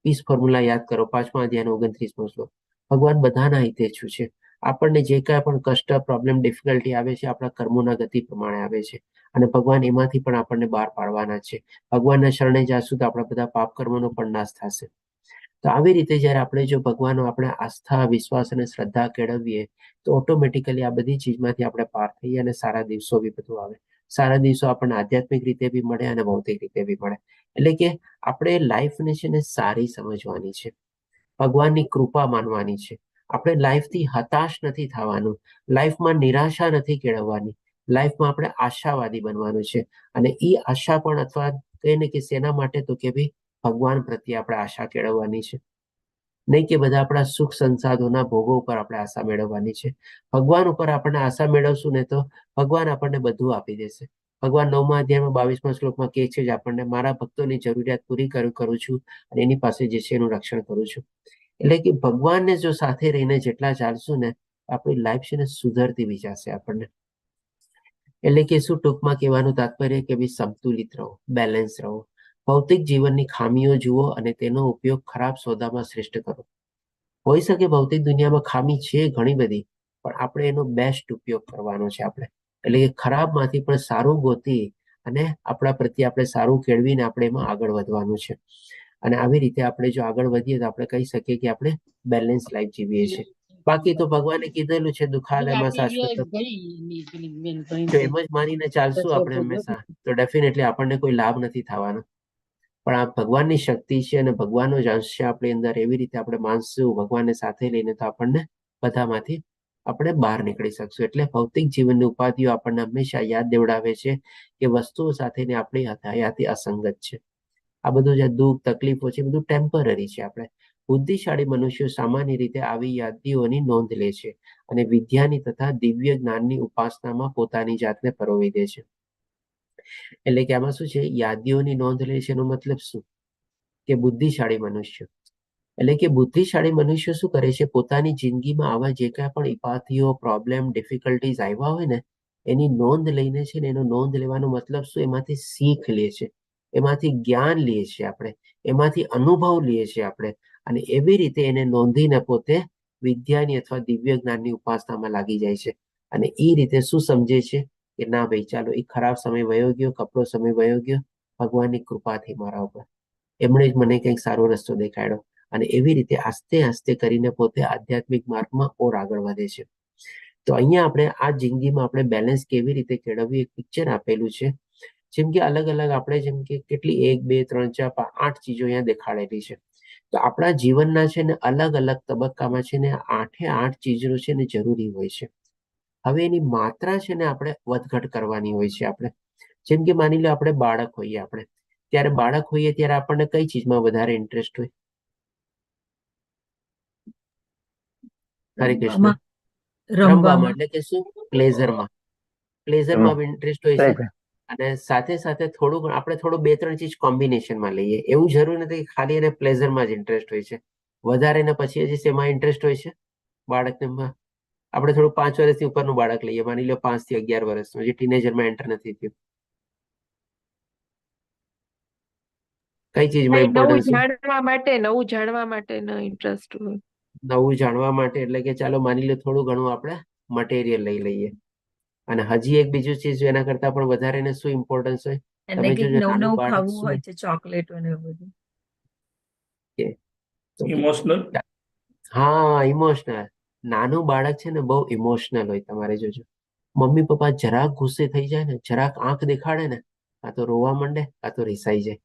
પીસ ફોર્મ્યુલા યાદ કરો, 5મા અધ્યાયનો 29મો શ્લોક. ભગવાન બધાના હિતેચ્છુ છે. આપણને જે કાંઈ પણ કષ્ટ, પ્રોબ્લેમ, ડિફિકલ્ટી આવે છે આપણા કર્મોના ગતિ પ્રમાણે આવે છે અને ભગવાન એમાંથી પણ આપણને બહાર પાડવાના છે. ભગવાનના શરણે જાશું તો આપણા બધા પાપ કર્મોનો પણ નાશ થશે. તો આવી રીતે જ્યારે આપણે જો ભગવાનનો આપણે આસ્થા, વિશ્વાસ અને શ્રદ્ધા કેળવીએ તો ઓટોમેટિકલી આ બધી ચીજમાંથી આપણે પાર થઈએ અને સારા દિવસો બી બધું આવે. સારા દિવસો આપણને આધ્યાત્મિક રીતે બી મળે અને ભૌતિક રીતે બી મળે. એટલે કે આપણે લાઈફને છે ને સારી સમજવાની છે, ભગવાનની કૃપા માનવાની છે. આપણે લાઈફથી હતાશ નથી થવાનું, લાઈફમાં નિરાશા નથી કેળવવાની, લાઈફમાં આપણે આશાવાદી બનવાનું છે. અને એ આશા પણ અથવા કહીને કે શેના માટે તો કે ભાઈ ભગવાન પ્રત્યે આપણે આશા કેળવવાની છે. નહીં કે બધા આપણા સુખ સંસાધનોના ભોગો ઉપર આપણે આશા મેળવવાની છે. ભગવાન ઉપર આપણે આશા મેળવશું ને તો ભગવાન આપણને બધું આપી દેશે. ભગવાન 9મા અધ્યાયમાં 22મા શ્લોકમાં કહે છે જ આપણને, મારા ભક્તોની જરૂરિયાત પૂરી કરું છું અને એની પાસે જે છે એનું રક્ષણ કરું છું. એટલે કે ભગવાનને જો સાથે રહીને જેટલા ચાલશું ને આપણી લાઈફ છે ને સુધરતી બી જશે આપણને. એટલે કે શું ટૂંકમાં કહેવાનું તાત્પર્ય કે ભાઈ સંતુલિત રહો, બેલેન્સ રહો. ભૌતિક જીવનની ખામીઓ જુઓ અને તેનો ઉપયોગ ખરાબ સોદામાં શ્રેષ્ઠ કરો. હોઈ શકે ભૌતિક દુનિયામાં ખામી છે ઘણી બધી, પણ આપણે એનો બેસ્ટ ઉપયોગ કરવાનો છે આપણે. એટલે કે ખરાબમાંથી પણ સારું ગોતી અને આપણા પ્રત્યે આપણે સારું કેળવીને આપણે એમાં આગળ વધવાનું છે. અને આવી રીતે આપણે જો આગળ વધીએ તો આપણે કહી શકીએ કે આપણે બેલેન્સ લાઈફ જીવીએ છીએ. બાકી તો ભગવાને કીધેલું છે દુઃખાલયમાં શાશ્વત. જો એમ જ માનીને ચાલશું આપણે હંમેશા તો ડેફિનેટલી આપણને કોઈ લાભ નથી થવાનો. પણ આ ભગવાનની શક્તિ છે અને ભગવાનનો જ અંશ છે આપણી અંદર. એવી રીતે આપણે માનશું ભગવાનને સાથે લઈને તો આપણને બધામાંથી આપણે બહાર નીકળી શકશું. એટલે ભૌતિક જીવનની ઉપાધિઓ આપણને હંમેશા યાદ દેવડાવે છે કે વસ્તુઓ સાથેની આપણી હયાતી અસંગત છે. આ બધું જે દુઃખ, તકલીફો છે બધું ટેમ્પરરી છે. આપણે બુદ્ધિશાળી મનુષ્યો સામાન્ય રીતે આવી યાદીઓની નોંધ લે છે અને વિદ્યાની તથા દિવ્ય જ્ઞાનની ઉપાસનામાં પોતાની જાતને પરોવી દે છે. એટલે કે આમાં શું છે? યાદીઓની નોંધ લે છે એનો મતલબ શું? કે બુદ્ધિશાળી મનુષ્ય એટલે કે બુદ્ધિશાળી મનુષ્ય શું કરે છે, પોતાની જિંદગીમાં આવા જે કાંઈ પણ વિપત્તિઓ, પ્રોબ્લેમ, ડિફિકલ્ટીઝ આવ્યા હોય ને એની નોંધ લઈને છે ને, એનો નોંધ લેવાનો મતલબ શું, એમાંથી શીખ લે છે, એમાંથી જ્ઞાન લઈએ છીએ આપણે, એમાંથી અનુભવ લઈએ છીએ આપણે, અને એવી રીતે એને નોંધીને પોતે વિદ્યાની અથવા દિવ્ય જ્ઞાનની ઉપાસનામાં લાગી જાય છે. અને એ રીતે શું સમજે છે કે ના ભાઈ ચાલો, એ ખરાબ સમય વયો ગયો, કપરો સમય વયો ગયો, ભગવાનની કૃપાથી મારા ઉપર એમણે જ મને કંઈક સારો રસ્તો દેખાડ્યો. અને એવી રીતે આસ્તે આસ્તે કરીને પોતે આધ્યાત્મિક માર્ગમાં ઓર આગળ વધે છે. તો અહીંયા આપણે આ જિંદગીમાં આપણે બેલેન્સ કેવી રીતે કેળવવું, એક પિક્ચર આપેલું છે. જેમ કે અલગ અલગ આપણે જેમ કે કેટલી 1, 2, 3, 4, 5, 8 ચીજો અહીંયા દેખાડેલી છે. તો આપણા જીવનના છે ને અલગ અલગ તબક્કામાં છે ને 8 ચીજો છે ને જરૂરી હોય છે. હવે એની માત્રા છે ને આપણે વધઘટ કરવાની હોય છે. આપણે જેમ કે માની લો આપણે બાળક હોઈએ, આપણે ત્યારે બાળક હોઈએ ત્યારે આપણને કઈ ચીજમાં વધારે ઇન્ટરેસ્ટ હોય? હરે કૃષ્ણ. રમવામાં, એટલે કે શું, પ્લેઝરમાં ઇન્ટરેસ્ટ હોય છે. અને સાથે સાથે થોડું આપણે થોડું 2-3 ચીજ કોમ્બિનેશનમાં લઈએ. એવું જરૂર નથી કે ખાલી એને પ્લેઝરમાં જ ઇન્ટરેસ્ટ હોય છે. વધારે ને પછી હજી શેમાં ઇન્ટરેસ્ટ હોય છે બાળકને? આપણે થોડું 5 વર્ષથી ઉપરનું બાળક લઈએ, માની લો 5 થી 11 વર્ષનું, જે ટીનેજરમાં એન્ટર નથી થયું. કઈ ચીજમાં ઇમ્પોર્ટન્સ? નવું જાણવા માટેનો ઇન્ટરેસ્ટ હોય. નવું જાણવા માટે, એટલે કે ચાલો માની લો થોડું ઘણું આપણે મટીરિયલ લઈ લઈએ. અને હજી એક બીજું ચીજ એના કરતા પણ વધારે ને શું ઇમ્પોર્ટન્સ હોય? તમે જોજો નાનું બાળક શું, ચોકલેટ અને બધું. ઇમોશનલ. હા, ઇમોશનલ. નાનું બાળક છે ને બહુ ઇમોશનલ હોય. તમારે જોજો, મમ્મી પપ્પા જરાક ગુસ્સે થઈ જાય ને, જરાક આંખ દેખાડે ને, કાં તો રોવા માંડે, કાં તો રિસાઈ જાય.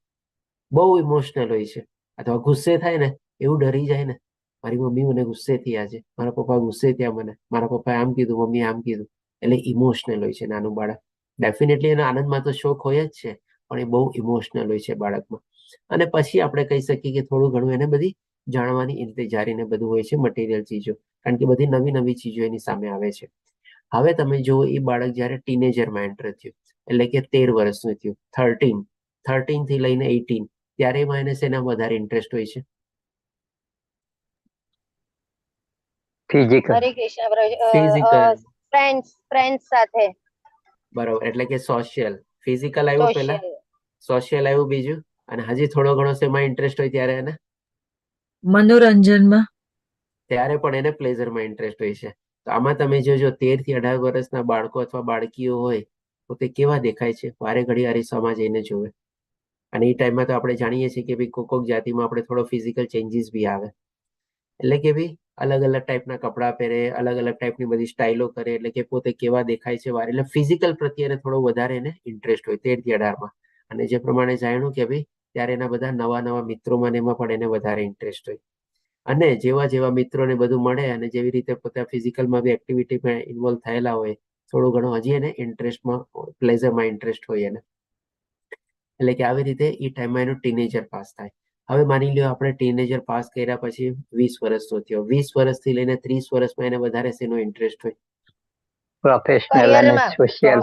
બહુ ઇમોશનલ હોય છે. અથવા ગુસ્સે થાય ને એવું ડરી જાય ને, મારી મમ્મી મને ગુસ્સે થયા છે, મારા પપ્પા ગુસ્સે થયા મને, મારા પપ્પાએ આમ કીધું, મમ્મી આમ કીધું. એટલે ઇમોશનલ હોય છે નાનું બાળક. ડેફિનેટલી એનો આનંદમાં તો શોખ હોય જ છે, પણ એ બહુ ઇમોશનલ હોય છે બાળકમાં. અને પછી આપણે કહી શકીએ કે થોડું ઘણું એને બધી જાણવાની ઇંતજારી ને બધું હોય છે, મટીરિયલ ચીજો, કારણ કે બધી નવી નવી ચીજો એની સામે આવે છે. હવે તમે જુઓ, એ બાળક જયારે ટીનેજરમાં એન્ટર થયું, એટલે કે 13 વર્ષનું થયું, 13 થી લઈને 18, ત્યારે એમાં એને શેના વધારે ઇન્ટરેસ્ટ હોય છે? ફિઝિકલ, ફ્રેન્ડ્સ સાથે. બરોબર, એટલે કે સોશિયલ. ફિઝિકલ આવ્યું પહેલા, સોશિયલ આવ્યું બીજું, અને હજી થોડો ઘણો શેમાં ઇન્ટરેસ્ટ હોય ત્યારે એને? મનોરંજનમાં. ત્યારે પણ એને પ્લેઝરમાં ઇન્ટરેસ્ટ હોય છે. તો આમાં તમે જોજો, 13 થી 18 વર્ષના બાળકો અથવા બાળકીઓ હોય તો તે કેવા દેખાય છે? વારે ઘડી અરીસામાં જઈને જોવે. અને એ ટાઈમમાં તો આપણે જાણીએ છીએ કે ભાઈ કોક જાતિમાં આપણે થોડો ફિઝિકલ ચેન્જીસ બી આવે. એટલે કે ભાઈ અલગ અલગ ટાઈપના કપડાં પહેરે, અલગ અલગ ટાઈપની બધી સ્ટાઇલો કરે, એટલે કે પોતે કેવા દેખાય છે વારે, એટલે ફિઝિકલ પ્રત્યે થોડો વધારે એને ઇન્ટરેસ્ટ હોય 13 થી 18માં. અને જે પ્રમાણે જાણ્યું કે ભાઈ ત્યારે એના બધા નવા નવા મિત્રોમાં ને એમાં પણ એને વધારે ઇન્ટરેસ્ટ હોય. અને જેવા જેવા મિત્રોને બધું મળે અને જેવી રીતે પોતે ફિઝિકલમાં બી એક્ટિવિટીમાં ઇન્વોલ્વ થયેલા હોય, થોડું ઘણું હજી એને ઇન્ટરેસ્ટમાં, પ્લેઝરમાં ઇન્ટરેસ્ટ હોય એને. એટલે કે આવી રીતે એ ટાઈમમાં એનો ટીનેજર પાસ થાય. હવે માની લો આપણે ટીનેજર પાસ કર્યા પછી 20 વર્ષનો થયો, 20 વર્ષથી લઈને 30 વર્ષમાં એને વધારે શેનો ઇન્ટરેસ્ટ હોય? પ્રોફેશનલ અને સોશિયલ.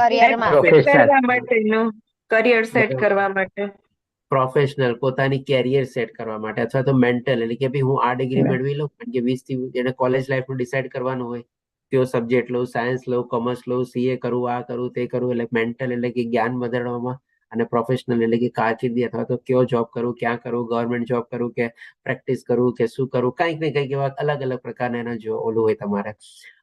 કરિયર સેટ કરવા માટે, પ્રોફેશનલ, પોતાની કેરિયર સેટ કરવા માટે, અથવા તો મેન્ટલ, એટલે કે ભાઈ હું આ ડિગ્રી મેળવી લઉં, કારણ કે 20 થી એને કોલેજ લાઈફનું ડિસાઇડ કરવાનું હોય, કયો સબ્જેક્ટ લઉં, સાયન્સ લઉં, કોમર્સ લઉં, સીએ કરું, આ કરું, તે કરું. એટલે મેન્ટલ એટલે કે જ્ઞાન વધારવામાં, અને પ્રોફેશનલ એટલે કે કારકિર્દી, અથવા તો કયો જોબ કરું, ક્યાં કરું, ગવર્મેન્ટ જોબ કરું કે પ્રેક્ટિસ કરું કે શું કરું, કંઈક ને કંઈક એવા અલગ અલગ પ્રકારના એના જો ઓલું હોય તમારે.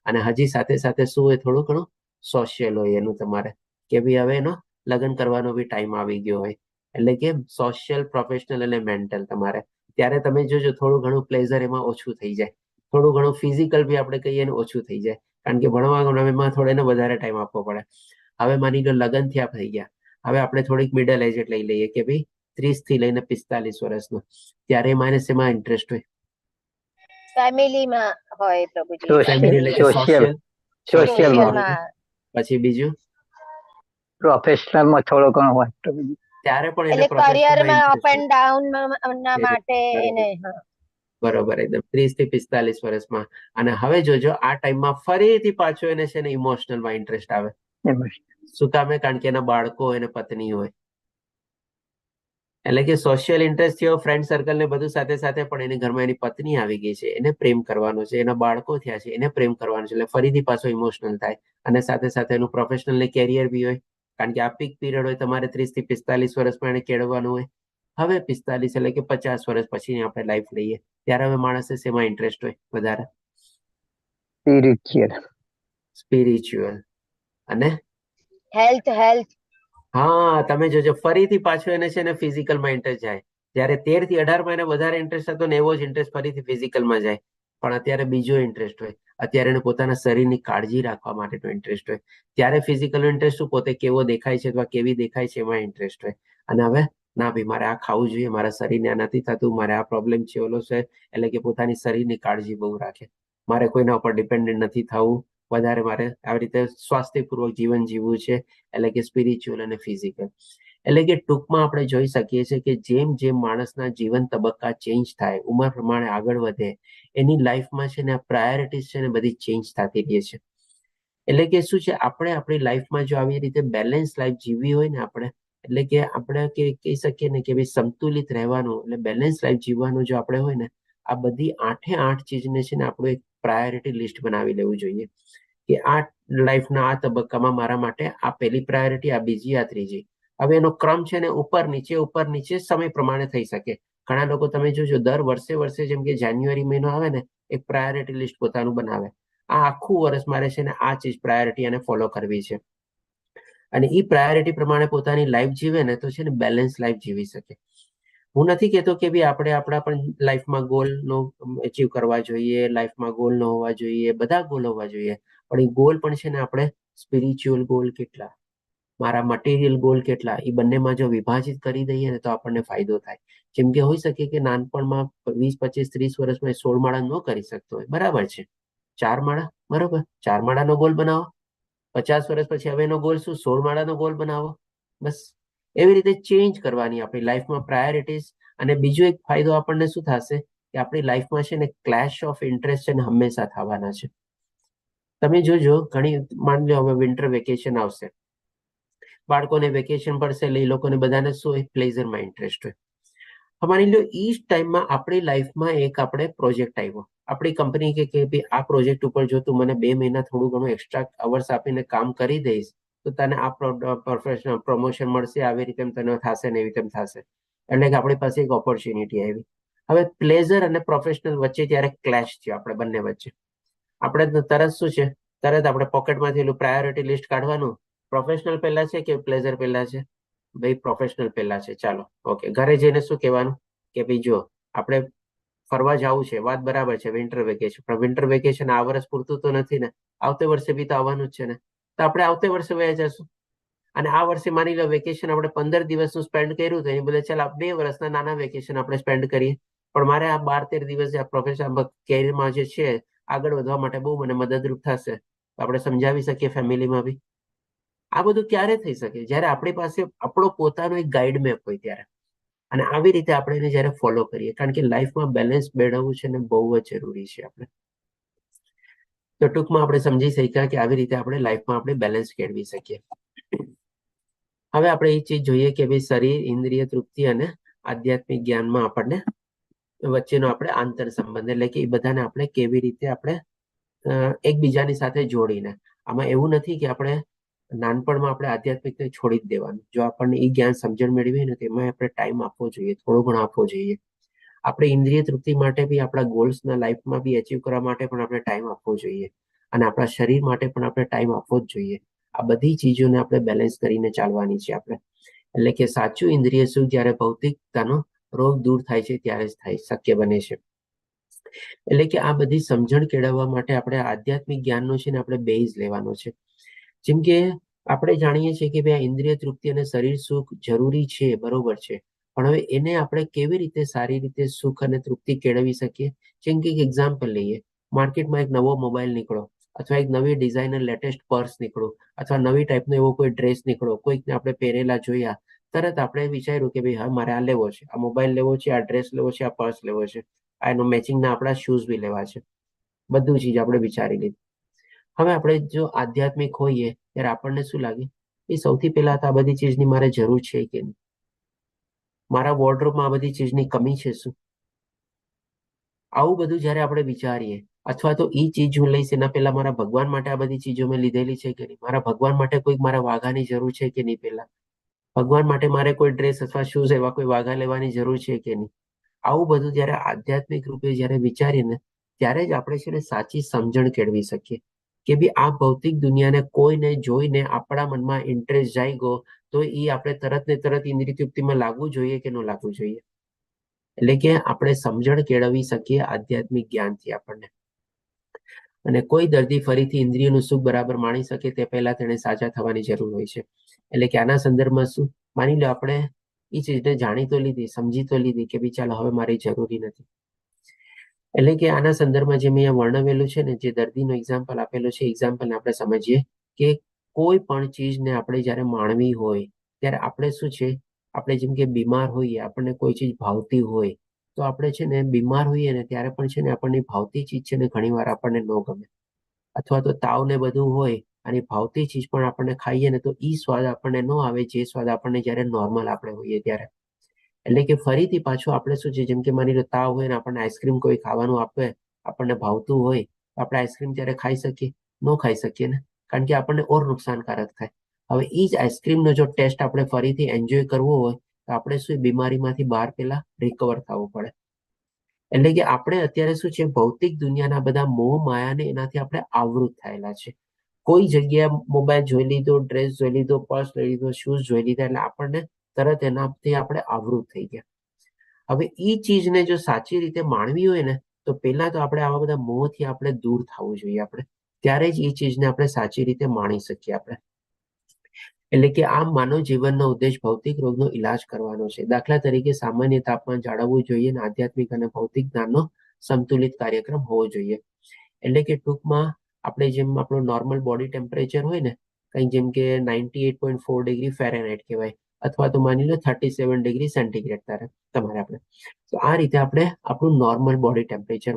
અને હજી સાથે સાથે શું હોય, થોડું ઘણું સોશિયલ હોય એનું તમારે, કે ભાઈ હવે એનો લગ્ન કરવાનો બી ટાઈમ આવી ગયો હોય. એટલે કે સોશિયલ, પ્રોફેશનલ અને મેન્ટલ તમારે. ત્યારે તમે જોજો થોડું ઘણું પ્લેઝર એમાં ઓછું થઈ જાય, થોડું ઘણું ફિઝિકલ બી આપણે કહીએ ને ઓછું થઈ જાય, કારણ કે ભણવામાં થોડો એને વધારે ટાઈમ આપવો પડે. હવે માની લો લગ્ન થયા થઈ ગયા, હવે આપણે થોડીક મિડલ એજ લઈ લઈએ કે ભાઈ 30 થી લઈને 45 વર્ષનો, ત્યારે એમાં એને શેમાં ઇન્ટરેસ્ટ હોય? ફેમિલીમાં હોય પ્રભુજી. ફેમિલી એટલે સોશિયલ. પછી બીજું પ્રોફેશનલમાં થોડો ઘણો હોય પ્રભુજી. ત્યારે પણ એટલે કરિયરમાં અપ એન્ડ ડાઉન ના માટે એને. બરોબર, એકદમ 30 થી 45 વર્ષમાં. અને હવે જોજો આ ટાઈમમાં ફરીથી પાછો એને છે ને ઇમોશનલમાં ઇન્ટરેસ્ટ આવે. શું કામે? કારણ કે એના બાળકો હોય, એને પત્ની હોય. એટલે કે સોશિયલ ઇન્ટરેસ્ટ થયો, ફ્રેન્ડ સર્કલ ને બધું સાથે સાથે, પણ એની ઘરમાં એની પત્ની આવી ગઈ છે, એને પ્રેમ કરવાનો છે, એના બાળકો થયા છે, એને પ્રેમ કરવાનો છે, એટલે ફરીથી પાછો ઇમોશનલ થાય. અને સાથે સાથે એનું પ્રોફેશનલ ને કેરિયર બી હોય, કારણ કે આ પીક પીરિયડ હોય, તમારે 30 થી 45 વર્ષમાં એને કેળવવાનું હોય. હવે 45 એટલે કે 50 વર્ષ પછીની આપણે લાઈફ લઈએ, ત્યારે હવે માણસે શેમાં ઇન્ટરેસ્ટ હોય વધારે? સ્પિરિચ્યુઅલ અને હેલ્થ. હા, તમે જોજો ફરીથી પાછો એને છે ને ફિઝિકલમાં ઇન્ટરેસ્ટ જાય. જ્યારે 13 થી 18 એને વધારે ઇન્ટરેસ્ટ હતો ને, એવો જ ઇન્ટરેસ્ટ ફરીથી ફિઝિકલમાં જાય. પણ અત્યારે બીજો ઇન્ટરેસ્ટ હોય, અત્યારે એને પોતાના શરીરની કાળજી રાખવા માટેનો ઇન્ટરેસ્ટ હોય. ત્યારે ફિઝિકલ ઇન્ટરેસ્ટ શું, પોતે કેવો દેખાય છે અથવા કેવી દેખાય છે એમાં ઇન્ટરેસ્ટ હોય. અને હવે ના ભાઈ, મારે આ ખાવું જોઈએ, મારા શરીરને આ નથી થતું, મારે આ પ્રોબ્લેમ છે, ઓલો છે, એટલે કે પોતાની શરીરની કાળજી બહુ રાખે. મારે કોઈના ઉપર ડિપેન્ડન્ટ નથી થવું, વધારે મારે આવી રીતે સ્વાસ્થ્યપૂર્વક જીવન જીવવું છે, એટલે કે સ્પિરિચ્યુઅલ અને ફિઝિકલ. એટલે કે ટૂંકમાં આપણે જોઈ શકીએ છીએ કે જેમ જેમ માણસના જીવન તબક્કા ચેન્જ થાય, ઉંમર પ્રમાણે આગળ વધે, એની લાઈફમાં છે ને પ્રાયોરિટીઝ છે ને બધી ચેન્જ થતી રહે છે. એટલે કે શું છે, આપણે આપણી લાઈફમાં જો આવી રીતે બેલેન્સ લાઈફ જીવવી હોય ને આપણે, એટલે કે આપણે કહી શકીએ ને કે ભાઈ સંતુલિત રહેવાનું, એટલે બેલેન્સ લાઈફ જીવવાનું જો આપણે હોય ને, આ બધી 8 ચીજને છે ને આપણું એક પ્રાયોરિટી લિસ્ટ બનાવી લેવું જોઈએ કે આ લાઈફના આ તબક્કામાં મારા માટે આ પહેલી પ્રાયોરિટી, આ બીજી, આ ત્રીજી. હવે એનો ક્રમ છે ને ઉપર નીચે સમય પ્રમાણે થઈ શકે. ઘણા લોકો તમે જોજો દર વર્ષે જેમ કે જાન્યુઆરી મહિનો આવે ને, એક પ્રાયોરિટી લિસ્ટ પોતાનું બનાવે. આ આખું વર્ષ મારે છે ને આ ચીજ પ્રાયોરિટી એને ફોલો કરવી છે. અને એ પ્રાયોરિટી પ્રમાણે પોતાની લાઈફ જીવે ને, તો છે ને બેલેન્સ લાઈફ જીવી શકે. હું નથી કહેતો કે ભાઈ આપણે આપણા પણ લાઈફમાં ગોલ નો અચીવ કરવા જોઈએ, લાઈફમાં ગોલ ન હોવા જોઈએ, બધા ગોલ હોવા જોઈએ. પણ એ ગોલ પણ છે ને આપણે સ્પિરિચ્યુઅલ ગોલ કેટલા, મારા મટીરિયલ ગોલ કેટલા, એ બંનેમાં જો વિભાજિત કરી દઈએ ને તો આપણને ફાયદો થાય. જેમ કે હોઈ શકે કે નાનપણમાં 20, 25, 30 વર્ષમાં 16 માળા ન કરી શકતો હોય, બરાબર છે, 4 માળા, બરોબર, 4 માળાનો ગોલ બનાવો. 50 વર્ષ પછી હવે એનો ગોલ શું, 16 માળાનો ગોલ બનાવો. બસ એવી રીતે ચેન્જ કરવાની આપણી લાઈફમાં પ્રાયોરિટીઝ. અને બીજો એક ફાયદો આપણને શું થશે કે આપણી લાઈફમાં છે ને ક્લેશ ઓફ ઇન્ટરેસ્ટ છે ને હંમેશા થવાના છે. તમે જોજો, માની લો હવે વિન્ટર વેકેશન આવશે, બાળકોને વેકેશન પડશે, એટલે એ લોકોને બધાને શું હોય, પ્લેઝરમાં ઇન્ટરેસ્ટ હોય. માની લો એ જ ટાઈમમાં આપણી લાઈફમાં એક આપણે પ્રોજેક્ટ આવ્યો, આપણી કંપની કે ભાઈ આ પ્રોજેક્ટ ઉપર જો તું મને 2 મહિના થોડું ઘણું એક્સ્ટ્રા અવર્સ આપીને કામ કરી દઈશ તો તને આ પ્રોફેશનલ પ્રમોશન મળશે, આવી રીતે તને થશે ને એવી રીતે થશે. એટલે કે આપણી પાસે એક ઓપોર્ચ્યુનિટી આવી. હવે પ્લેઝર અને પ્રોફેશનલ વચ્ચે ત્યારે ક્લેશ થયો, આપણે બંને વચ્ચે. આપણે તરત શું છે, તરત આપણે પોકેટમાંથી એલું પ્રાયોરિટી લિસ્ટ કાઢવાનું, પ્રોફેશનલ પહેલા છે કે પ્લેઝર પહેલા છે? ભાઈ પ્રોફેશનલ પહેલા છે, ચાલો ઓકે. ઘરે જઈને શું કહેવાનું કે ભાઈ જો આપણે ફરવા જવું છે, વાત બરાબર છે, વિન્ટર વેકેશન, પણ વિન્ટર વેકેશન આ વર્ષ પૂરતું તો નથી ને, આવતે વર્ષે બી તો આવવાનું જ છે ને, તો આપણે આવતે વર્ષે વયા જશું. અને આ વર્ષે માની લો વેકેશન આપણે 15 દિવસનું સ્પેન્ડ કર્યું, તો એ બદલે ચાલ 2 વર્ષના નાના વેકેશન આપણે સ્પેન્ડ કરીએ. પણ મારે આ 12-13 દિવસ આ પ્રોફેશન કેરિયરમાં જે છે આગળ વધવા માટે બહુ મને મદદરૂપ થશે, તો આપણે સમજાવી શકીએ ફેમિલીમાં બી. આ બધું ક્યારે થઈ શકે, જ્યારે આપણી પાસે આપણો પોતાનો એક ગાઈડ મેપ હોય ત્યારે. અને આવી રીતે આપણે એને જ્યારે ફોલો કરીએ, કારણ કે લાઈફમાં બેલેન્સ મેળવવું છે ને બહુ જ જરૂરી છે આપણે. તો ટૂંકમાં આપણે સમજી શક્યા કે આવી રીતે આપણે લાઈફમાં આપણે બેલેન્સ કેળવી શકીએ. હવે આપણે એ ચીજ જોઈએ કે ભાઈ શરીર, ઇન્દ્રિય તૃપ્તિ અને આધ્યાત્મિક જ્ઞાનમાં આપણને વચ્ચેનો આપણે આંતર સંબંધ, એટલે કે એ બધાને આપણે કેવી રીતે આપણે એકબીજાની સાથે જોડીને. આમાં એવું નથી કે આપણે નાનપણમાં આપણે આધ્યાત્મિકને છોડી જ દેવાનું. જો આપણને એ જ્ઞાન સમજણ મેળવીએ ને, તેમાં આપણે ટાઈમ આપવો જોઈએ, થોડો ઘણો આપવો જોઈએ. આપણે ઇન્દ્રિય તૃપ્તિ માટે બી, આપણા ગોલ્સના લાઈફમાં બી અચીવ કરવા માટે પણ આપણે ટાઈમ આપવો જોઈએ. અને આપણા શરીર માટે પણ આપણે ટાઈમ આપવો જ જોઈએ. આ બધી ચીજોને આપણે બેલેન્સ કરીને ચાલવાની છે આપણે. એટલે કે સાચું ઇન્દ્રિય સુખ જ્યારે ભૌતિકતાનો રોગ દૂર થાય છે ત્યારે જ થાય શક્ય બને છે. એટલે કે આ બધી સમજણ કેળવવા માટે આપણે આધ્યાત્મિક જ્ઞાનનો છે ને આપણે બેઝ લેવાનો છે. જેમ કે આપણે જાણીએ છીએ કે ભાઈ ઇન્દ્રિય તૃપ્તિ અને શરીર સુખ જરૂરી છે, બરોબર છે, પણ હવે એને આપણે કેવી રીતે સારી રીતે સુખ અને તૃપ્તિ કેળવી શકીએ? જેમ કે એક એક્ઝામ્પલ લઈએ, માર્કેટમાં એક નવો મોબાઈલ નીકળો, અથવા એક નવી ડિઝાઇનર લેટેસ્ટ પર્સ નીકળો, અથવા નવી ટાઈપનો એવો કોઈ ડ્રેસ નીકળો, કોઈકને આપણે પહેરેલા જોયા, તરત આપણે વિચાર્યું કે ભાઈ હા મારે આ લેવો છે, આ મોબાઈલ લેવો છે, આ ડ્રેસ લેવો છે, આ પર્સ લેવો છે, આ એનો મેચિંગના આપણા શૂઝ બી લેવા છે. બધું ચીજ આપણે વિચારી લીધું. હવે આપણે જો આધ્યાત્મિક હોઈએ ત્યારે આપણને શું લાગે, એ સૌથી પહેલા તો આ બધી ચીજની મારે જરૂર છે કે નહીં? મારા વોર્ડરોબમાં આ બધી ચીજની કમી છે શું? આવું બધું જ્યારે આપણે વિચારીએ, અથવા તો એ ચીજ હું લઈશ એના પહેલા મારા ભગવાન માટે આ બધી ચીજો મેં લીધેલી છે કે નહીં, મારા ભગવાન માટે કોઈક મારા વાઘાની જરૂર છે કે નહીં, પહેલા ભગવાન માટે મારે કોઈ ડ્રેસ અથવા શૂઝ એવા કોઈ વાઘા લેવાની જરૂર છે કે નહીં, આવું બધું જ્યારે આધ્યાત્મિક રૂપે જ્યારે વિચારીને ત્યારે જ આપણે છે ને સાચી સમજણ કેળવી શકીએ કે ભાઈ આ ભૌતિક દુનિયાને કોઈને જોઈને આપણા મનમાં ઇન્ટરેસ્ટ જાગ્યો તો એ આપણે તરત ને તરત ઇન્દ્રિય તૃપ્તિમાં લાગવું જોઈએ કે ન લાગવું જોઈએ. એટલે કે આપણે સમજણ કેળવી શકીએ આધ્યાત્મિક જ્ઞાનથી આપણને. અને કોઈ દર્દી ફરીથી ઇન્દ્રિયનું સુખ બરાબર માણી શકે તે પહેલા તેને સાજા થવાની જરૂર હોય છે. એટલે કે આના સંદર્ભમાં શું, માની લો આપણે એ ચીજને જાણી તો લીધી, સમજી તો લીધી કે ભાઈ ચાલો હવે મારી જરૂરી નથી. એટલે કે આના સંદર્ભમાં જે મેં અહીંયા વર્ણવેલું છે ને, જે દર્દીનો એક્ઝામ્પલ આપેલો છે, એક્ઝામ્પલને આપણે સમજીએ કે કોઈ પણ ચીજને આપણે જ્યારે માણવી હોય ત્યારે આપણે શું છે, આપણે જેમ કે બીમાર હોઈએ, આપણને કોઈ ચીજ ભાવતી હોય તો આપણે છે ને બીમાર હોઈએ ને ત્યારે પણ છે ને આપણને ભાવતી ચીજ છે ને ઘણી વાર આપણને ન ગમે, અથવા તો તાવ ને બધું હોય અને ભાવતી ચીજ પણ આપણને ખાઈએ ને તો ઈ સ્વાદ આપણને ન આવે જે સ્વાદ આપણને જ્યારે નોર્મલ આપણે હોઈએ ત્યારે. એટલે કે ફરીથી પાછું આપણે શું છે, જેમ કે માની લો તાવ હોય ને આપણને આઈસ્ક્રીમ કોઈ ખાવાનું આપે, આપણને ભાવતું હોય તો આપણે આઈસ્ક્રીમ ત્યારે ખાઈ શકીએ? ન ખાઈ શકીએ ને, કારણ કે આપણને ઓર નુકસાનકારક થાય. હવે એ જ આઈસ્ક્રીમનો જો ટેસ્ટ આપણે ફરીથી એન્જોય કરવો હોય તો આપણે શું બીમારીમાંથી બહાર પેલા રિકવર થવું પડે. એટલે કે આપણે અત્યારે શું છે, ભૌતિક દુનિયાના બધા મોહ માયાને એનાથી આપણે આવૃત થયેલા છે. કોઈ જગ્યાએ મોબાઈલ જોઈ લીધો, ડ્રેસ જોઈ લીધો, પર્સ લઈ લીધો, શૂઝ જોઈ લીધા, એટલે આપણને તરત એનાથી આપણે આવૃત થઈ ગયા. હવે એ ચીજને જો સાચી રીતે માણવી હોય ને તો પહેલા તો આપણે આવા બધા મોહથી આપણે દૂર થવું જોઈએ. આપણે ત્યારે જ એ ચીજને આપણે સાચી રીતે માણી શકીએ આપણે. એટલે કે આમ માનવ જીવનનો ઉદ્દેશ ભૌતિક રોગનો ઈલાજ કરવાનો છે. દાખલા તરીકે સામાન્ય તાપમાન જાળવવું જોઈએ અને આધ્યાત્મિક અને ભૌતિક જ્ઞાનનો સંતુલિત કાર્યક્રમ હોવો જોઈએ. એટલે કે ટૂંકમાં આપણે જેમ આપણું નોર્મલ બોડી ટેમ્પરેચર હોય ને, કંઈ જેમ કે 98.4 ડિગ્રી ફેરનહાઇટ કહેવાય, અથવા તો માની લો 37 ડિગ્રી સેન્ટીગ્રેડ તમારે આપણે, તો આ રીતે આપણે આપણું નોર્મલ બોડી ટેમ્પરેચર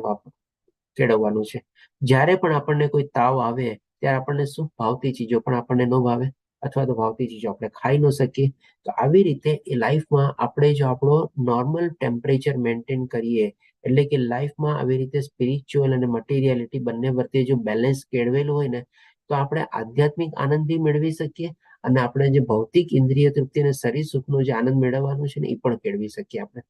કેળવવાનું છે. જ્યારે પણ આપણને કોઈ તાવ આવે ત્યારે આપણને શું ભાવતી ચીજો પણ આપણને ન ભાવે, અથવા તો ભાવતી ચીજો આપણે ખાઈ ન શકીએ. તો આવી રીતે એ લાઈફમાં આપણે જો આપણો નોર્મલ ટેમ્પરેચર મેન્ટેન કરીએ, એટલે કે લાઈફમાં આવી રીતે સ્પિરિચ્યુઅલ અને મટીરિયાલિટી બંને વચ્ચે જો બેલેન્સ કેળવેલું હોય ને તો આપણે આધ્યાત્મિક આનંદ બી મેળવી શકીએ અને આપણે જે ભૌતિક ઇન્દ્રિય તૃપ્તિ અને શરીર સુખનો જે આનંદ મેળવવાનો છે ને એ પણ કેળવી શકીએ આપણે.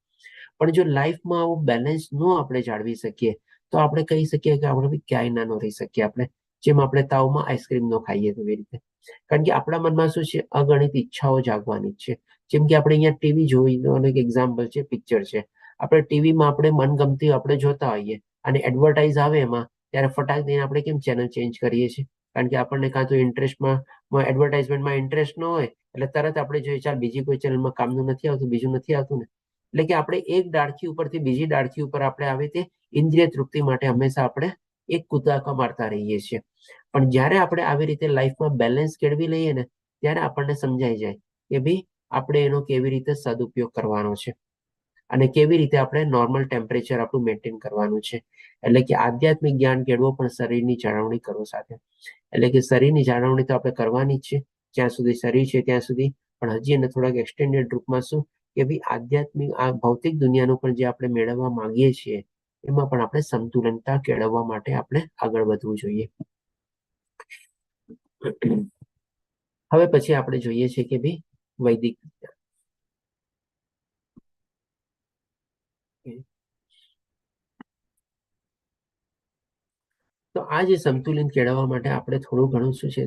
પણ જો લાઈફમાં આવું બેલેન્સ ન આપણે જાળવી શકીએ તો આપણે કહી શકીએ કે આપણે ક્યાંય ના રહી શકીએ. આપણે જેમ આપણે તાવમાં આઈસ્ક્રીમ ન ખાઈએ એવી રીતે, કારણ કે આપણા મનમાં શું છે, અગણિત ઈચ્છાઓ જાગવાની જ છે. જેમ કે આપણે અહીંયા ટીવી જોઈનું એક એક્ઝામ્પલ છે, પિક્ચર છે. આપણે ટીવીમાં આપણે મનગમતી આપણે જોતા હોઈએ અને એડવર્ટાઇઝ આવે એમાં, ત્યારે ફટાક દઈને આપણે કેમ ચેનલ ચેન્જ કરીએ છીએ? કારણ કે આપણને કાં તો ઇન્ટરેસ્ટમાં એડવર્ટાઇઝમેન્ટમાં ઇન્ટરેસ્ટ ન હોય એટલે તરત આપણે જોઈએ ચાલ બીજી કોઈ ચેનલમાં કામનું નથી આવતું, બીજું નથી આવતું ને. એટલે કે આપણે એક ડાળખી ઉપરથી બીજી ડાળખી ઉપર આપણે આવી તે ઇન્દ્રિય તૃપ્તિ માટે હંમેશા આપણે એક કૂદકા મારતા રહીએ છીએ. પણ જ્યારે આપણે આવી રીતે લાઈફમાં બેલેન્સ કેળવી લઈએ ને ત્યારે આપણને સમજાઈ જાય કે ભાઈ આપણે એનો કેવી રીતે સદુપયોગ કરવાનો છે અને કેવી રીતે આપણે નોર્મલ ટેમ્પરેચર આપણું મેન્ટેન કરવાનું છે. એટલે કે આધ્યાત્મિક જ્ઞાન કેળવો પણ શરીરની જાળવણી કરો સાથે. એટલે કે શરીરની જાળવણી તો આપણે કરવાની જ છે, જ્યાં સુધી શરીર છે ત્યાં સુધી. પણ હજી એને થોડાક એક્સટેન્ડેડ રૂપમાં શું કે ભાઈ આધ્યાત્મિક આ ભૌતિક દુનિયાનું પણ જે આપણે મેળવવા માંગીએ છીએ એમાં પણ આપણે સંતુલનતા કેળવવા માટે આપણે આગળ વધવું જોઈએ. હવે પછી આપણે જોઈએ છે કે ભાઈ વૈદિક તો આ જે સંતુલન કેળવવા માટે આપણે થોડું ઘણું શું છે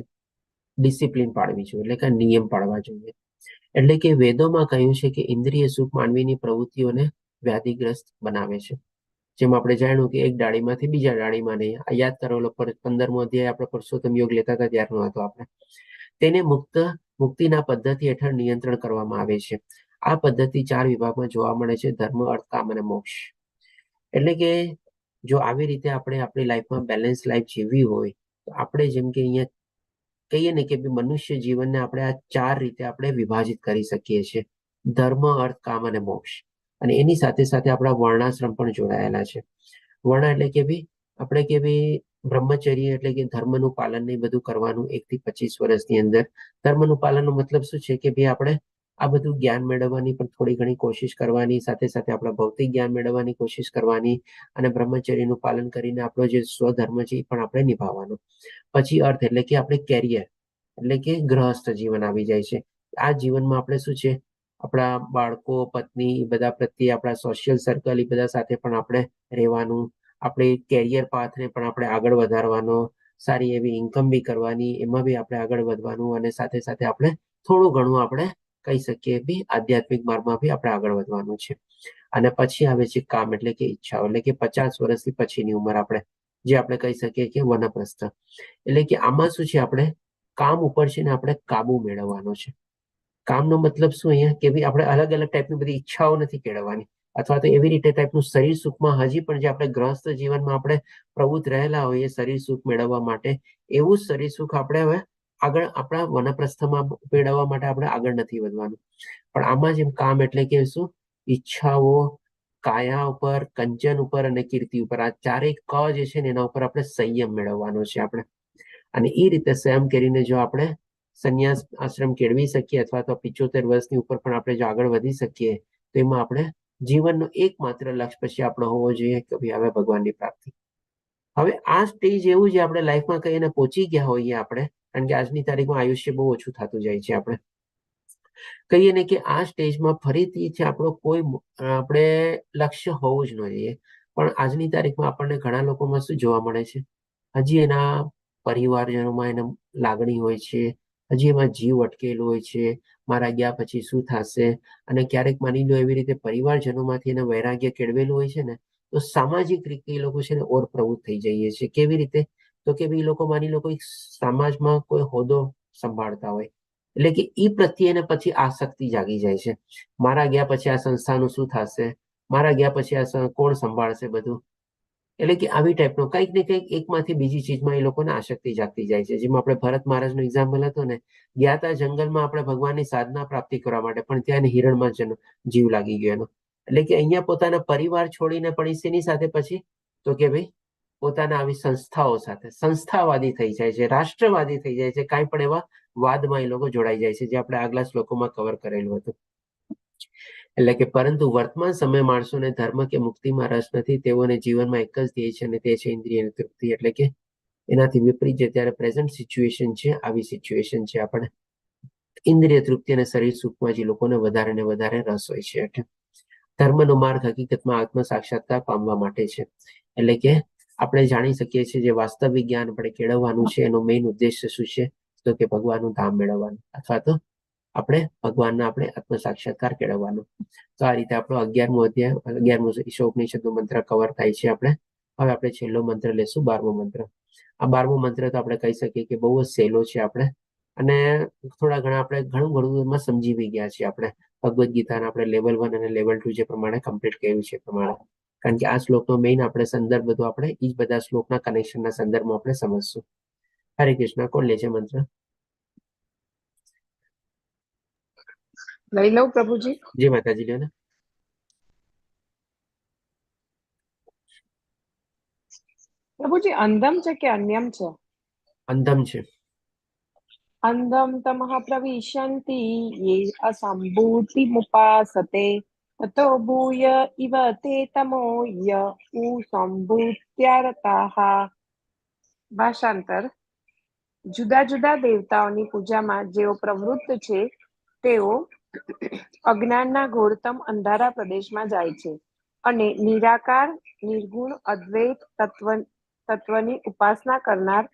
ડિસિપ્લિન પાડવી જોઈએ, એટલે કે નિયમ પાડવા જોઈએ. એટલે કે વેદોમાં કહ્યું છે કે ઇન્દ્રિય સુખ માનવીની પ્રવૃત્તિઓને વ્યાધિગ્રસ્ત બનાવે છે. જેમ આપણે જાણ્યું કે એક ડાળીમાંથી બીજા ડાળીમાં નહીં. આ યાદ કરેલો 15મો અધ્યાય આપણે પુરુષોત્તમ યોગ લેતા હતા ત્યારનો હતો આપણે. તેને મુક્તિના પદ્ધતિ હેઠળ નિયંત્રણ કરવામાં આવે છે. આ પદ્ધતિ 4 વિભાગમાં જોવા મળે છે: ધર્મ, અર્થ, કામ અને મોક્ષ. એટલે કે જો આવી રીતે આપણે આપણી લાઈફમાં બેલેન્સ લાઈફ જીવવી હોય તો આપણે જેમ કે અહીંયા કહીએ ને કે મનુષ્ય જીવનને આપણે આ 4 રીતે આપણે વિભાજિત કરી શકીએ છીએ: ધર્મ, અર્થ, કામ અને મોક્ષ. અને એની સાથે સાથે આપણા વર્ણાશ્રમ પણ જોડાયેલા છે. વર્ણ એટલે કે ભાઈ આપણે કે ભાઈ બ્રહ્મચર્ય એટલે કે ધર્મનું પાલન ને બધું કરવાનું 1 થી 25 વર્ષની અંદર. ધર્મનું પાલનનો મતલબ શું છે કે ભાઈ આપણે આ બધું જ્ઞાન મેળવવાની પણ થોડી ઘણી કોશિશ કરવાની, સાથે સાથે આપણા ભૌતિક જ્ઞાન મેળવવાની કોશિશ કરવાની, અને બ્રહ્મચર્યનું પાલન કરીને આપણો જે સ્વધર્મ છે એ પણ આપણે નિભાવવાનો. પછી અર્થ એટલે કે આપણે કેરિયર એટલે કે ગૃહસ્થ જીવન આવી જાય છે. આ જીવનમાં આપણે શું છે, આપણા બાળકો, પત્ની, એ બધા પ્રત્યે આપણા સોશિયલ સર્કલ, એ બધા સાથે પણ આપણે રહેવાનું, આપણે કેરિયર પાથને પણ આપણે આગળ વધારવાનો, સારી એવી ઇન્કમ બી કરવાની, એમાં બી આપણે આગળ વધવાનું, અને સાથે સાથે આપણે થોડું ઘણું આપણે કહી શકીએ બી આધ્યાત્મિક માર્ગમાં બી આપણે આગળ વધવાનું છે. અને પછી આવે છે કામ એટલે કે ઈચ્છાઓ, એટલે કે 50 વર્ષથી પછીની ઉંમર, આપણે જે આપણે કહી શકીએ કે વનપ્રસ્થ. એટલે કે આમાં શું છે, આપણે કામ ઉપર છે ને આપણે કાબુ મેળવવાનો છે. કામનો મતલબ શું અહીંયા કે ભાઈ આપણે અલગ અલગ ટાઈપની બધી ઈચ્છાઓ નથી કેળવવાની, અથવા તો એવી રીતે ટાઈપનું શરીર સુખમાં હજી પણ જે આપણે ગ્રસ્ત જીવનમાં આપણે પ્રવૃત્ત રહેલા હોઈએ શરીર સુખ મેળવવા માટે, એવું જ શરીર સુખ આપણે હવે આગળ આપણા વનપ્રસ્થમાં મેળવવા માટે આપણે આગળ નથી વધવાનું. પણ આમાં જેમ કામ એટલે કે શું, ઈચ્છાઓ, કાયા ઉપર, કંચન ઉપર અને કીર્તિ ઉપર, આ ચારેય ક જે છે ને એના ઉપર આપણે સંયમ મેળવવાનો છે આપણે. અને એ રીતે સંયમ કરીને જો આપણે સંન્યાસ આશ્રમ કેળવી શકીએ, અથવા તો 75 વર્ષની ઉપર પણ આપણે જો આગળ વધી શકીએ, તો એમાં આપણે જીવનનો એકમાત્ર લક્ષ્ય પછી આપણો હોવો જોઈએ કે ભાઈ હવે ભગવાનની પ્રાપ્તિ. હવે આ સ્ટેજ એવું છે આપણે લાઈફમાં કહીને પહોંચી ગયા હોઈએ આપણે, કારણ કે આજની તારીખમાં આયુષ્ય બહુ ઓછું થતું જાય છે. આપણે કહીએ ને કે આ સ્ટેજમાં ફરીથી છે આપણો કોઈ આપણે લક્ષ્ય હોવું જ ન જોઈએ. પણ આજની તારીખમાં આપણને ઘણા લોકોમાં શું જોવા મળે છે, હજી એના પરિવારજનોમાં એને લાગણી હોય છે, હજી એમાં જીવ અટકેલો હોય છે, મારા ગયા પછી શું થશે. અને ક્યારેક માની લો એવી રીતે પરિવારજનોમાંથી એને વૈરાગ્ય કેળવેલું હોય છે ને, તો સામાજિક રીતે એ લોકો છે ને ઓર પ્રવૃત્ત થઈ જઈએ છે. કેવી રીતે, તો કે એ લોકો માની લો કોઈ સમાજમાં કોઈ હોદ્દો સંભાળતા હોય, એટલે કે એ પ્રત્યે એને પછી આસક્તિ જાગી જાય છે. મારા ગયા પછી આ સંસ્થાનું શું થશે, મારા ગયા પછી આ કોણ સંભાળશે બધું. એટલે કે આવી ટાઈપનો કંઈક ને કંઈક એકમાંથી બીજી ચીજમાં એ લોકોને આસક્તિ જાગતી જાય છે. જેમાં આપણે ભરત મહારાજનું એક્ઝામ્પલ હતો ને, ગયા હતા જંગલમાં આપણે ભગવાનની સાધના પ્રાપ્તિ કરવા માટે, પણ ત્યાં હિરણમાં જીવ લાગી ગયો એનો. એટલે કે અહીંયા પોતાના પરિવાર છોડીને પણ શેની સાથે પછી, તો કે ભાઈ પોતાના આવી સંસ્થાઓ સાથે સંસ્થાવાદી થઈ જાય છે, રાષ્ટ્રવાદી થઈ જાય છે. કાંઈ પણ એવા વાદમાં એ લોકો જોડાઈ જાય છે, જે આપણે આગલા શ્લોકોમાં કવર કરેલું હતું. એટલે કે પરંતુ વર્તમાન સમય માણસોને ધર્મ કે મુક્તિમાં રસ નથી. તેઓને જીવનમાં એક જ ધ્યેય છે, અને તે છે ઇન્દ્રિયની તૃપ્તિ. એટલે કે એનાથી વિપરીત જે ત્યારે પ્રેઝન્ટ સિચ્યુએશન છે, આવી સિચ્યુએશન છે આપણે ઇન્દ્રિય તૃપ્તિ અને શરીર સુખમાં જે લોકોને વધારે ને વધારે રસ હોય છે. એટલે ધર્મનો માર્ગ હકીકતમાં આત્મ સાક્ષાત્કાર પામવા માટે છે. એટલે કે આપણે જાણી શકીએ છીએ જે વાસ્તવિક જ્ઞાન આપણે કેળવવાનું છે, એનો મેઇન ઉદ્દેશ્ય શું છે, તો કે ભગવાનનું ધામ મેળવવાનું, અથવા તો આપણે ભગવાનના આપણે આત્મ સાક્ષાત્કાર કેળવવાનો. તો આ રીતે આપણો 11મો અધ્યાય 11મો ઈશોપનિષદનો મંત્ર કવર થાય છે. આપણે હવે આપણે છેલ્લો મંત્ર લેશું, 12મો મંત્ર. આ 12મો મંત્ર તો આપણે કહી શકીએ કે બહુ જ સહેલો છે આપણે, અને થોડા ઘણા આપણે ઘણું ઘણું એમાં સમજી બી ગયા છીએ. આપણે ભગવદ્ ગીતાના આપણે લેવલ 1 અને લેવલ 2 જે પ્રમાણે કમ્પ્લીટ કર્યું છે પ્રમાણે, કારણ કે આ શ્લોકનો મેઇન આપણે સંદર્ભ બધું આપણે એ જ બધા શ્લોકના કનેક્શનના સંદર્ભમાં આપણે સમજશું. હરે કૃષ્ણ. કોણ લે છે મંત્ર? લઈ લઉં પ્રભુજી. જય માતાજી. લ્યો ને. પ્રભુજી અંધમ છે કે અન્યમ છે? અંધમ છે. અંધમ તમઃ પ્રવિશન્તિ યે અસંભૂતિમુપાસતે તતો ભૂય ઇવ તે તમો ય સંભૂત્યારતાઃ. ભાષાંતર: જુદા જુદા દેવતાઓની પૂજામાં જેઓ પ્રવૃત્ત છે, તેઓ અજ્ઞાનના ઘોરતમ અંધારા પ્રદેશમાં જાય છે, અને નિરાકાર નિર્ગુણ અદ્વૈત તત્વની ઉપાસના કરનાર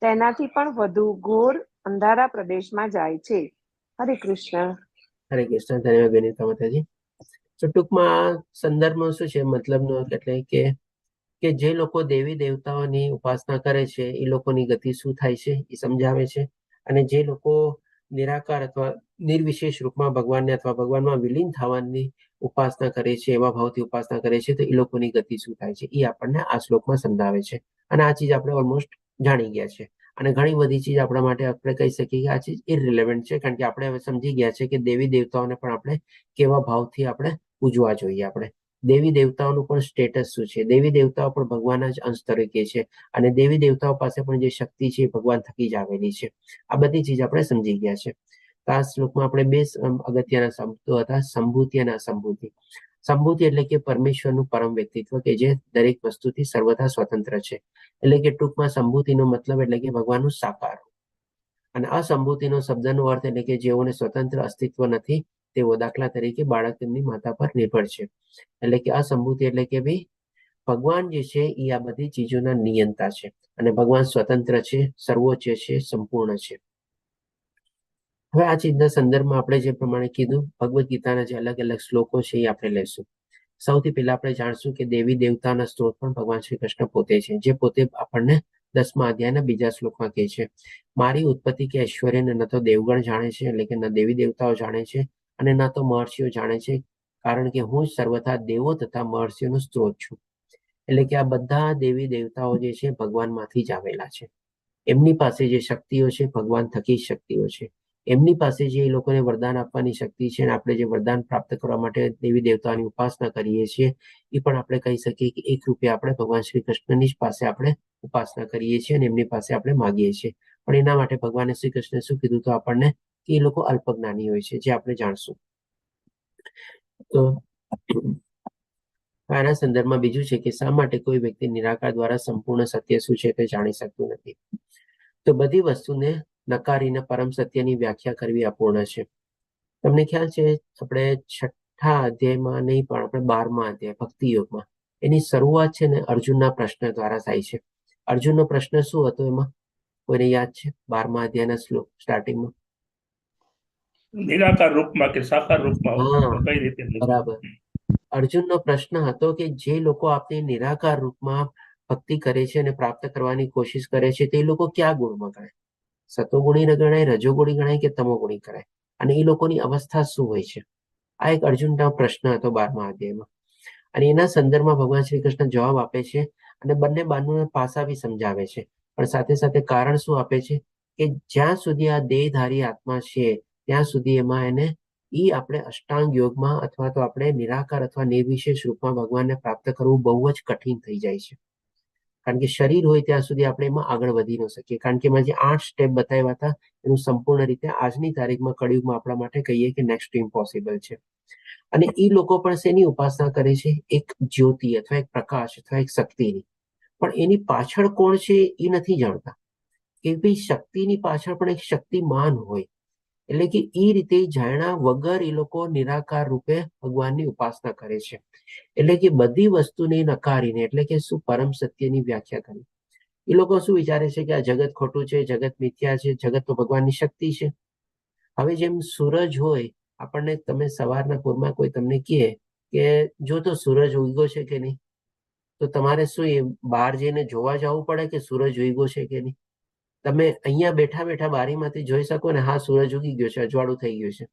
તેનાથી પણ વધુ ઘોર અંધારા પ્રદેશમાં જાય છે. હરે કૃષ્ણ. હરે કૃષ્ણ. ધન્યવાદ બેનિતા માતાજી. તો ટૂંકમાં સંદર્ભમાં શું છે, મતલબનો એટલે કે જે લોકો દેવી દેવતાઓની ઉપાસના કરે છે, એ લોકોની ગતિ શું થાય છે એ સમજાવે છે. અને જે લોકો નિરાકાર અથવા નિર્વિશેષ રૂપમાં ભગવાનને અથવા ભગવાનમાં વિલીન થવાની ઉપાસના કરે છે, એવા ભાવથી ઉપાસના કરે છે, તો એ લોકોની ગતિ શું થાય છે એ આપણને આ શ્લોકમાં સમજાવે છે. અને આ ચીજ આપણે ઓલમોસ્ટ જાણી ગયા છે. અને ઘણી બધી ચીજ આપણા માટે આપણે કહી શકીએ કે આ ચીજ ઇરરિલેવન્ટ છે, કારણ કે આપણે હવે સમજી ગયા છે કે દેવી દેવતાઓને પણ આપણે કેવા ભાવથી આપણે પૂજવા જોઈએ. આપણે દેવી દેવતાઓનું પણ સ્ટેટસ શું છે, દેવી દેવતાઓ પણ ભગવાનના જ અંશ તરીકે છે, અને દેવી દેવતાઓ પાસે પણ જે શક્તિ છે એ ભગવાન થકી જ આવેલી છે. આ બધી ચીજ આપણે સમજી ગયા છે. તો આ શ્લોકમાં આપણે બે અગત્યના શબ્દો હતા, સંભૂતિ અને અસંભૂતિ. સંભૂતિ એટલે કે પરમેશ્વરનું પરમ વ્યક્તિત્વ કે જે દરેક વસ્તુથી સર્વથા સ્વતંત્ર છે. એટલે કે ટૂંકમાં સંભૂતિનો મતલબ એટલે કે ભગવાનનું સાકાર. અને અસંભૂતિનો શબ્દનો અર્થ એટલે કે જેઓને સ્વતંત્ર અસ્તિત્વ નથી તેઓ, દાખલા તરીકે બાળક તેમની માતા પર નિર્ભર છે. એટલે કે અસંભૂતિ એટલે કે ભાઈ ભગવાન જે છે એ આ બધી ચીજોના નિયંતા છે અને ભગવાન સ્વતંત્ર છે, સર્વોચ્ચ છે, સંપૂર્ણ છે. હવે આ ચીજના સંદર્ભમાં આપણે જે પ્રમાણે કીધું, ભગવદ્ ગીતાના જે અલગ અલગ શ્લોકો છે એ આપણે લઈશું. સૌથી પહેલા આપણે જાણશું કે દેવી દેવતાના સ્ત્રોત પણ ભગવાન શ્રી કૃષ્ણ પોતે છે, જે પોતે આપણને 10મા અધ્યાયના બીજા શ્લોકમાં કહે છે, મારી ઉત્પત્તિ કે ઐશ્વર્યને ન તો દેવગણ જાણે છે, એટલે કે ન દેવી દેવતાઓ જાણે છે અને ન તો મહર્ષિઓ જાણે છે, કારણ કે હું જ સર્વથા દેવો તથા મહર્ષિઓનો સ્ત્રોત છું. એટલે કે આ બધા દેવી દેવતાઓ જે છે ભગવાનમાંથી જ આવેલા છે. એમની પાસે જે શક્તિઓ છે ભગવાન થકી શક્તિઓ છે. એમની પાસે જે એ લોકોને વરદાન આપવાની શક્તિ છે અને આપણે જે વરદાન પ્રાપ્ત કરવા માટે દેવી દેવતાની ઉપાસના કરીએ છીએ એ પણ આપણે કહી શકીએ કે એક રૂપે આપણે ભગવાન શ્રી કૃષ્ણની જ પાસે આપણે ઉપાસના કરીએ છીએ અને એમની પાસે આપણે માગીએ છીએ. પણ એના માટે ભગવાને શ્રી કૃષ્ણે શું કીધું તો આપણને કે એ લોકો અલ્પજ્ઞાની હોય છે, જે આપણે જાણશું. તો આના સંદર્ભમાં બીજું છે કે શા માટે કોઈ વ્યક્તિ નિરાકાર દ્વારા સંપૂર્ણ સત્ય શું છે તે જાણી શકતું નથી. તો બધી વસ્તુને નકારીને પરમ સત્યની વ્યાખ્યા કરવી અપૂર્ણ છે. તમને ખ્યાલ છે આપણે 6થા અધ્યાયમાં નહીં પણ આપણે 12મા અધ્યાય ભક્તિ યોગમાં એની શરૂઆત છે ને અર્જુનના પ્રશ્ન દ્વારા થાય છે. અર્જુનનો પ્રશ્ન શું હતો એમાં કોઈને યાદ છે? 12મા અધ્યાયના શ્લોક સ્ટાર્ટિંગમાં નિરાકાર રૂપમાં કે સાકાર રૂપમાં હા કઈ રીતે? બરાબર. અર્જુનનો પ્રશ્ન હતો કે જે લોકો આપની નિરાકાર રૂપમાં ભક્તિ કરે છે અને પ્રાપ્ત કરવાની કોશિશ કરે છે તે લોકો ક્યાં ગુણમાં ગણાય? સતોગુણી ગણાય, રજોગુણી ગણાય કે તમોગુણી ગણાય? અને એ લોકોની અવસ્થા શું હોય છે? આ એક અર્જુનનો પ્રશ્ન હતો 12મા અધ્યાયમાં. અને એના સંદર્ભમાં ભગવાન શ્રી કૃષ્ણ જવાબ આપે છે અને બંને બાજુના પાસા બી સમજાવે છે, પણ સાથે સાથે કારણ શું આપે છે કે જ્યાં સુધી આ દેહધારી આત્મા છે ત્યાં સુધી એમાં એને આપણે અષ્ટાંગ યોગમાં અથવા તો આપણે નિરાકાર અથવા નિર્વિશેષ રૂપમાં ભગવાનને પ્રાપ્ત કરવું બહુ જ કઠિન થઈ જાય છે. કારણ કે શરીર હોય ત્યાં સુધી આપણે એમાં આગળ વધી ન શકીએ, કારણ કે એમાં જે 8 સ્ટેપ બતાવ્યા હતા એનું સંપૂર્ણ રીતે આજની તારીખમાં કળિયુગમાં આપણા માટે કહીએ કે નેક્સ્ટ ટુ ઇમ્પોસિબલ છે. અને એ લોકો પણ શેની ઉપાસના કરે છે? એક જ્યોતિ અથવા એક પ્રકાશ અથવા એક શક્તિની. પણ એની પાછળ કોણ છે એ નથી જાણતા કે ભાઈ શક્તિની પાછળ પણ એક શક્તિમાન હોય. એટલે કે એ રીતે જાણ્યા વગર એ લોકો નિરાકાર રૂપે ભગવાનની ઉપાસના કરે છે. એટલે કે બધી વસ્તુને નકારીને, એટલે કે શું પરમ સત્યની વ્યાખ્યા કરી. એ લોકો શું વિચારે છે કે આ જગત ખોટું છે, જગત મિથ્યા છે, જગત તો ભગવાનની શક્તિ છે. હવે જેમ સૂરજ હોય, આપણને તમે સવારના પૂરમાં કોઈ તમને કહે કે જો તો સૂરજ ઉગ્યો છે કે નહીં, તો તમારે શું એ બહાર જઈને જોવા જવું પડે કે સૂરજ ઉગ્યો છે કે નહીં? તમે અહીંયા બેઠા બેઠા બારીમાંથી જોઈ શકો ને, હા સૂરજ ઉગી ગયો છે, અજવાળું થઈ ગયું છે.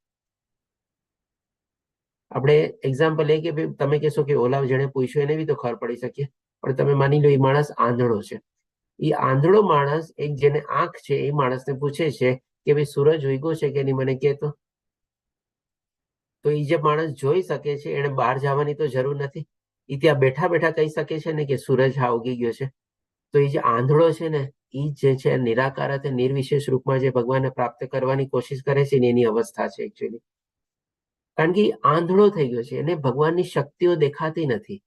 આપણે એક્ઝામ્પલ લે કે તમે કહેશો કે ઓલા જેને પૂછ્યું એને બી તો ખબર પડી શકે, પણ તમે માની લો એ માણસ આંધળો છે. એ આંધળો માણસ એક જેને આંખ છે એ માણસને પૂછે છે કે ભાઈ સૂરજ ઉગ્યો છે કે નહીં, મને કહેતો. તો એ જે માણસ જોઈ શકે છે એને બહાર જવાની તો જરૂર નથી. એ ત્યાં બેઠા બેઠા કહી શકે છે ને કે સૂરજ હા ઉગી ગયો છે. તો એ જે આંધળો છે ને એ જે છે નિરાકાર અથવા નિર્વિશેષ રૂપમાં જે ભગવાનને પ્રાપ્ત કરવાની કોશિશ કરે છે ને એની અવસ્થા છે એકચ્યુઅલી. કારણ કે આંધળો થઈ ગયો છે, એને ભગવાનની શક્તિઓ દેખાતી નથી.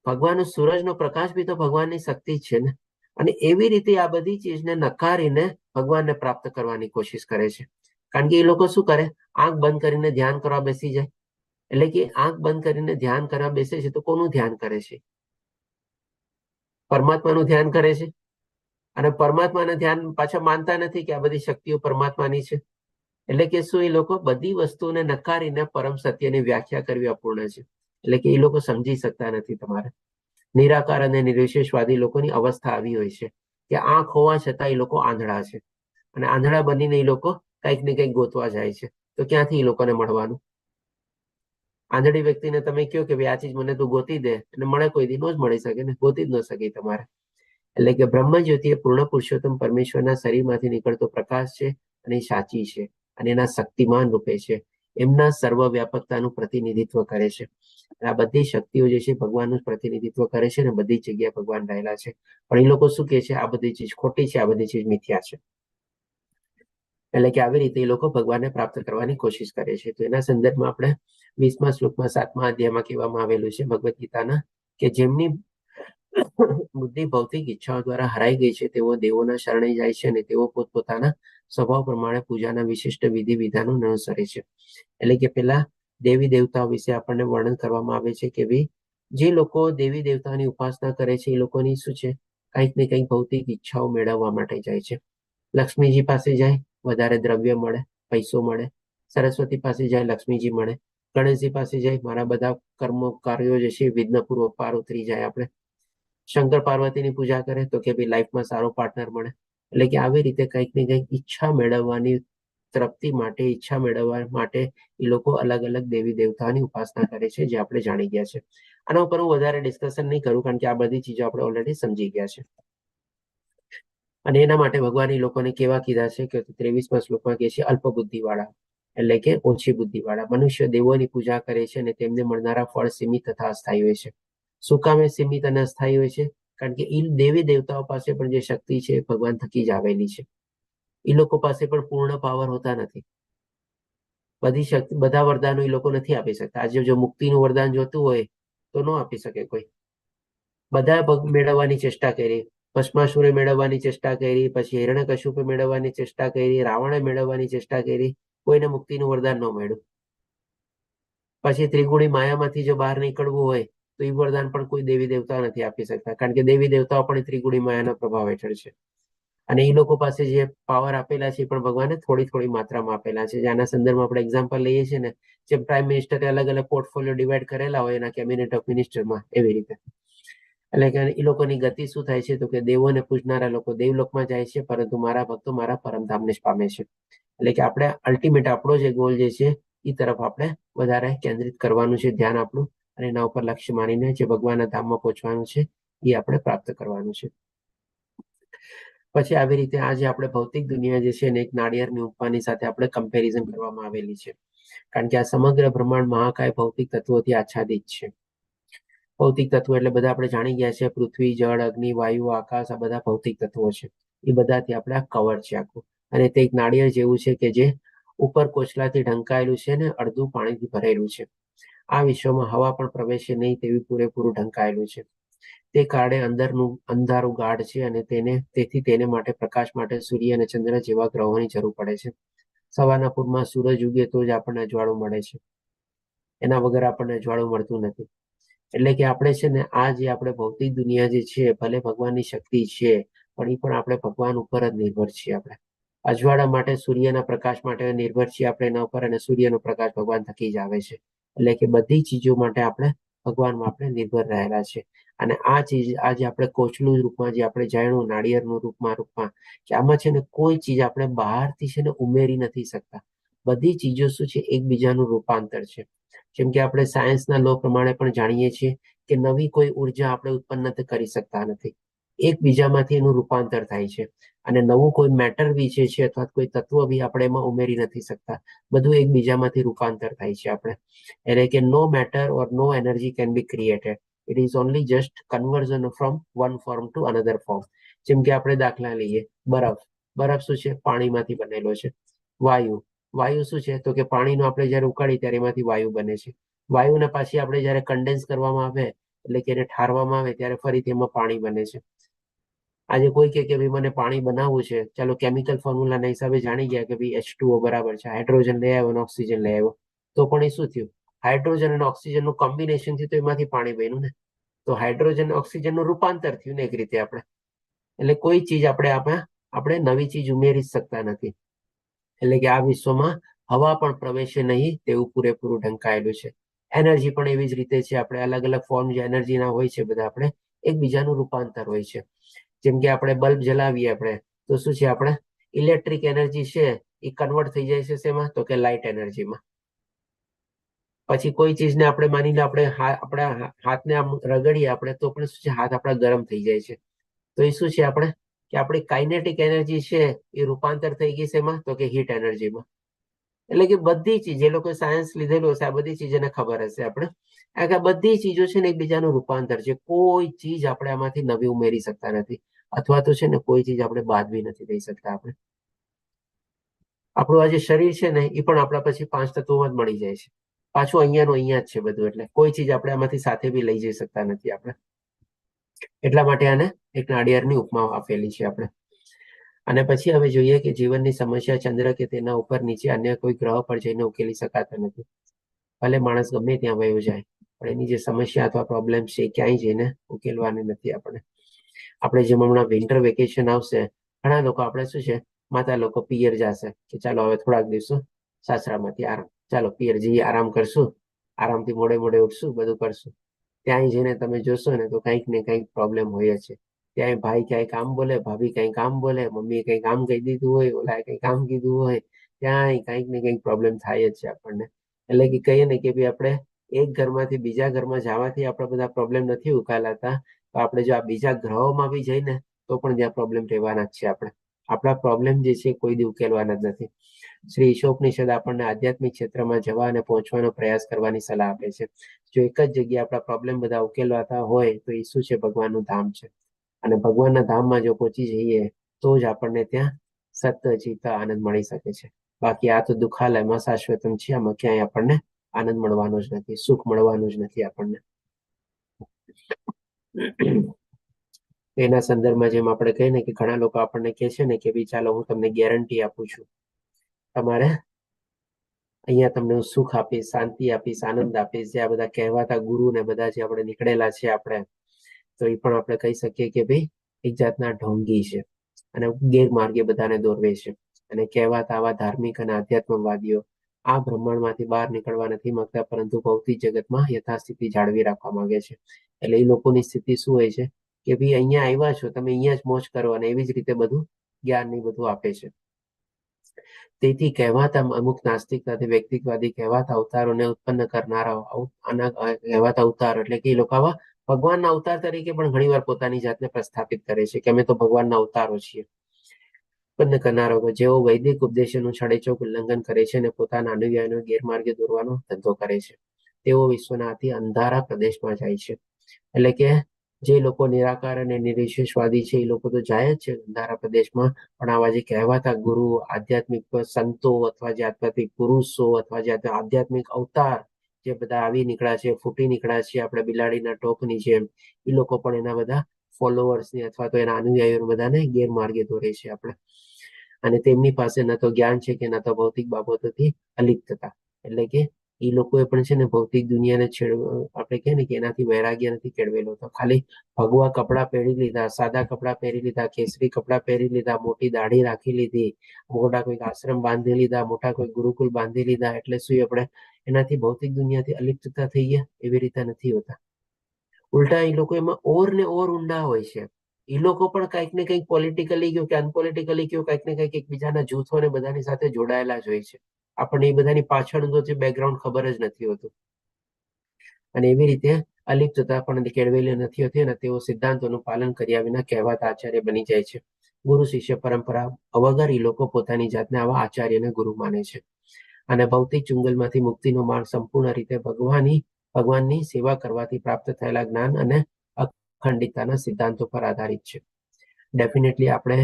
ભગવાનનો સૂરજનો પ્રકાશ બી તો ભગવાનની શક્તિ જ છે ને. અને એવી રીતે આ બધી ચીજને નકારીને ભગવાનને પ્રાપ્ત કરવાની કોશિશ કરે છે. કારણ કે એ લોકો શું કરે? આંખ બંધ કરીને ધ્યાન કરવા બેસી જાય. એટલે કે આંખ બંધ કરીને ધ્યાન કરવા બેસે છે તો કોનું ધ્યાન કરે છે? પરમાત્માનું ધ્યાન કરે છે. અને પરમાત્માના ધ્યાન પાછા માનતા નથી કે આ બધી શક્તિઓ પરમાત્માની છે. એટલે કે શું એ લોકો બધી વસ્તુને નકારીને પરમ સત્યની વ્યાખ્યા કરવી અપૂર્ણ છે. એટલે કે એ લોકો સમજી શકતા નથી. તમારે નિરાકાર અને નિર્વિશેષવાદી લોકોની અવસ્થા આવી હોય છે કે આંખ હોવા છતાં એ લોકો આંધળા છે, અને આંધળા બનીને એ લોકો કંઈક ને કંઈક ગોતવા જાય છે. તો ક્યાંથી એ લોકોને મળવાનું? આંધળી વ્યક્તિને તમે કહો કે ભાઈ આ ચીજ મને તું ગોતી દે, એટલે મળે કોઈ દી? નો જ મળી શકે ને, ગોતી જ ન શકે તમારે. એટલે કે બ્રહ્મ જ્યોતિ એ પૂર્ણ પુરુષોત્તમ પરમેશ્વરના શરીરમાંથી નીકળતો પ્રકાશ છે અને સાચી છે અને એના શક્તિમાન રૂપે છે. એમના સર્વવ્યાપકતાનું પ્રતિનિધિત્વ કરે છે. આ બધી શક્તિઓ જે છે ભગવાનનું પ્રતિનિધિત્વ કરે છે અને બધી જગ્યાએ ભગવાન રહેલા છે. પણ એ લોકો શું કહે છે? આ બધી ચીજ ખોટી છે, આ બધી ચીજ મિથ્યા છે. એટલે કે આવી રીતે એ લોકો ભગવાનને પ્રાપ્ત કરવાની કોશિશ કરે છે. તો એના સંદર્ભમાં આપણે 20મા શ્લોકમાં 7મા અધ્યાયમાં કહેવામાં આવેલું છે ભગવદ ગીતાના, કે જેમની બુદ્ધિ ભૌતિક ઈચ્છાઓ દ્વારા હરાઈ ગઈ છે તેઓ દેવોના શરણે જાય છે અને તેઓ પોતપોતાના સ્વભાવ પ્રમાણે પૂજાના વિશિષ્ટ વિધિ વિધાનો અનુસરે છે. એટલે કે પેલા દેવી દેવતાઓ વિશે આપણને વર્ણન કરવામાં આવે છે કે ભાઈ જે લોકો દેવી દેવતાની ઉપાસના કરે છે એ લોકોની શું છે, કંઈક ને કંઈક ભૌતિક ઈચ્છાઓ મેળવવા માટે જાય છે. લક્ષ્મીજી પાસે જાય, વધારે દ્રવ્ય મળે, પૈસો મળે. સરસ્વતી પાસે જાય, લક્ષ્મીજી મળે. ગણેશજી પાસે જાય, મારા બધા કર્મો કાર્યો જે છે વિઘ્નપૂર્વક પાર ઉતરી જાય. આપણે શંકર પાર્વતીની પૂજા કરે તો કે ભાઈ લાઈફમાં સારો પાર્ટનર મળે. એટલે કે આવી રીતે કંઈક ને કંઈક ઈચ્છા મેળવવાની તૃપ્તિ માટે, ઈચ્છા મેળવવા માટે એ લોકો અલગ અલગ દેવી દેવતાઓની ઉપાસના કરે છે, જે આપણે જાણી ગયા છે. આના ઉપર હું વધારે ડિસ્કશન નહીં કરું, કારણ કે આ બધી ચીજો આપણે ઓલરેડી સમજી ગયા છે. અને એના માટે ભગવાન એ લોકોને કેવા કીધા છે કે 23મા શ્લોકમાં કહે છે અલ્પ બુદ્ધિ વાળા, એટલે કે ઓછી બુદ્ધિ વાળા મનુષ્ય દેવોની પૂજા કરે છે અને તેમને મળનારા ફળ સીમિત તથા અસ્થાયી હોય છે. શું કામ એ સીમિત અને અસ્થાયી હોય છે? કારણ કે એ દેવી દેવતાઓ પાસે પણ જે શક્તિ છે ભગવાન થકી જ આવેલી છે. એ લોકો પાસે પણ પૂર્ણ પાવર હોતા નથી. બધી શક્તિ, બધા વરદાનો એ લોકો નથી આપી શકતા. આજે જો મુક્તિનું વરદાન જોતું હોય તો ન આપી શકે કોઈ. બધા મેળવવાની ચેષ્ટા કરી, ભસ્માસુરે મેળવવાની ચેષ્ટા કરી, પછી હિરણ્યકશ્યપે મેળવવાની ચેષ્ટા કરી, રાવણે મેળવવાની ચેષ્ટા કરી, કોઈને મુક્તિનું વરદાન ન મળ્યું. પછી ત્રિગુણી માયામાંથી જો બહાર નીકળવું હોય તો એ વરદાન પણ કોઈ દેવી દેવતા નથી આપી શકતા, કારણ કે દેવી દેવતાઓ પણ ત્રિગુણી માયાના પ્રભાવ હેઠળ છે. અને એ લોકો પાસે જે પાવર આપેલા છે પણ ભગવાને થોડી થોડી માત્રામાં આપેલા છે. જેના સંદર્ભમાં આપણે એક્ઝામ્પલ લઈએ છીએ ને, જેમ પ્રાઇમ મિનિસ્ટરે અલગ અલગ પોર્ટફોલિયો ડિવાઈડ કરેલા હોય એના કેબિનેટ ઓફ મિનિસ્ટરમાં, એવી રીતે. એટલે કે એ લોકોની ગતિ શું થાય છે તો કે દેવોને પૂજનારા લોકો દેવલોકમાં જાય છે, પરંતુ મારા ભક્તો મારા પરમધામને જ પામે છે. એટલે કે આપણે અલ્ટિમેટ આપણો જે ગોલ જે છે એ તરફ આપણે વધારે કેન્દ્રિત કરવાનું છે ધ્યાન આપણું, અને એના ઉપર લક્ષ્ય માનીને જે ભગવાનના ધામમાં પહોંચવાનું છે એ આપણે પ્રાપ્ત કરવાનું છે. પછી આવી રીતે આ જે આપણે ભૌતિક દુનિયા જે છે ને એક નાળિયેરની ઉપમાની સાથે આપણે કમ્પેરિઝન કરવામાં આવેલી છે, કારણ કે આ સમગ્ર બ્રહ્માંડ મહાકાય ભૌતિક તત્વોથી આચ્છાદિત છે. ભૌતિક તત્વો એટલે બધા આપણે જાણી ગયા છે, પૃથ્વી, જળ, અગ્નિ, વાયુ, આકાશ, આ બધા ભૌતિક તત્વો છે. એ બધાથી આપણે આ કવર છે આખું. અને તે એક નાળિયેર જેવું છે કે જે ઉપર કોચલાથી ઢંકાયેલું છે ને અડધું પાણીથી ભરેલું છે. આ વિશ્વમાં હવા પણ પ્રવેશે નહીં તેવી પૂરેપૂરું ઢંકાયેલું છે. તે કારણે અંદરનું અંધારું ગાઢ છે અને તેથી તેને માટે પ્રકાશ માટે સૂર્ય અને ચંદ્ર જેવા ગ્રહોની જરૂર પડે છે. સવારના પૂરમાં સૂરજ ઉગે તો જ આપણને અજવાળું મળે છે, એના વગર આપણને અજવાળું મળતું નથી. એટલે કે આપણે છે ને આ જે આપણે ભૌતિક દુનિયા જે છે, ભલે ભગવાનની શક્તિ છે પણ એ પણ આપણે ભગવાન ઉપર જ નિર્ભર છીએ. આપણે અજવાળા માટે સૂર્યના પ્રકાશ માટે નિર્ભર છીએ આપણે એના ઉપર, અને સૂર્યનો પ્રકાશ ભગવાન થકી જ આવે છે. એટલે કે બધી ચીજો માટે આપણે ભગવાનમાં આપણે નિર્ભર રહેલા છે. અને આ ચીજ આજે આપણે કોચલું રૂપમાં જે આપણે જાણ્યું નાળિયેરનું રૂપમાં કે આમાં છે ને કોઈ ચીજ આપણે બહારથી છે ને ઉમેરી નથી શકતા. બધી ચીજો શું છે, એકબીજાનું રૂપાંતર છે. જેમ કે આપણે સાયન્સના લો પ્રમાણે પણ જાણીએ છીએ કે નવી કોઈ ઉર્જા આપણે ઉત્પન્ન કરી શકતા નથી, એકબીજામાંથી એનું રૂપાંતર થાય છે. અને નવું કોઈ મેટર બી છે અથવા કોઈ તત્વ બી આપણે એમાં ઉમેરી નથી શકતા, બધું એકબીજામાંથી રૂપાંતર થાય છે. આપણે એટલે કે no matter or no energy can be created, it is only just conversion from one form to another form. જેમ કે આપણે દાખલા લઈએ બરફ. બરફ શું છે? પાણીમાંથી બનેલો છે. વાયુ, વાયુ શું છે તો કે પાણીનો આપણે જયારે ઉકાળી ત્યારે એમાંથી વાયુ બને છે. વાયુને પાછી આપણે જયારે કન્ડેન્સ કરવામાં આવે, એટલે કે એને ઠારવામાં આવે ત્યારે ફરીથી એમાં પાણી બને છે. આજે કોઈ કે ભાઈ મને પાણી બનાવવું છે, ચાલો કેમિકલ ફોર્મ્યુલાના હિસાબે જાણી ગયા કે ભાઈ H2O બરાબર છે, હાઇડ્રોજન લઈ આવ્યો અને ઓક્સિજન લઈ આવ્યો, તો પણ એ શું થયું? હાઇડ્રોજન અને ઓક્સિજનનું કોમ્બિનેશન થી તો એમાંથી પાણી બન્યું ને. તો હાઇડ્રોજન ઓક્સિજનનું રૂપાંતર થયું ને એક રીતે આપણે. એટલે કોઈ ચીજ આપણે નવી ચીજ ઉમેરી શકતા નથી. એટલે કે આ વિશ્વમાં હવા પણ પ્રવેશે નહીં તેવું પૂરેપૂરું ઢંકાયેલું છે. એનર્જી પણ એવી જ રીતે છે. આપણે અલગ અલગ ફોર્મ જે એનર્જીના હોય છે બધા આપણે એકબીજાનું રૂપાંતર હોય છે. જેમ કે આપણે બલ્બ જલાવીએ આપણે તો શું છે, આપણે ઇલેક્ટ્રિક એનર્જી છે એ કન્વર્ટ થઈ જાય છે શેમાં? તો કે લાઇટ એનર્જીમાં. પછી કોઈ ચીજને આપણે માની લો આપણે આપણા હાથને આમ રગડીએ આપણે તો પણ શું છે, હાથ આપણા ગરમ થઈ જાય છે. તો એ શું છે આપણે કે આપણી કાઇનેટિક એનર્જી છે એ રૂપાંતર થઈ ગઈ છે એમાં? તો કે હીટ એનર્જીમાં. એટલે કે બધી ચીજ, જે લોકો સાયન્સ લીધેલું હશે આ બધી ચીજોને ખબર હશે આપણે આ બધી ચીજો છે ને એકબીજાનું રૂપાંતર છે. કોઈ ચીજ આપણે આમાંથી નવી ઉમેરી શકતા નથી, અથવા તો છે ને કોઈ ચીજ આપણે બાદ બી નથી દઈ શકતા. આપણે આપણું આ જે શરીર છે ને એ પણ આપણા પછી 5 તત્વોમાં જ મળી જાય છે. પાછું અહીંયાનું અહીંયા જ છે બધું, એટલે કોઈ ચીજ આપણે આમાંથી સાથે બી લઈ જઈ શકતા નથી આપણે. એટલા માટે આને એક નાળિયેરની ઉપમા આપેલી છે આપણે. અને પછી હવે જોઈએ કે જીવનની સમસ્યા ચંદ્ર કે તેના ઉપર નીચે અન્ય કોઈ ગ્રહ પર જઈને ઉકેલી શકાતા નથી. ભલે માણસ ગમે ત્યાં વયો જાય, પણ એની જે સમસ્યા અથવા પ્રોબ્લેમ છે એ ક્યાંય જઈને ઉકેલવાની નથી આપણે. આપણે જેમ હમણાં વિન્ટર વેકેશન આવશે, ઘણા લોકો આપણે શું છે, માતા લોકો પિયર જશે કે ચાલો હવે થોડાક દિવસો સાસરામાંથી આરામ, ચાલો પિયર જઈએ, આરામ કરશું, આરામથી મોડે મોડે ઉઠશું, બધું કરશું. ત્યાં જઈને તમે જોશો ને તો કંઈક ને કંઈક પ્રોબ્લેમ હોય છે. ત્યાં ભાઈ ક્યાંય કામ બોલે, ભાભી કંઈ કામ બોલે, મમ્મીએ કંઈ કામ કહી દીધું હોય, ઓલાએ કંઈ કામ કીધું હોય, ત્યાંય કંઈક ને કંઈક પ્રોબ્લેમ થાય જ છે આપણને. એટલે કે કહીએ ને કે ભાઈ આપણે એક ઘરમાંથી બીજા ઘરમાં જવાથી આપણા બધા પ્રોબ્લેમ નથી ઉકેલાતા, તો આપણે જો આ બીજા ગ્રહોમાં બી જઈને તો પણ ત્યાં પ્રોબ્લેમ રહેવાના જ છે આપણે. આપણા પ્રોબ્લેમ જે છે કોઈ દી ઉકેલવાના જ નથી. શ્રી ઈશોપનિષદ આપણને આધ્યાત્મિક ક્ષેત્રમાં જવા અને પહોંચવાનો પ્રયાસ કરવાની સલાહ આપે છે. જો એક જ જગ્યાએ આપણા પ્રોબ્લેમ બધા ઉકેલવાતા હોય તો એ શું છે, ભગવાનનું ધામ છે. અને ભગવાનના ધામમાં જો પહોંચી જઈએ તો જ આપણને ત્યાં સત્ય ચિત્ત આનંદ મળી શકે છે. બાકી આ તો દુઃખાલયમાં શાશ્વતમ છે, આમાં ક્યાંય આપણને આનંદ મળવાનો જ નથી, સુખ મળવાનું જ નથી આપણને. એના સંદર્ભમાં જેમ આપણે કહીએ ને કે ઘણા લોકો આપણને કહે છે ને કે ભાઈ ચાલો હું તમને ગેરંટી આપું છું, તમારે અહીંયા તમને હું સુખ આપીશ, શાંતિ આપીશ, આનંદ આપીશ. જે આ બધા કહેવાતા ગુરુ ને બધા જે આપણે નીકળેલા છે આપણે, તો એ પણ આપણે કહી શકીએ કે ભાઈ એક જાતના ઢોંગી છે અને ગેરમાર્ગે બધાને દોરવે છે. અને કહેવાતા આવા ધાર્મિક અને આધ્યાત્મવાદીઓ આ બ્રહ્માંડમાંથી બહાર નીકળવા નથી માંગતા, પરંતુ ભૌતિક જગતમાં યથાસ્થિતિ જાળવી રાખવા માંગે છે. એટલે એ લોકોની સ્થિતિ શું હોય છે કે ભાઈ અહીંયા આવ્યા છો, તમે અહીંયા જ મોજ કરો, અને એવી જ રીતે બધું જ્ઞાન ને બધું આપે છે. તેથી કહેવાતા અમુક નાસ્તિકતાથી વ્યક્તિવાદી કહેવાતા અવતારોને ઉત્પન્ન કરનારા કહેવાતા અવતારો, એટલે કે એ લોકો આવા ભગવાનના અવતાર તરીકે પણ ઘણીવાર પોતાની જાતને પ્રસ્થાપિત કરે છે કે અમે તો ભગવાનના અવતારો છીએ. ઉત્પન્ન કરનારા જેઓ વૈદિક ઉપદેશોનું છડેચોક ઉલ્લંઘન કરે છે અને પોતાના અનુયાયીઓને ગેરમાર્ગે દોરવાનો ધંધો કરે છે. તેઓ વિશ્વના અતિ અંધારા પ્રદેશમાં જાય છે. એટલે કે જે લોકો નિરાકાર અને નિર્વિશેષવાદી છે એ લોકો તો જાય જ છે અંધારા પ્રદેશમાં, પણ આવા જે કહેવાતા ગુરુ, આધ્યાત્મિક સંતો અથવા જે આધ્યાત્મિક પુરુષો અથવા જે આધ્યાત્મિક અવતાર જે બધા આવી નીકળ્યા છે, ફૂટી નીકળ્યા છે આપણે બિલાડીના ટોપની જેમ, એ લોકો પણ એના બધા ફોલોવર્સની અથવા તો એના અનુયાયીઓ બધાને ગેરમાર્ગે દોરે છે આપણે. અને તેમની પાસે ન તો જ્ઞાન છે કે ન તો ભૌતિક બાબતોથી અલિપ્તતા. એટલે કે એ લોકોએ પણ છે ને ભૌતિક દુનિયાને આપણે કહે ને કે એનાથી વૈરાગ્ય નથી કેળવેલો. તો ખાલી ભગવા કપડાં પહેરી લીધા, સાદા કપડાં પહેરી લીધા, કેસરી કપડાં પહેરી લીધા, મોટી દાઢી રાખી લીધી, મોટા કોઈક આશ્રમ બાંધી લીધા, મોટા કોઈ ગુરુકુલ બાંધી લીધા, એટલે શું આપણે એનાથી ભૌતિક દુનિયાથી અલિપ્તતા થઈ ગયા? એવી રીતે નથી હોતા. ઉલટા એ લોકો એમાં ઓર ને ઓર ઊંડા હોય છે. એ લોકો પણ કંઈક ને કંઈક પોલિટિકલી કયો કે અનપોલિટિકલી કયો કંઈક ને કંઈક એકબીજાના જૂથો ને બધાની સાથે જોડાયેલા જ હોય છે. આપણને એ બધાની પાછળનું જે બેકગ્રાઉન્ડ ખબર જ નથી હોતું. અને એવી રીતે અલિપ્તતા પણ કેળવેલી નથી હોતી અને તેઓ સિદ્ધાંતોનું પાલન કર્યા વિના કહેવાતા આચાર્ય બની જાય છે. ગુરુ શિષ્ય પરંપરા વગર એ લોકો પોતાની જાતને આવા આચાર્યને ગુરુ માને છે. અને ભૌતિક ચુંગલમાંથી મુક્તિનો માર્ગ સંપૂર્ણ રીતે ભગવાનની સેવા કરવાથી પ્રાપ્ત થયેલા જ્ઞાન અને અખંડિતતાના સિદ્ધાંતો પર આધારિત છે. ડેફિનેટલી આપણે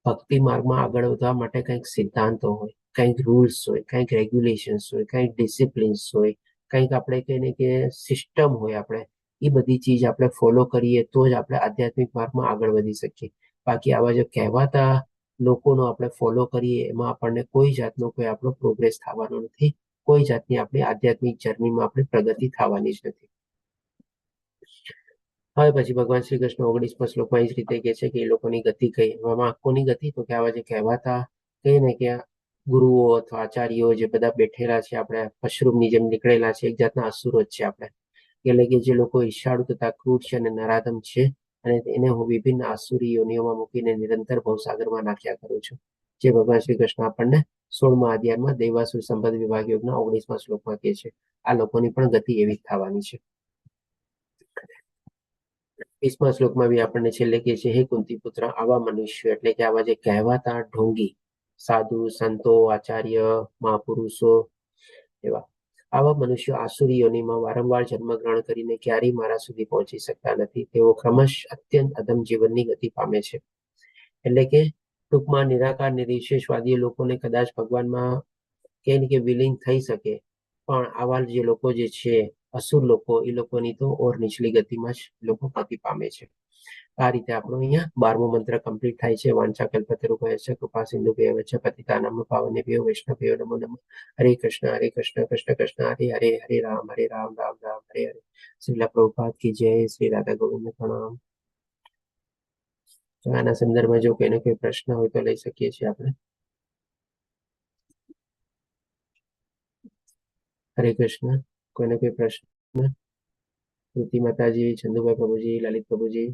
ભક્તિ માર્ગમાં આગળ વધવા માટે કંઈક સિદ્ધાંતો હોય, કંઈક રૂલ્સ હોય, કંઈક રેગ્યુલેશન્સ હોય, કંઈક ડિસિપ્લિન્સ હોય, કંઈક આપણે કહીએ કે સિસ્ટમ હોય. આપણે એ બધી ચીજ આપણે ફોલો કરીએ તો જ આપણે આધ્યાત્મિક માર્ગમાં આગળ વધી શકીએ. બાકી આવા જો કહેવાતા લોકોનો આપણે ફોલો કરીએ એમાં આપણને કોઈ જાતનો કોઈ આપણો પ્રોગ્રેસ થવાનો નથી, કોઈ જાતની આપણી આધ્યાત્મિક જર્નીમાં આપણી પ્રગતિ થવાની જ નથી. હવે પછી ભગવાન શ્રી કૃષ્ણ 19મા શ્લોકમાં એ જ રીતે કહે છે કે એ લોકોની ગતિ કઈ, એમાં કોની ગતિ? તો કે આવા જે કહેવાતા કહીએ ને કે ગુરુઓ અથવા આચાર્યો જે બધા બેઠેલા છે, આપણે મશરૂમની જેમ નીકળેલા છે, એક જાતના અસુરો જ છે આપણે. એટલે કે જે લોકો ઈર્ષાળુ તથા ક્રૂર છે અને નરાધમ છે, અને એને હું વિભિન્ન આસુરી યોનિઓમાં મૂકીને નિરંતર ભવસાગરમાં નાખ્યા કરું છું. જે ભગવાન શ્રી કૃષ્ણ આપણને 16મા અધ્યાયમાં દૈવાસુર સંબંધ વિભાગ યોગના 19મા શ્લોકમાં કહે છે. આ લોકોની પણ ગતિ એવી જ થવાની છે. 20મા શ્લોકમાં બી આપણને છેલ્લે કહે છે, હે કુંતી પુત્ર, આવા મનુષ્યો એટલે કે આવા જે કહેવાતા ઢોંગી સાધુ, સંતો, આચાર્ય, મહાપુરુષો, એવા આવા મનુષ્યો આસુરી યોનિમાં વારંવાર જન્મ ગ્રહણ કરીને ક્યારેય મારા સુધી પહોંચી શકતા નથી. તેઓ ક્રમશ અત્યંત અધમ જીવનની ગતિ પામે છે. એટલે કે ટૂંકમાં નિરાકાર નિર્વિશેષવાદી લોકોને કદાચ ભગવાનમાં કે ને કે વિલીન થઈ શકે, પણ આવા જે લોકો જે છે અસુર લોકો, એ લોકોની તો ઓર નીચલી ગતિમાં જ લોકો ગતિ પામે છે. આ રીતે આપણો અહીંયા 12મો મંત્ર કમ્પ્લીટ થાય છે. વાંચા કલ્પતરુભ્યશ્ચ કૃપા સિંધુભ્યઃ વચ પતિતાનાં પાવનેભ્યો વૈષ્ણવેભ્યો નમો નમઃ. હરે કૃષ્ણ કૃષ્ણ કૃષ્ણ હરે હરે, હરે રામ રામ રામ હરે હરે. શ્રીલા પ્રભુપાદ કી જય. શ્રી રાધા ગોવિંદ પ્રણામ. તો આના સંદર્ભમાં જો કોઈને કોઈ પ્રશ્ન હોય તો લઈ શકીએ છીએ આપણે. હરે કૃષ્ણ. કોઈને કોઈ પ્રશ્ન? કૃતિ માતાજી, ચંદુભાઈ પ્રભુજી, લલિત પ્રભુજી.